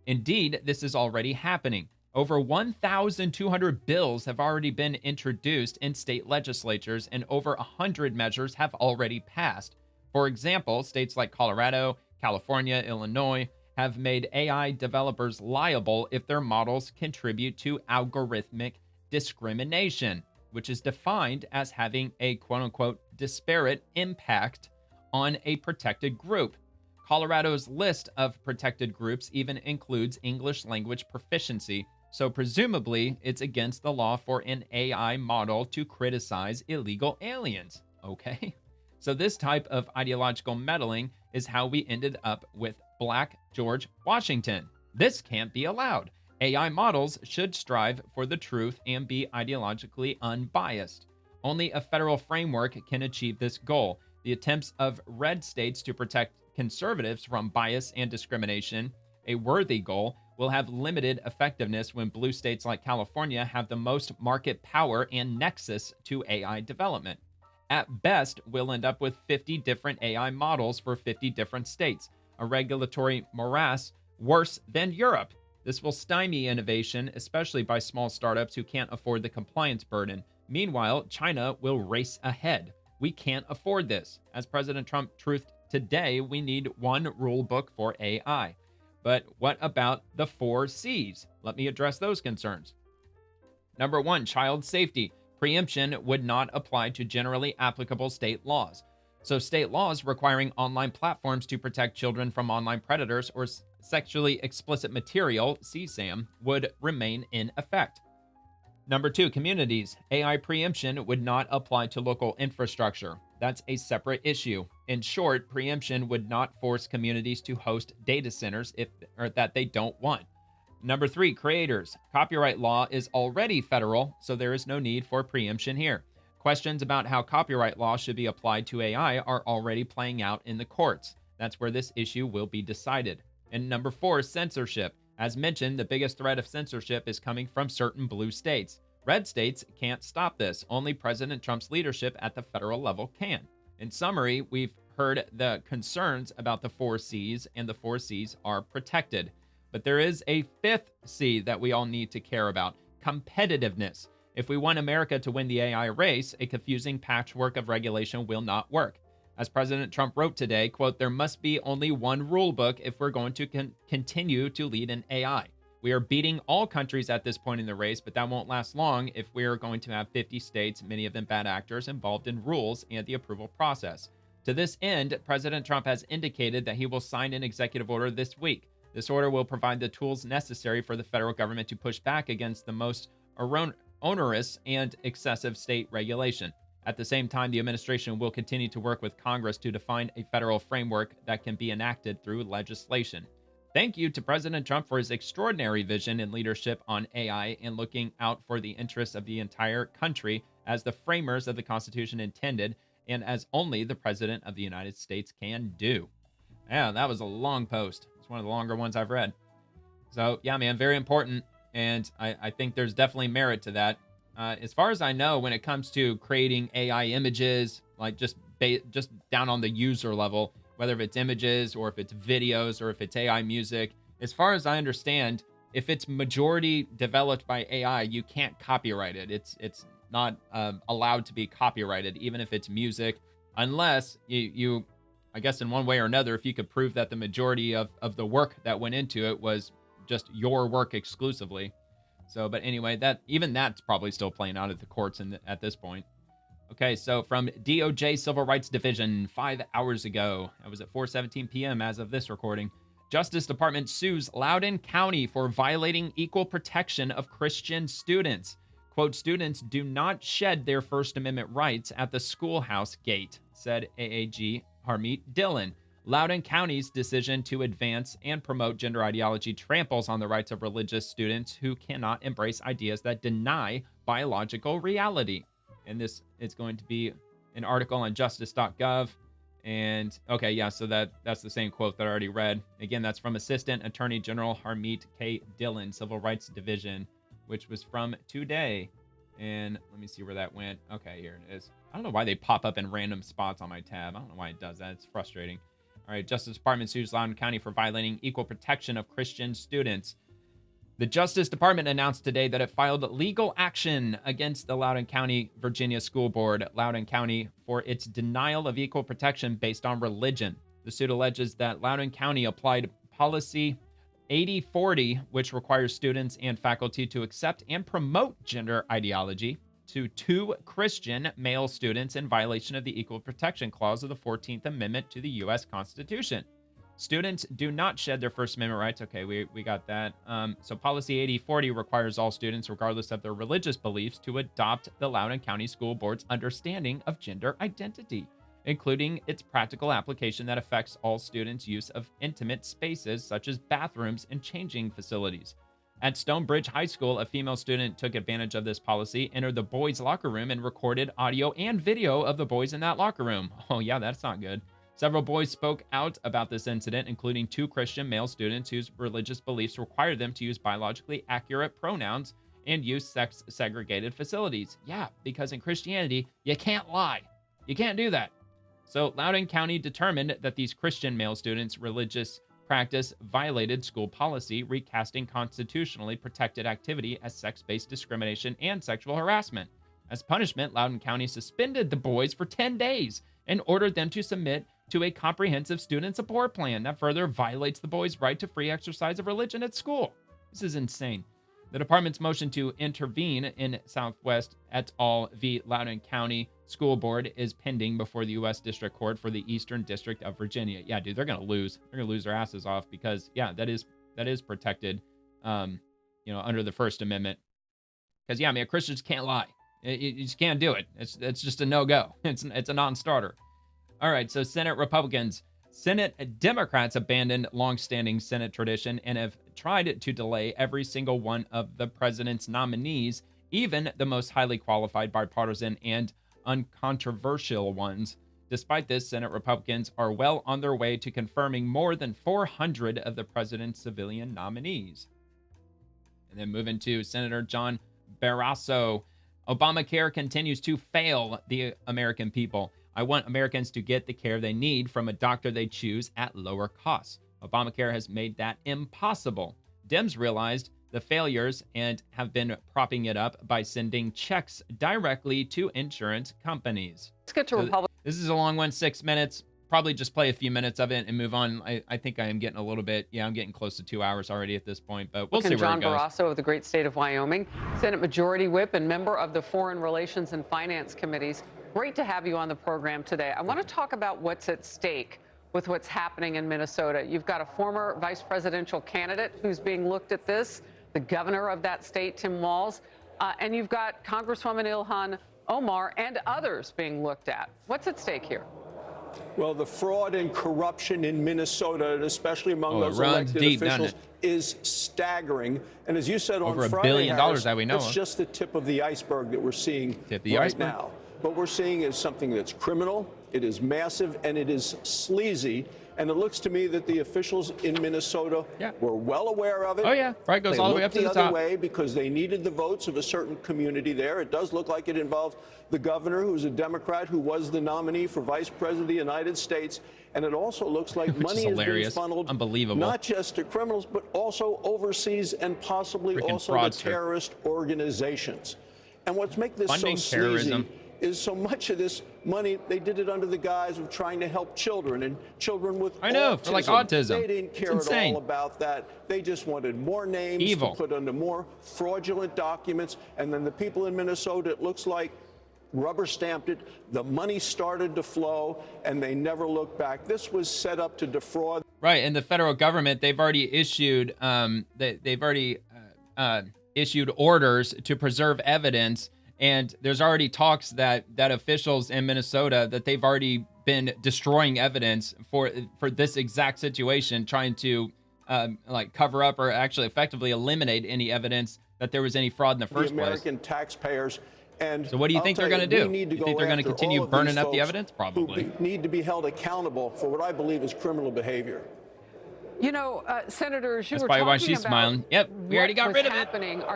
Indeed, this is already happening. Over 1,200 bills have already been introduced in state legislatures, and over 100 measures have already passed. For example, states like Colorado, California, Illinois have made AI developers liable if their models contribute to algorithmic discrimination, which is defined as having a quote-unquote disparate impact on a protected group. Colorado's list of protected groups even includes English language proficiency, so presumably it's against the law for an AI model to criticize illegal aliens. Okay? So this type of ideological meddling is how we ended up with Black George Washington. This can't be allowed. AI models should strive for the truth and be ideologically unbiased. Only a federal framework can achieve this goal. The attempts of red states to protect conservatives from bias and discrimination, a worthy goal, will have limited effectiveness when blue states like California have the most market power and nexus to AI development. At best, we'll end up with 50 different AI models for 50 different states, a regulatory morass worse than Europe. This will stymie innovation, especially by small startups who can't afford the compliance burden. Meanwhile, China will race ahead. We can't afford this. As President Trump truthed today, we need one rule book for AI. But what about the 4 C's? Let me address those concerns. Number 1, child safety. Preemption would not apply to generally applicable state laws. So state laws requiring online platforms to protect children from online predators or sexually explicit material, CSAM, would remain in effect. Number 2, communities. AI preemption would not apply to local infrastructure. That's a separate issue. In short, preemption would not force communities to host data centers that they don't want. Number 3, creators. Copyright law is already federal, so there is no need for preemption here. Questions about how copyright law should be applied to AI are already playing out in the courts. That's where this issue will be decided. And number 4, censorship. As mentioned, the biggest threat of censorship is coming from certain blue states. Red states can't stop this. Only President Trump's leadership at the federal level can. In summary, we've heard the concerns about the 4 C's, and the 4 C's are protected. But there is a 5th C that we all need to care about: competitiveness. If we want America to win the AI race, a confusing patchwork of regulation will not work. As President Trump wrote today, quote, "There must be only one rule book if we're going to continue to lead in AI. We are beating all countries at this point in the race, but that won't last long if we are going to have 50 states, many of them bad actors, involved in rules and the approval process." To this end, President Trump has indicated that he will sign an executive order this week. This order will provide the tools necessary for the federal government to push back against the most onerous and excessive state regulation. At the same time, the administration will continue to work with Congress to define a federal framework that can be enacted through legislation. Thank you to President Trump for his extraordinary vision and leadership on AI and looking out for the interests of the entire country as the framers of the Constitution intended, and as only the President of the United States can do. Yeah, that was a long post. It's one of the longer ones I've read. So, yeah, man, very important. And I think there's definitely merit to that. As far as I know, when it comes to creating AI images, like just down on the user level, whether it's images or if it's videos or if it's AI music, as far as I understand, if it's majority developed by AI, you can't copyright it. It's not allowed to be copyrighted, even if it's music, unless you I guess in one way or another, if you could prove that the majority of the work that went into it was just your work exclusively. So, but anyway, that's probably still playing out at the courts at this point. Okay, so from DOJ Civil Rights Division 5 hours ago, that was at 4:17 p.m. as of this recording, Justice Department sues Loudoun County for violating equal protection of Christian students. Quote, "Students do not shed their First Amendment rights at the schoolhouse gate," said AAG Harmeet Dillon. Loudoun County's decision to advance and promote gender ideology tramples on the rights of religious students who cannot embrace ideas that deny biological reality. And this is going to be an article on justice.gov. And okay, yeah, so that's the same quote that I already read. Again, that's from Assistant Attorney General Harmeet K. Dillon, Civil Rights Division, which was from today. And let me see where that went. Okay, here it is. I don't know why they pop up in random spots on my tab. I don't know why it does that. It's frustrating. All right, Justice Department sues Loudoun County for violating equal protection of Christian students. The Justice Department announced today that it filed legal action against the Loudoun County, Virginia School Board, Loudoun County, for its denial of equal protection based on religion. The suit alleges that Loudoun County applied policy 8040, which requires students and faculty to accept and promote gender ideology, to 2 Christian male students in violation of the Equal Protection Clause of the 14th Amendment to the U.S. Constitution. Students do not shed their First Amendment rights. Okay, we got that. So policy 8040 requires all students, regardless of their religious beliefs, to adopt the Loudoun County School Board's understanding of gender identity, including its practical application that affects all students' use of intimate spaces such as bathrooms and changing facilities. At Stonebridge High School, a female student took advantage of this policy, entered the boys' locker room, and recorded audio and video of the boys in that locker room. Oh yeah, that's not good. Several boys spoke out about this incident, including 2 Christian male students whose religious beliefs required them to use biologically accurate pronouns and use sex-segregated facilities. Yeah, because in Christianity, you can't lie. You can't do that. So Loudoun County determined that these Christian male students' religious practice violated school policy, recasting constitutionally protected activity as sex-based discrimination and sexual harassment. As punishment, Loudoun County suspended the boys for 10 days and ordered them to submit to a comprehensive student support plan that further violates the boys' right to free exercise of religion at school. This is insane. The department's motion to intervene in Southwest et al. V. Loudoun County School Board is pending before the U.S. District Court for the Eastern District of Virginia. Yeah, dude, they're gonna lose. They're gonna lose their asses off because, yeah, that is protected, under the First Amendment. Because, yeah, I mean, Christians can't lie. You just can't do it. It's just a no-go. It's a non-starter. All right, so Senate Democrats abandoned long-standing Senate tradition and have tried to delay every single one of the president's nominees, even the most highly qualified, bipartisan, and uncontroversial ones. Despite this, Senate Republicans are well on their way to confirming more than 400 of the president's civilian nominees. And then moving to Senator John Barrasso. Obamacare continues to fail the American people. I want Americans to get the care they need from a doctor they choose at lower costs. Obamacare has made that impossible. Dems realized the failures and have been propping it up by sending checks directly to insurance companies. Let's get to Republicans. This is a long one, 6 minutes. Probably just play a few minutes of it and move on. I think I am getting a little bit, I'm getting close to 2 hours already at this point, but we'll see where it goes. John Barrasso of the great state of Wyoming, Senate Majority Whip and member of the Foreign Relations and Finance Committees. Great to have you on the program today. I want to talk about what's at stake with what's happening in Minnesota. You've got a former vice presidential candidate who's being looked at this, the governor of that state, Tim Walz, and you've got Congresswoman Ilhan Omar and others being looked at. What's at stake here? Well, the fraud and corruption in Minnesota, and especially among those elected officials, is staggering. And as you said on Friday, over $1 billion that we know it's just the tip of the iceberg that we're seeing right now. What we're seeing is something that's criminal, it is massive, and it is sleazy. And it looks to me that the officials in Minnesota were well aware of it. Oh, yeah. Right, goes all the way up to the top. They looked the other way because they needed the votes of a certain community there. It does look like it involved the governor, who's a Democrat, who was the nominee for vice president of the United States. And it also looks like money is being funneled not just to criminals, but also overseas and possibly also to terrorist organizations. And what's making this so sleazy is so much of this money, they did it under the guise of trying to help children and children with autism. For like autism. They didn't care at all about that. They just wanted more names to put under more fraudulent documents. And then the people in Minnesota, it looks like, rubber stamped it. The money started to flow, and they never looked back. This was set up to defraud. Right, and the federal government, they've already issued issued orders to preserve evidence. And there's already talks that officials in Minnesota, that they've already been destroying evidence for this exact situation, trying to cover up or actually effectively eliminate any evidence that there was any fraud in the first place. American taxpayers. And so what do you think they're going to do? You think they're going to continue burning up the evidence? Probably. Who need to be held accountable for what I believe is criminal behavior. You know, senators, you That's were probably talking why she's about smiling. Yep, we already got rid of it.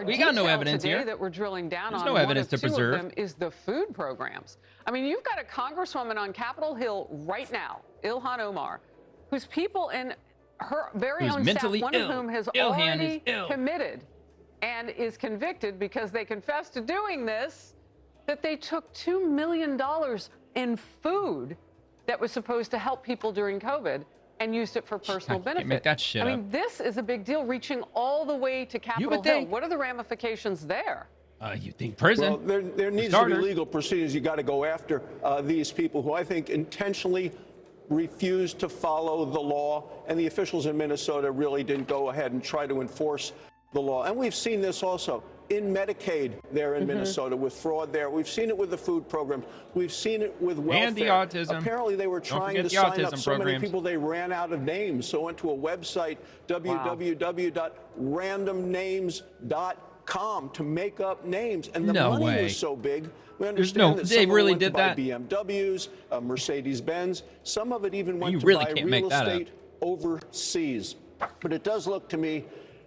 We got no evidence here. That we're drilling down There's on. no evidence to two preserve. Of them is the food programs. I mean, you've got a congresswoman on Capitol Hill right now, Ilhan Omar, whose people in her very own staff, one of whom has already committed and is convicted because they confessed to doing this, that they took $2 million in food that was supposed to help people during COVID and used it for personal benefit. Make that shit I mean, this is a big deal, reaching all the way to Capitol Hill. What are the ramifications there? You think prison? Well, there needs to be legal proceedings. You got to go after these people who I think intentionally refused to follow the law, and the officials in Minnesota really didn't go ahead and try to enforce the law. And we've seen this also in Medicaid there in Minnesota with fraud there. We've seen it with the food programs. We've seen it with welfare. And the autism. Apparently they were trying to sign up so many people they ran out of names. So went to a website, www.randomnames.com, to make up names. And the money was so big. We understand that they really did that. that. BMWs, Mercedes-Benz. Some of it even went to buy real estate overseas. But it does look to me,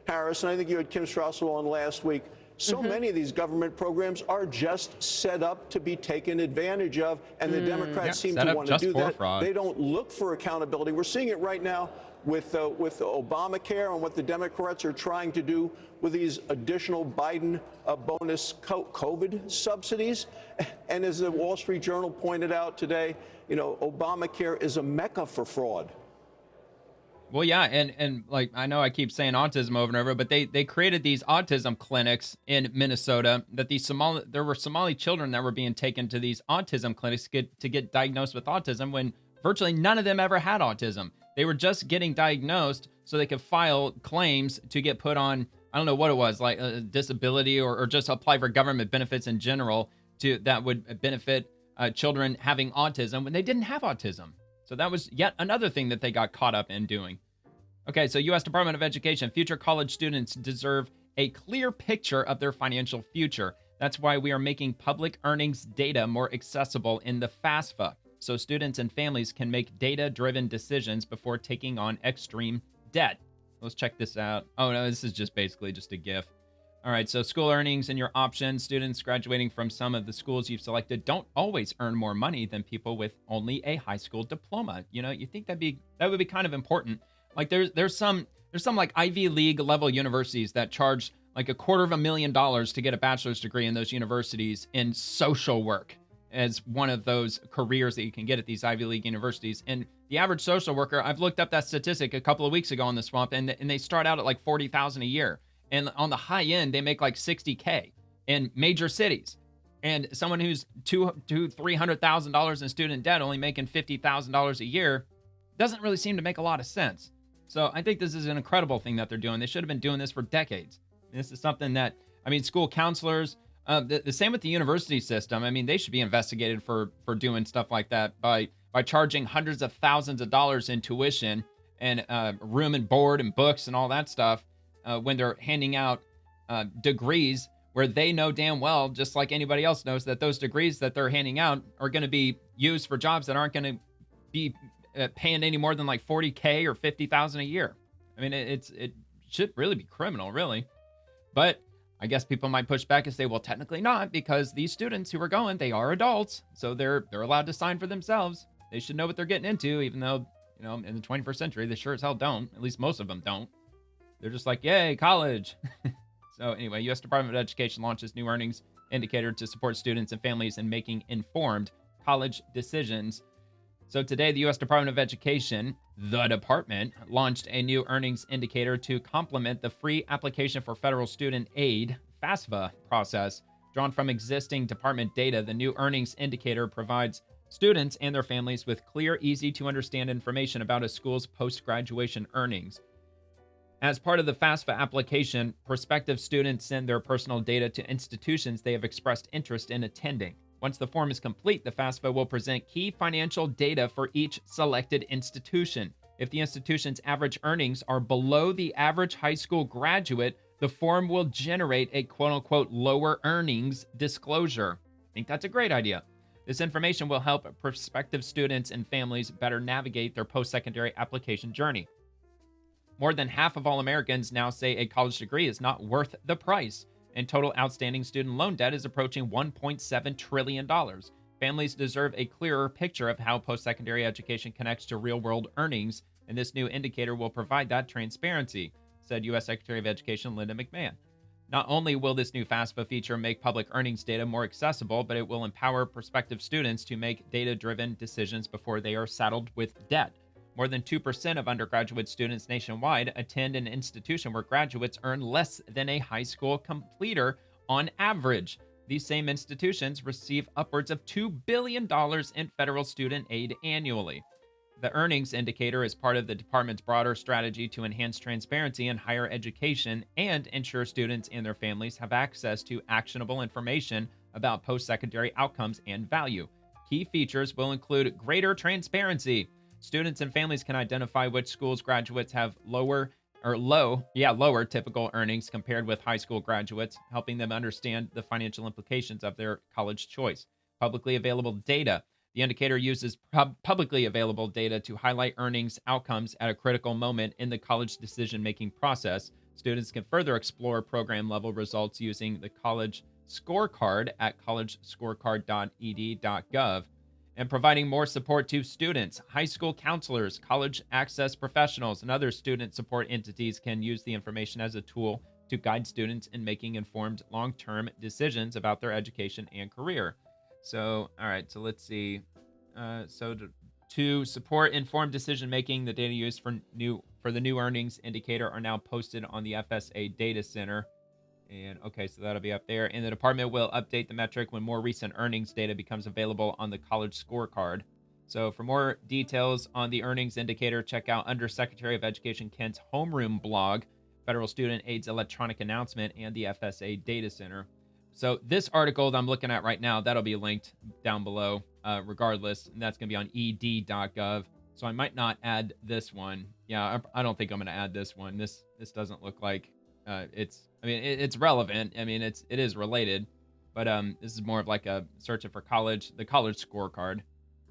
Harris, and I think you had Kim Strassel on last week, So many of these government programs are just set up to be taken advantage of, and the Democrats seem to want to do that. Fraud. They don't look for accountability. We're seeing it right now with Obamacare and what the Democrats are trying to do with these additional Biden bonus COVID subsidies. And as the Wall Street Journal pointed out today, you know, Obamacare is a mecca for fraud. Well, yeah, and like, I know I keep saying autism over and over, but they created these autism clinics in Minnesota that there were Somali children that were being taken to these autism clinics to get diagnosed with autism when virtually none of them ever had autism. They were just getting diagnosed so they could file claims to get put on, I don't know what it was, like a disability or just apply for government benefits in general that would benefit children having autism when they didn't have autism. So that was yet another thing that they got caught up in doing. Okay, so U.S. Department of Education, future college students deserve a clear picture of their financial future. That's why we are making public earnings data more accessible in the FAFSA, so students and families can make data-driven decisions before taking on extreme debt. Let's check this out. Oh, no, this is just basically just a GIF. All right, so school earnings and your options. Students graduating from some of the schools you've selected don't always earn more money than people with only a high school diploma. You know, you think that would be kind of important. Like there's some like Ivy League level universities that charge like $250,000 to get a bachelor's degree in those universities in social work as one of those careers that you can get at these Ivy League universities. And the average social worker, I've looked up that statistic a couple of weeks ago on the Swamp, and they start out at like $40,000 a year. And on the high end, they make like $60K in major cities. And someone who's $300,000 in student debt, only making $50,000 a year, doesn't really seem to make a lot of sense. So I think this is an incredible thing that they're doing. They should have been doing this for decades. And this is something that, I mean, school counselors, the same with the university system. I mean, they should be investigated for doing stuff like that by charging hundreds of thousands of dollars in tuition and room and board and books and all that stuff. When they're handing out degrees where they know damn well, just like anybody else knows, that those degrees that they're handing out are going to be used for jobs that aren't going to be paying any more than like $40K or $50,000 a year. I mean, it should really be criminal, really. But I guess people might push back and say, well, technically not, because these students who are going, they are adults, so they're allowed to sign for themselves. They should know what they're getting into, even though, you know, in the 21st century, they sure as hell don't. At least most of them don't. They're just like, yay, college. So anyway, U.S. Department of Education launches new earnings indicator to support students and families in making informed college decisions. So today, the U.S. Department of Education, the department, launched a new earnings indicator to complement the free application for federal student aid, FAFSA, process. Drawn from existing department data, the new earnings indicator provides students and their families with clear, easy-to-understand information about a school's post-graduation earnings. As part of the FAFSA application, prospective students send their personal data to institutions they have expressed interest in attending. Once the form is complete, the FAFSA will present key financial data for each selected institution. If the institution's average earnings are below the average high school graduate, the form will generate a quote-unquote lower earnings disclosure. I think that's a great idea. This information will help prospective students and families better navigate their post-secondary application journey. More than half of all Americans now say a college degree is not worth the price, and total outstanding student loan debt is approaching $1.7 trillion. Families deserve a clearer picture of how post-secondary education connects to real-world earnings, and this new indicator will provide that transparency, said U.S. Secretary of Education Linda McMahon. Not only will this new FAFSA feature make public earnings data more accessible, but it will empower prospective students to make data-driven decisions before they are saddled with debt. More than 2% of undergraduate students nationwide attend an institution where graduates earn less than a high school completer on average. These same institutions receive upwards of $2 billion in federal student aid annually. The earnings indicator is part of the department's broader strategy to enhance transparency in higher education and ensure students and their families have access to actionable information about post-secondary outcomes and value. Key features will include greater transparency. Students and families can identify which schools graduates have lower typical earnings compared with high school graduates, helping them understand the financial implications of their college choice. Publicly available data. The indicator uses publicly available data to highlight earnings outcomes at a critical moment in the college decision-making process. Students can further explore program-level results using the college scorecard at collegescorecard.ed.gov, and providing more support to students. High school counselors, college access professionals, and other student support entities can use the information as a tool to guide students in making informed long-term decisions about their education and career. So, all right, so let's see. To support informed decision-making, the data used for the new earnings indicator are now posted on the FSA data center. And okay, so that'll be up there. And the department will update the metric when more recent earnings data becomes available on the college scorecard. So for more details on the earnings indicator, check out Under Secretary of Education Kent's homeroom blog, Federal Student Aid's electronic announcement, and the FSA data center. So this article that I'm looking at right now, that'll be linked down below regardless, and that's going to be on ed.gov. So I might not add this one. Yeah, I don't think I'm going to add this one. This doesn't look like it's relevant. I mean, it is related, but this is more of like a searching for the college scorecard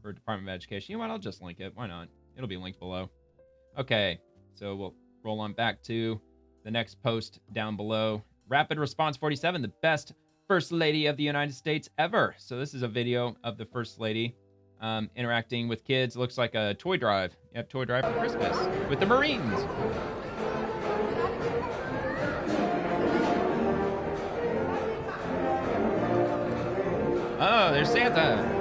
for Department of Education. You know what? I'll just link it. Why not? It'll be linked below. Okay, so we'll roll on back to the next post down below. Rapid Response 47, the best First Lady of the United States ever. So this is a video of the First Lady interacting with kids. It looks like a toy drive. You have toy drive for Christmas with the Marines. Oh, there's Santa.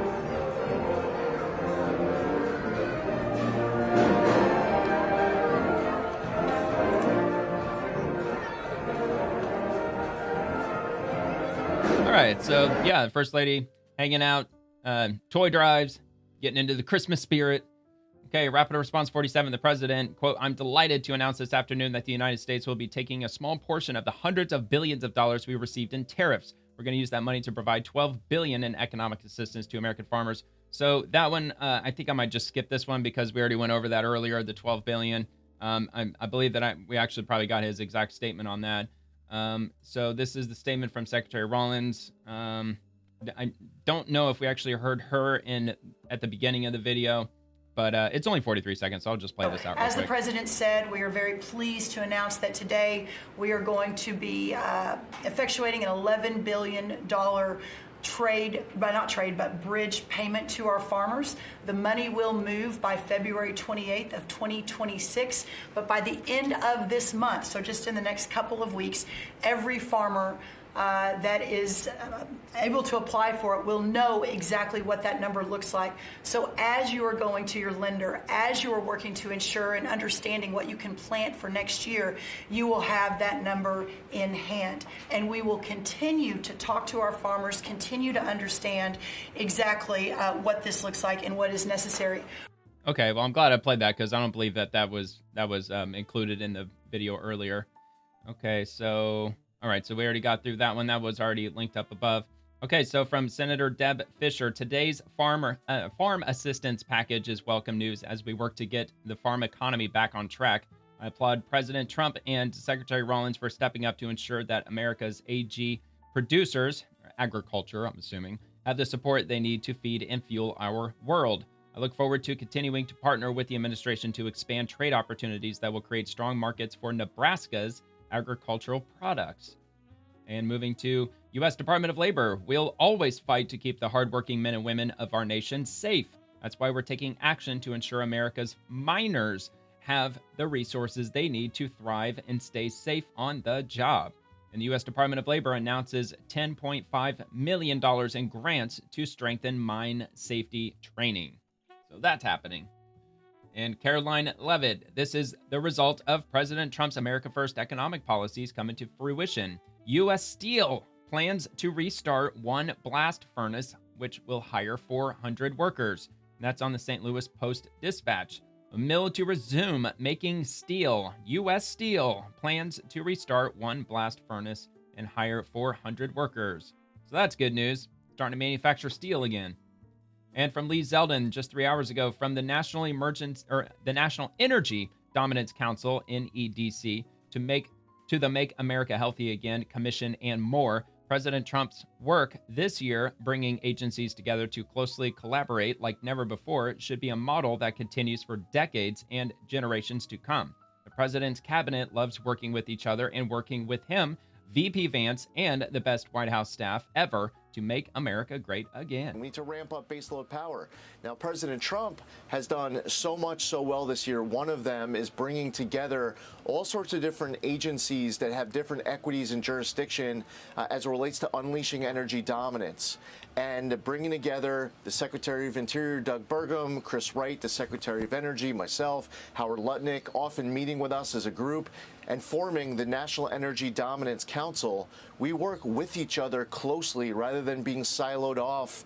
All right, so yeah, the First Lady hanging out, toy drives, getting into the Christmas spirit. Okay, Rapid Response 47, the president, quote, "I'm delighted to announce this afternoon that the United States will be taking a small portion of the hundreds of billions of dollars we received in tariffs. We're going to use that money to provide $12 billion in economic assistance to American farmers." So that one, I think I might just skip this one because we already went over that earlier, the $12 billion. I believe that we actually probably got his exact statement on that. So this is the statement from Secretary Rollins. I don't know if we actually heard her at the beginning of the video, but it's only 43 seconds, so I'll just play this out real As quick. the president said, we are very pleased to announce that today we are going to be effectuating an $11 billion bridge payment to our farmers. The money will move by February 28th of 2026, but by the end of this month, so just in the next couple of weeks, every farmer that is able to apply for it will know exactly what that number looks like. So as you are going to your lender, as you are working to ensure and understanding what you can plant for next year, you will have that number in hand. And we will continue to talk to our farmers, continue to understand exactly what this looks like and what is necessary. Okay, well, I'm glad I played that because I don't believe that was included in the video earlier. Okay, so... all right, so we already got through that one. That was already linked up above. Okay, so from Senator Deb Fischer, today's farm assistance package is welcome news as we work to get the farm economy back on track. I applaud President Trump and Secretary Rollins for stepping up to ensure that America's AG producers, agriculture, I'm assuming, have the support they need to feed and fuel our world. I look forward to continuing to partner with the administration to expand trade opportunities that will create strong markets for Nebraska's agricultural products. And moving to U.S. Department of Labor, we'll always fight to keep the hardworking men and women of our nation safe. That's why we're taking action to ensure America's miners have the resources they need to thrive and stay safe on the job. And the U.S. Department of Labor announces $10.5 million in grants to strengthen mine safety training. So that's happening. And Caroline Levitt, this is the result of President Trump's America First economic policies coming to fruition. U.S. Steel plans to restart one blast furnace, which will hire 400 workers. And that's on the St. Louis Post-Dispatch. A mill to resume making steel. U.S. Steel plans to restart one blast furnace and hire 400 workers. So that's good news. Starting to manufacture steel again. And from Lee Zeldin just 3 hours ago from the National Energy Dominance Council in EDC to the Make America Healthy Again Commission and more. President Trump's work this year, bringing agencies together to closely collaborate like never before, should be a model that continues for decades and generations to come. The president's cabinet loves working with each other and working with him, VP Vance, and the best White House staff ever to make America great again. We need to ramp up baseload power. Now, President Trump has done so much so well this year. One of them is bringing together all sorts of different agencies that have different equities and jurisdiction as it relates to unleashing energy dominance. And bringing together the Secretary of Interior, Doug Burgum, Chris Wright, the Secretary of Energy, myself, Howard Lutnick, often meeting with us as a group, and forming the National Energy Dominance Council. We work with each other closely rather than being siloed off,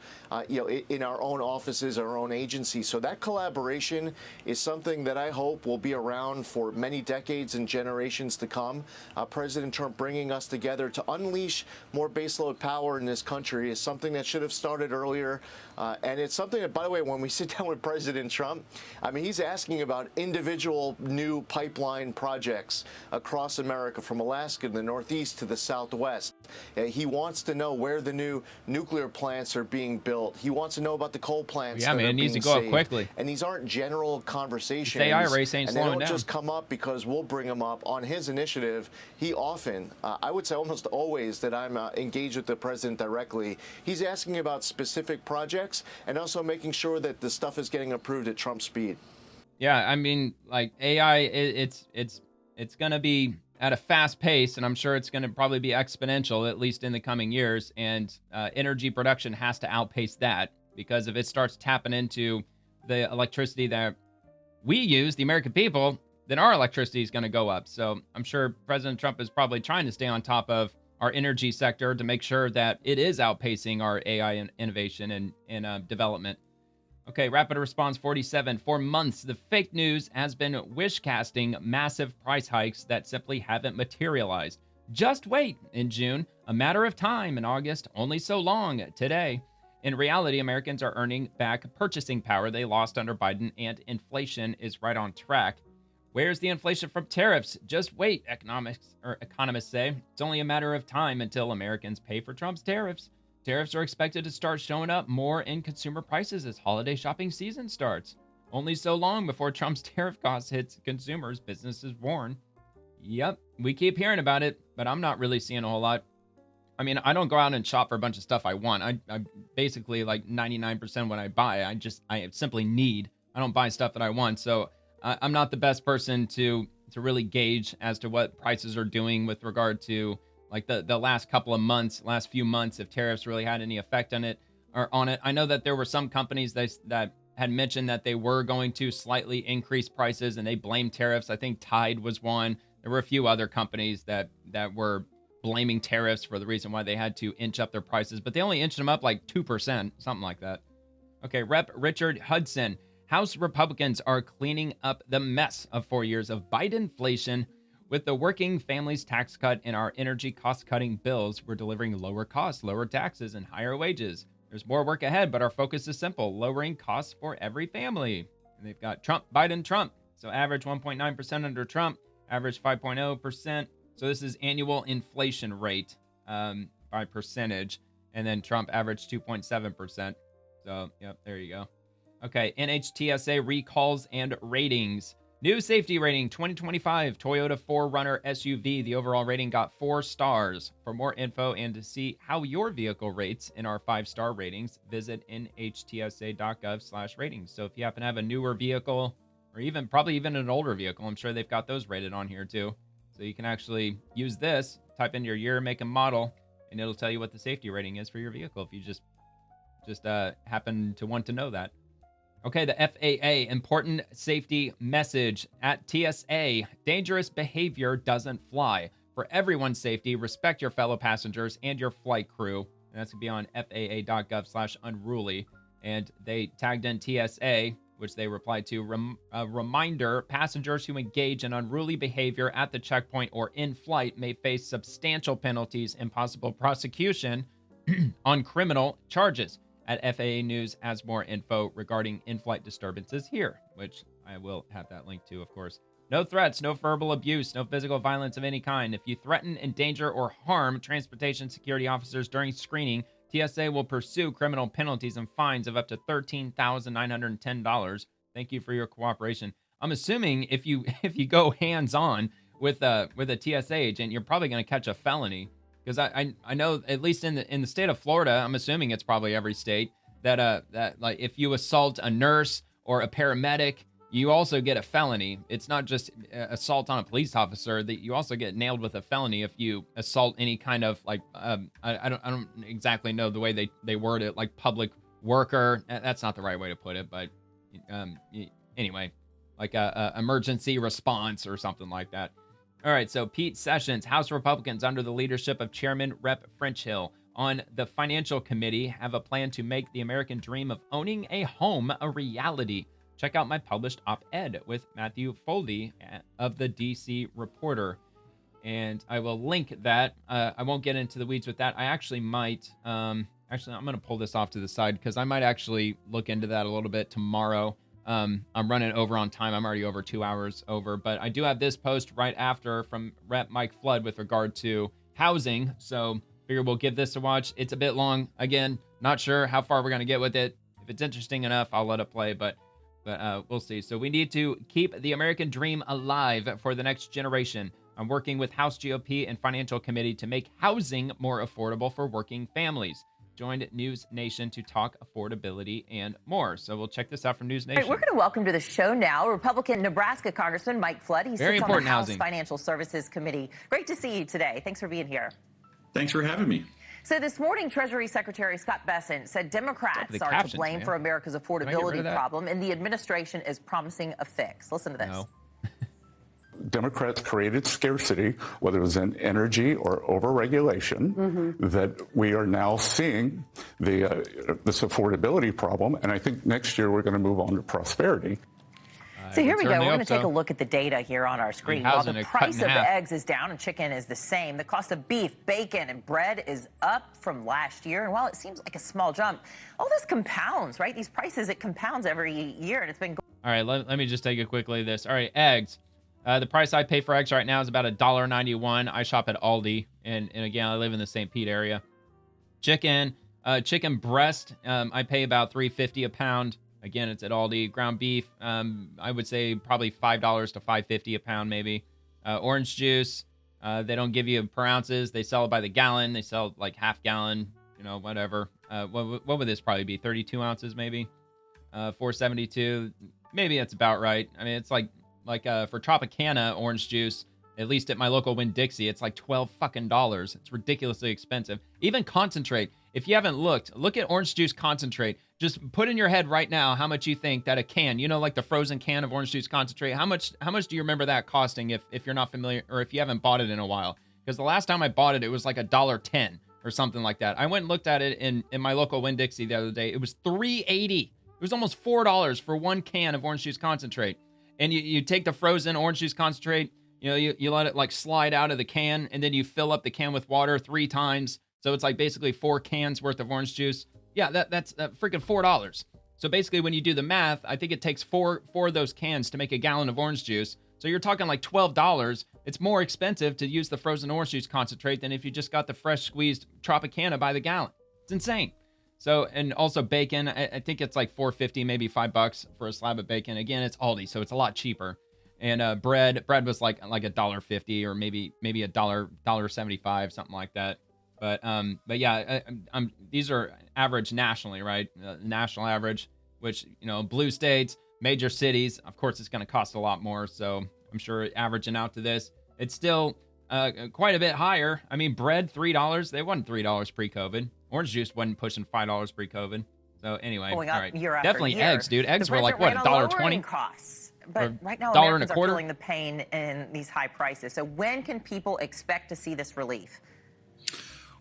in our own offices, our own agencies. So that collaboration is something that I hope will be around for many decades and generations to come. President Trump bringing us together to unleash more baseload power in this country is something that should have started earlier. And it's something that, by the way, when we sit down with President Trump, I mean, he's asking about individual new pipeline projects across America, from Alaska to the Northeast to the Southwest. He wants to know where the new nuclear plants are being built. He wants to know about the coal plants. Yeah, man, it needs to go up quickly. And these aren't general conversations. The AI race ain't slowing down. And they don't just come up because we'll bring them up on his initiative. He often, I would say almost always, that I'm engaged with the president directly. He's asking about specific projects and also making sure that the stuff is getting approved at Trump speed. Yeah, I mean, like AI, it's going to be at a fast pace, and I'm sure it's going to probably be exponential, at least in the coming years. And energy production has to outpace that, because if it starts tapping into the electricity that we use, the American people, then our electricity is going to go up. So I'm sure President Trump is probably trying to stay on top of our energy sector to make sure that it is outpacing our AI innovation and development. Okay, rapid response 47. For months, the fake news has been wish-casting massive price hikes that simply haven't materialized. Just wait in June, a matter of time in August, only so long today. In reality, Americans are earning back purchasing power they lost under Biden, and inflation is right on track. Where's the inflation from tariffs? Just wait, economists say. It's only a matter of time until Americans pay for Trump's tariffs. Tariffs are expected to start showing up more in consumer prices as holiday shopping season starts. Only so long before Trump's tariff costs hits consumers, businesses warn. Yep, we keep hearing about it, but I'm not really seeing a whole lot. I mean, I don't go out and shop for a bunch of stuff I want. I basically, like 99% what I buy, I simply need. I don't buy stuff that I want, so I'm not the best person to really gauge as to what prices are doing with regard to like the last couple of months, last few months, if tariffs really had any effect on it. I know that there were some companies that had mentioned that they were going to slightly increase prices and they blamed tariffs. I think Tide was one. There were a few other companies that were blaming tariffs for the reason why they had to inch up their prices, but they only inched them up like 2%, something like that. Okay, Rep. Richard Hudson. House Republicans are cleaning up the mess of 4 years of Bidenflation. With the working families tax cut and our energy cost-cutting bills, we're delivering lower costs, lower taxes, and higher wages. There's more work ahead, but our focus is simple: lowering costs for every family. And they've got Trump, Biden, Trump. So average 1.9% under Trump, average 5.0%. So this is annual inflation rate by percentage. And then Trump averaged 2.7%. So, yep, there you go. Okay, NHTSA recalls and ratings. New safety rating 2025 Toyota 4Runner SUV. The overall rating got 4 stars. For more info and to see how your vehicle rates in our 5-star ratings, visit nhtsa.gov/ratings. So if you happen to have a newer vehicle, or probably even an older vehicle, I'm sure they've got those rated on here too. So you can actually use this, type in your year, make, and model, and it'll tell you what the safety rating is for your vehicle if you just happen to want to know that. Okay, the FAA, important safety message at TSA. Dangerous behavior doesn't fly. For everyone's safety, respect your fellow passengers and your flight crew. And that's going to be on FAA.gov/unruly. And they tagged in TSA, which they replied to, a reminder, passengers who engage in unruly behavior at the checkpoint or in flight may face substantial penalties and possible prosecution on criminal charges. At FAA News has more info regarding in-flight disturbances here, which I will have that link to, of course. No threats, no verbal abuse, no physical violence of any kind. If you threaten, endanger, or harm transportation security officers during screening, TSA will pursue criminal penalties and fines of up to $13,910. Thank you for your cooperation. I'm assuming if you go hands-on with a TSA agent, you're probably going to catch a felony. Because I know, at least in the state of Florida, I'm assuming it's probably every state, that like if you assault a nurse or a paramedic, you also get a felony. It's not just assault on a police officer, that you also get nailed with a felony if you assault any kind of like I don't exactly know the way they word it, like public worker. That's not the right way to put it, but anyway, like a emergency response or something like that. All right, so Pete Sessions, House Republicans under the leadership of Chairman Rep. Frenchhill on the Financial Committee have a plan to make the American dream of owning a home a reality. Check out my published op-ed with Matthew Foldy of the DC Reporter. And I will link that. I won't get into the weeds with that. I actually might, actually, I'm going to pull this off to the side because I might actually look into that a little bit tomorrow. I'm running over on time. I'm already over 2 hours over, but I do have this post right after from Rep. Mike Flood with regard to housing. So figure we'll give this a watch. It's a bit long. Again, not sure how far we're going to get with it. If it's interesting enough, I'll let it play, but we'll see. So we need to keep the American dream alive for the next generation. I'm working with House GOP and Financial Committee to make housing more affordable for working families. Joined News Nation to talk affordability and more. So we'll check this out from News Nation. All right, we're going to welcome to the show now Republican Nebraska Congressman Mike Flood. He sits on the House Financial Services Committee. Great to see you today. Thanks for being here. Thanks for having me. So this morning, Treasury Secretary Scott Bessent said Democrats are to blame for America's affordability problem, and the administration is promising a fix. Listen to this. No. Democrats created scarcity, whether it was in energy or overregulation, that we are now seeing this affordability problem. And I think next year we're going to move on to prosperity. So here we go. We're going to take a look at the data here on our screen. While the price of eggs is down and chicken is the same, the cost of beef, bacon, and bread is up from last year. And while it seems like a small jump, all this compounds, right? These prices, it compounds every year, and it's been... All right, let me just take a quick look at this. All right, eggs. The price I pay for eggs right now is about $1.91. I shop at Aldi, and again, I live in the St. Pete area. Chicken breast, I pay about $3.50 a pound. Again, it's at Aldi. Ground beef, I would say probably $5 to $5.50 a pound, maybe. Orange juice, they don't give you per ounces. They sell it by the gallon. They sell like half gallon, whatever. What would this probably be? 32 ounces, maybe. $4.72. Maybe that's about right. I mean, it's like for Tropicana orange juice, at least at my local Winn-Dixie, it's like $12 fucking. It's ridiculously expensive. Even concentrate. If you haven't look at orange juice concentrate. Just put in your head right now how much you think that a can, like the frozen can of orange juice concentrate, how much do you remember that costing if you're not familiar or if you haven't bought it in a while? Because the last time I bought it, it was like $1.10 or something like that. I went and looked at it in my local Winn-Dixie the other day. It was $3.80. It was almost $4 for one can of orange juice concentrate. And you take the frozen orange juice concentrate, you let it like slide out of the can, and then you fill up the can with water 3 times. So it's like basically 4 cans worth of orange juice. Yeah, that's freaking $4. So basically when you do the math, I think it takes four of those cans to make a gallon of orange juice. So you're talking like $12. It's more expensive to use the frozen orange juice concentrate than if you just got the fresh squeezed Tropicana by the gallon. It's insane. So, and also bacon, I think it's like $4.50, maybe $5 for a slab of bacon. Again, it's Aldi, so it's a lot cheaper. And bread was like $1.50 or maybe $1.75, something like that. But yeah, these are average nationally, right? National average, which, blue states, major cities, of course, it's going to cost a lot more. So I'm sure averaging out to this, it's still quite a bit higher. I mean, bread, $3. They wasn't $3 pre-COVID. Orange juice wasn't pushing $5 pre-COVID. So anyway, all right. Definitely year. Eggs, dude. Eggs were like, what, $1.20? Costs. But right now, Americans are feeling the pain in these high prices. So when can people expect to see this relief?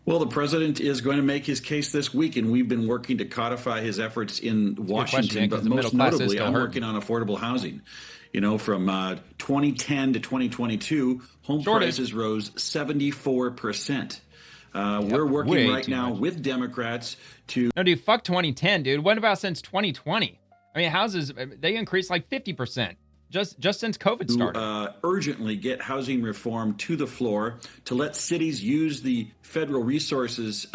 Well, the president is going to make his case this week, and we've been working to codify his efforts in Washington. But most notably, I'm working on affordable housing. From 2010 to 2022, home prices rose 74%. We're working right now with Democrats to... No, dude, fuck 2010, dude. What about since 2020? I mean, houses, they increased like 50%. Just since COVID started. Urgently get housing reform to the floor to let cities use the federal resources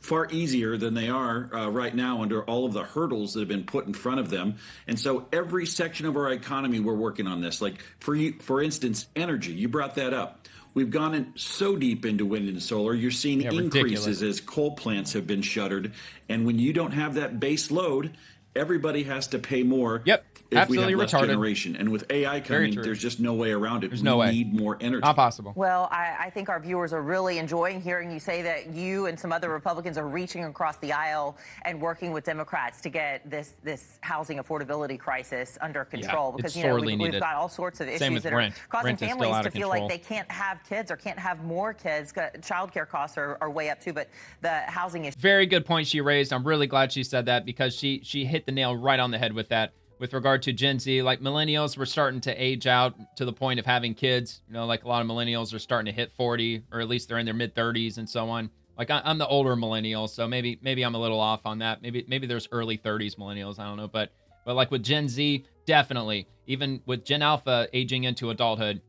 far easier than they are right now under all of the hurdles that have been put in front of them. And so every section of our economy, we're working on this. Like, for instance, energy, you brought that up. We've gone in so deep into wind and solar. You're seeing increases as coal plants have been shuttered. And when you don't have that base load, everybody has to pay more. Yep. If Absolutely we have less retarded. Generation. And with AI coming, there's just no way around it. There's no way. We need more energy. Not possible. Well, I think our viewers are really enjoying hearing you say that you and some other Republicans are reaching across the aisle and working with Democrats to get this housing affordability crisis under control. Yeah, because, it's we've got all sorts of issues that are causing families to feel like they can't have kids or can't have more kids. Child care costs are way up, too, but the housing issue. Very good point she raised. I'm really glad she said that because she hit the nail right on the head with that. With regard to Gen Z, like millennials, we're starting to age out to the point of having kids. Like a lot of millennials are starting to hit 40, or at least they're in their mid-30s and so on. Like I'm the older millennial, so maybe I'm a little off on that. Maybe there's early 30s millennials. I don't know, but like with Gen Z, definitely. Even with Gen Alpha aging into adulthood,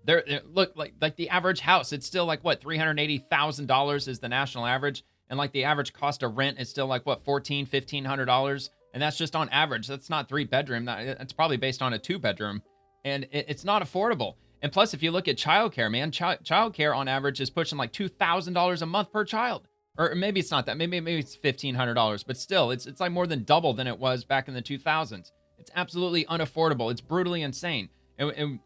look like the average house. It's still like what $380,000 is the national average, and like the average cost of rent is still like what $1,500. And that's just on average. That's not 3-bedroom. That's probably based on a 2-bedroom. And it's not affordable. And plus, if you look at childcare, man, childcare on average is pushing like $2,000 a month per child. Or maybe it's not that. Maybe it's $1,500. But still, it's like more than double than it was back in the 2000s. It's absolutely unaffordable. It's brutally insane. And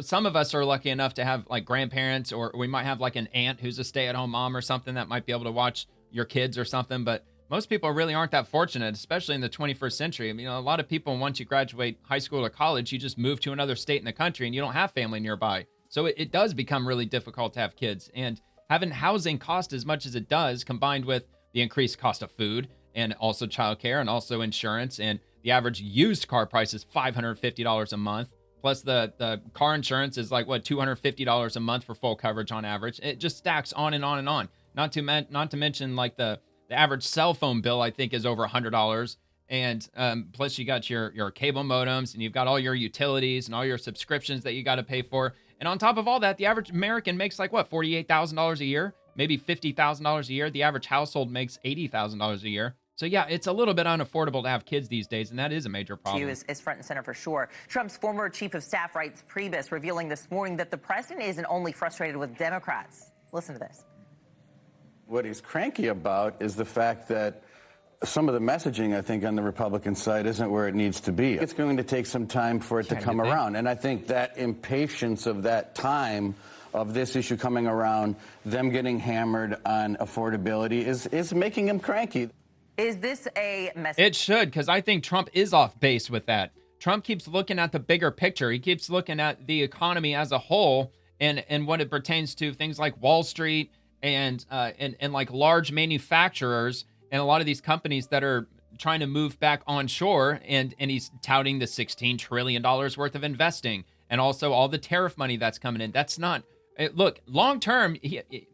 some of us are lucky enough to have like grandparents, or we might have like an aunt who's a stay-at-home mom or something that might be able to watch your kids or something. But most people really aren't that fortunate, especially in the 21st century. I mean, a lot of people, once you graduate high school or college, you just move to another state in the country and you don't have family nearby. So it does become really difficult to have kids. And having housing cost as much as it does, combined with the increased cost of food and also childcare and also insurance, and the average used car price is $550 a month. Plus the car insurance is like, what, $250 a month for full coverage on average. It just stacks on and on and on. Not to mention like the average cell phone bill, I think, is over $100. And plus you got your cable modems, and you've got all your utilities and all your subscriptions that you got to pay for. And on top of all that, the average American makes like, what, $48,000 a year, maybe $50,000 a year. The average household makes $80,000 a year. So yeah, it's a little bit unaffordable to have kids these days, and that is a major problem. Is front and center for sure. Trump's former chief of staff writes Priebus, revealing this morning that the president isn't only frustrated with Democrats. Listen to this. What he's cranky about is the fact that some of the messaging, I think, on the Republican side isn't where it needs to be. It's going to take some time for it to come around. And I think that impatience of that time of this issue coming around, them getting hammered on affordability, is making him cranky. Is this a message? It should, because I think Trump is off base with that. Trump keeps looking at the bigger picture. He keeps looking at the economy as a whole and what it pertains to things like Wall Street and like large manufacturers and a lot of these companies that are trying to move back onshore, and he's touting the $16 trillion worth of investing and also all the tariff money that's coming in. That's not, look, long term,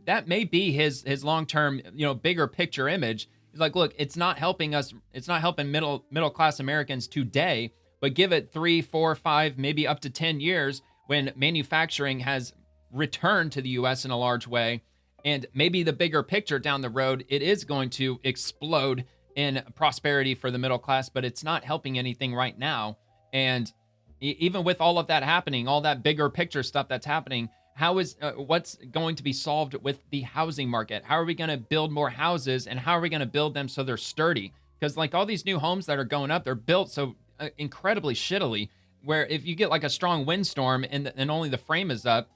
that may be his long term, bigger picture image. He's like, look, it's not helping us. It's not helping middle class Americans today, but give it 3, 4, 5, maybe up to 10 years when manufacturing has returned to the U.S. in a large way. And maybe the bigger picture down the road, it is going to explode in prosperity for the middle class, but it's not helping anything right now. And even with all of that happening, all that bigger picture stuff that's happening, how is what's going to be solved with the housing market? How are we going to build more houses, and how are we going to build them so they're sturdy? Because like all these new homes that are going up, they're built so incredibly shittily, where if you get like a strong windstorm and only the frame is up,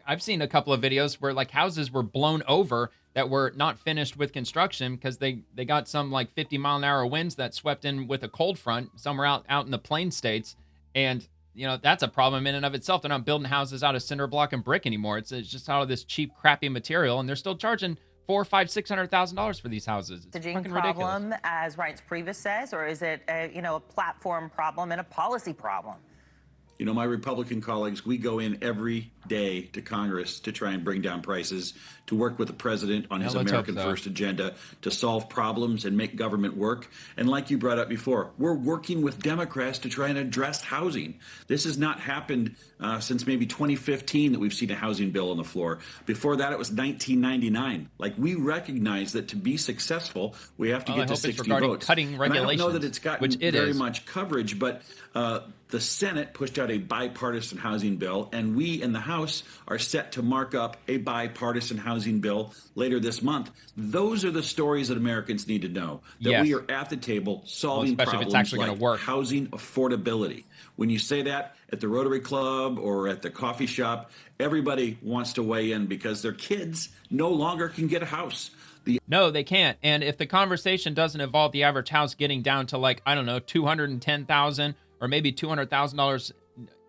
I've seen a couple of videos where like houses were blown over that were not finished with construction because they got some like 50-mile-an-hour winds that swept in with a cold front somewhere out in the plain states. And, that's a problem in and of itself. They're not building houses out of cinder block and brick anymore. It's just out of this cheap, crappy material, and they're still charging $400,000, $500,000, $600,000 for these houses. It's a fucking problem, ridiculous. As Reince Priebus says, or is it a platform problem and a policy problem? You know, my Republican colleagues, we go in every day to Congress to try and bring down prices, to work with the president on his American First agenda, to solve problems and make government work. And like you brought up before, we're working with Democrats to try and address housing. This has not happened since maybe 2015 that we've seen a housing bill on the floor. Before that, it was 1999. Like, we recognize that to be successful, we have to get to 60 votes. Cutting regulations, and I don't know that it's gotten very much coverage, but the Senate pushed out a bipartisan housing bill, and we in the House are set to mark up a bipartisan housing bill later this month. Those are the stories that Americans need to know, that we are at the table solving problems like housing affordability. When you say that at the Rotary Club or at the coffee shop, everybody wants to weigh in because their kids no longer can get a house. No, they can't. And if the conversation doesn't involve the average house getting down to, like, I don't know, $210,000 or maybe $200,000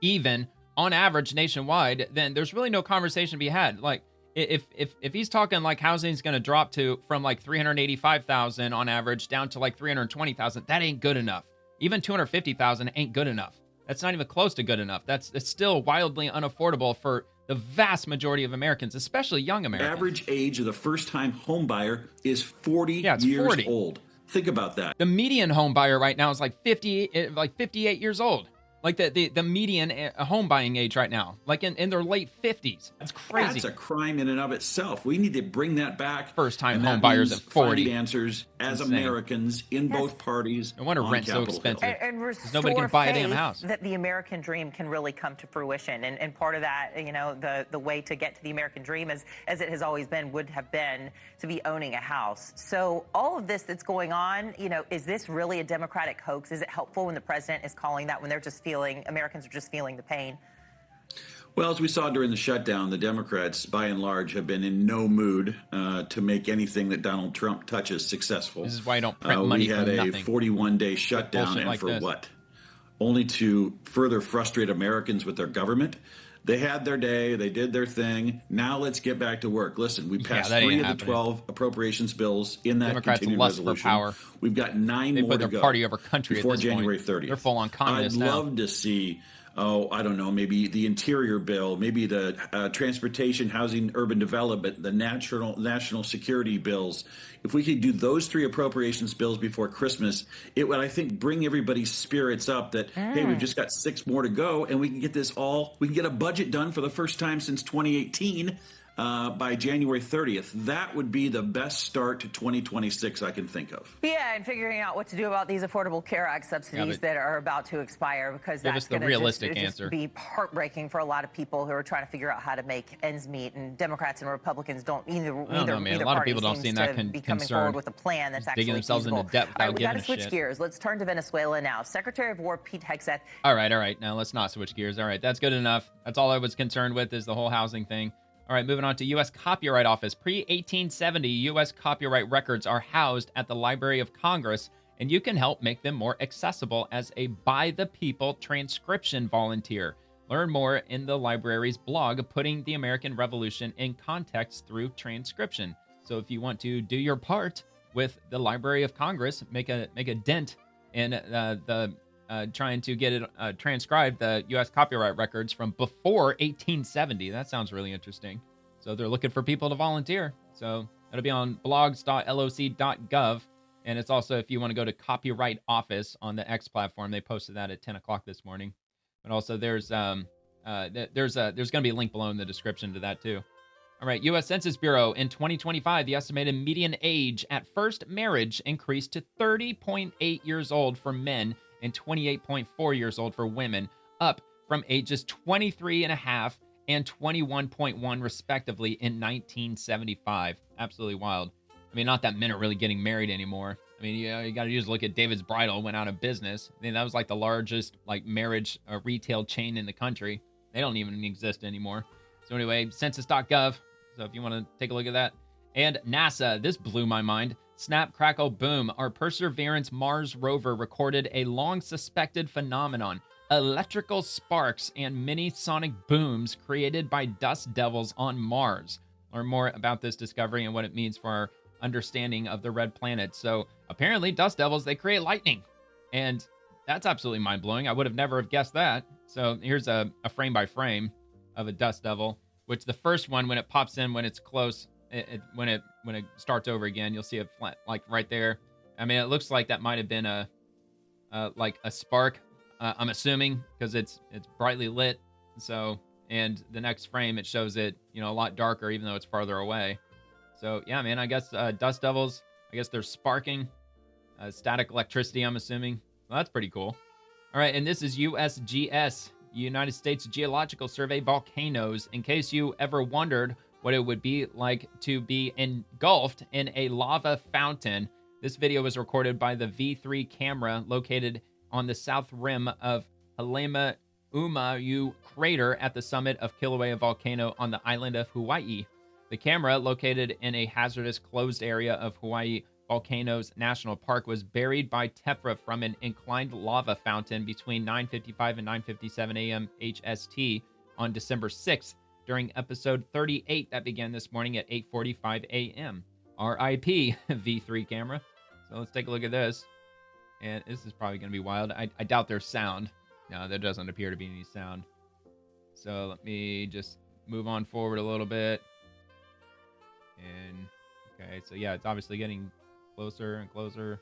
even on average nationwide, then there's really no conversation to be had. Like, if he's talking like housing's going to drop from like $385,000 on average down to like $320,000, that ain't good enough. Even $250,000 ain't good enough. That's not even close to good enough. It's still wildly unaffordable for the vast majority of Americans, especially young Americans. Average age of the first-time home buyer is 40 years old. Think about that. The median home buyer right now is like 58 years old. Like the median home buying age right now, like in their late 50s. That's crazy. That's a crime in and of itself. We need to bring that back. First-time home buyers at 40. Find answers as Americans in both parties. No wonder rent's so expensive. And restore nobody can buy a damn house. That the American dream can really come to fruition. And part of that, you know, the way to get to the American dream, as it has always been, would have been to be owning a house. So all of this that's going on, you know, is this really a Democratic hoax? Is it helpful when the president is calling that, when they're just Americans are just feeling the pain? Well, as we saw during the shutdown, the Democrats, by and large, have been in no mood to make anything that Donald Trump touches successful. This is why I don't print money for nothing. We had a 41-day shutdown, and like for this. what? Only to further frustrate Americans with their government. They had their day. They did their thing. Now let's get back to work. Listen, we passed 3 of the 12 appropriations bills in that continuing resolution. For power. We've got 9 they more to go. They put their party over country before at this January point. 30th. They're full on communists now. I'd love to see, I don't know, maybe the interior bill, maybe the transportation, housing, urban development, the national security bills. If we could do those 3 appropriations bills before Christmas, it would, I think, bring everybody's spirits up that, hey, we've just got 6 more to go, and we can get we can get a budget done for the first time since 2018 by January 30th. That would be the best start to 2026 I can think of. Yeah, and figuring out what to do about these Affordable Care Act subsidies that are about to expire, because that's going to just be heartbreaking for a lot of people who are trying to figure out how to make ends meet. And Democrats and Republicans don't either. A lot of people don't seem that be coming forward with a plan that's actually digging themselves feasible. into debt without we got to switch gears. Let's turn to Venezuela now. Secretary of War Pete Hegseth. All right. Now let's not switch gears. All right, that's good enough. That's all I was concerned with, is the whole housing thing. All right, moving on to U.S. Copyright Office. Pre-1870, U.S. copyright records are housed at the Library of Congress, and you can help make them more accessible as a by-the-people transcription volunteer. Learn more in the library's blog, Putting the American Revolution in Context Through Transcription. So if you want to do your part with the Library of Congress, make a dent in trying to get it transcribed, the U.S. copyright records from before 1870. That sounds really interesting. So they're looking for people to volunteer. So that'll be on blogs.loc.gov. And it's also, if you want to go to Copyright Office on the X platform, they posted that at 10 o'clock this morning. But also there's going to be a link below in the description to that too. All right, U.S. Census Bureau. In 2025, the estimated median age at first marriage increased to 30.8 years old for men and 28.4 years old for women, up from ages 23.5 and 21.1 respectively in 1975. Absolutely wild. I mean, not that men are really getting married anymore. I mean, you got to just look at David's Bridal, went out of business. I mean, that was like the largest marriage retail chain in the country. They don't even exist anymore. So anyway, census.gov. So if you want to take a look at that. And NASA, this blew my mind. Snap, crackle, boom. Our Perseverance Mars rover recorded a long-suspected phenomenon, electrical sparks and mini-sonic booms created by dust devils on Mars. Learn more about this discovery and what it means for our understanding of the red planet. So apparently dust devils, they create lightning. And that's absolutely mind-blowing. I would have never have guessed that. So here's a frame by frame of a dust devil, which the first one, when it pops in, when it's close, when it starts over again, you'll see it flat, like right there. I mean, it looks like that might have been a spark. I'm assuming, because it's brightly lit. So, and the next frame, it shows it, a lot darker, even though it's farther away. So yeah, man, I guess dust devils, I guess they're sparking static electricity, I'm assuming. Well, that's pretty cool. All right, and this is USGS, United States Geological Survey, volcanoes. In case you ever wondered what it would be like to be engulfed in a lava fountain, this video was recorded by the V3 camera located on the south rim of Halema Umayu crater at the summit of Kilauea volcano on the island of Hawaii. The camera, located in a hazardous closed area of Hawaii Volcanoes National Park, was buried by tephra from an inclined lava fountain between 9:55 and 9:57 a.m. HST on December 6th during episode 38 that began this morning at 8:45 a.m. RIP V3 camera. So let's take a look at this. And this is probably going to be wild. I doubt there's sound. No, there doesn't appear to be any sound. So let me just move on forward a little bit. And okay, so yeah, it's obviously getting closer and closer.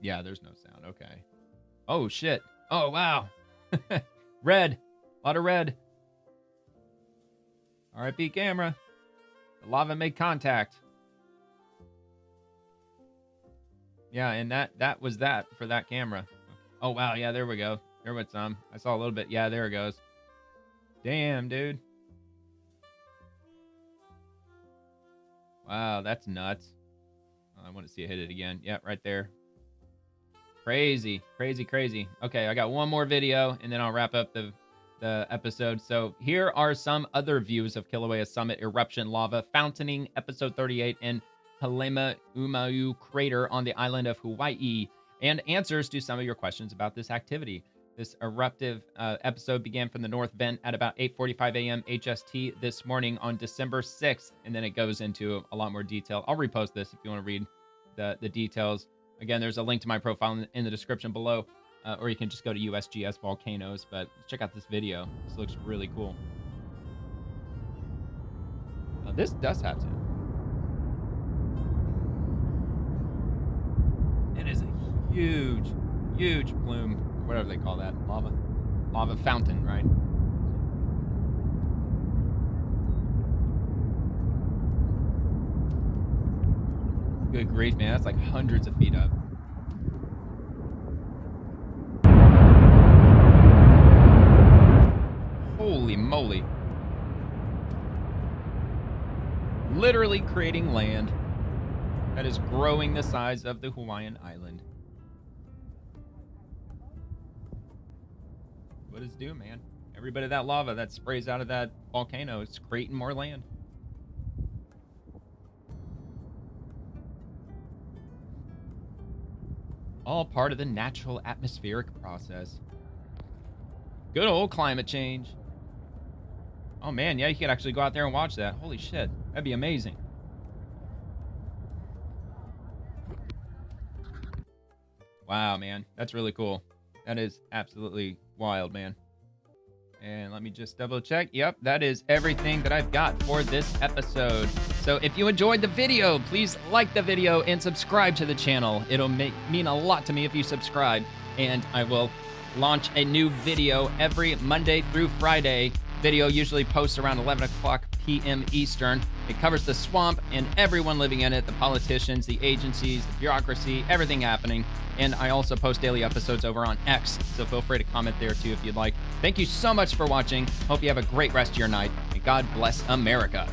Yeah, there's no sound. Okay. Oh, shit. Oh, wow. Red. A lot of red. RIP camera. The lava made contact. Yeah, and that was that for that camera. Oh, wow. Yeah, there we go. There went some. I saw a little bit. Yeah, there it goes. Damn, dude. Wow, that's nuts. Oh, I want to see it hit it again. Yeah, right there. Crazy, crazy, crazy. Okay, I got one more video, and then I'll wrap up the episode. So here are some other views of Kilauea Summit eruption lava fountaining, episode 38 in Halema Umayu crater on the island of Hawaii, and answers to some of your questions about this activity. This eruptive episode began from the north vent at about 8:45 a.m. HST this morning on December 6th, and then it goes into a lot more detail. I'll repost this if you want to read the details. Again, there's a link to my profile in the description below, or you can just go to USGS Volcanoes, but check out this video. This looks really cool. Now, this does have to. It is a huge, huge plume, whatever they call that, lava fountain, right? Good grief, man, that's like hundreds of feet up. Holy moly. Literally creating land that is growing the size of the Hawaiian island. What it's doing, man. Every bit of that lava that sprays out of that volcano, it's creating more land. All part of the natural atmospheric process. Good old climate change. Oh man, yeah, you could actually go out there and watch that. Holy shit, that'd be amazing. Wow, man, that's really cool. That is absolutely wild, man. And let me just double check. Yep, that is everything that I've got for this episode. So if you enjoyed the video, please like the video and subscribe to the channel. It'll mean a lot to me if you subscribe. And I will launch a new video every Monday through Friday. Video usually posts around 11 o'clock p.m. Eastern. It covers the swamp and everyone living in it, the politicians, the agencies, the bureaucracy, everything happening. And I also post daily episodes over on X, so feel free to comment there too if you'd like. Thank you so much for watching. Hope you have a great rest of your night, and God bless America.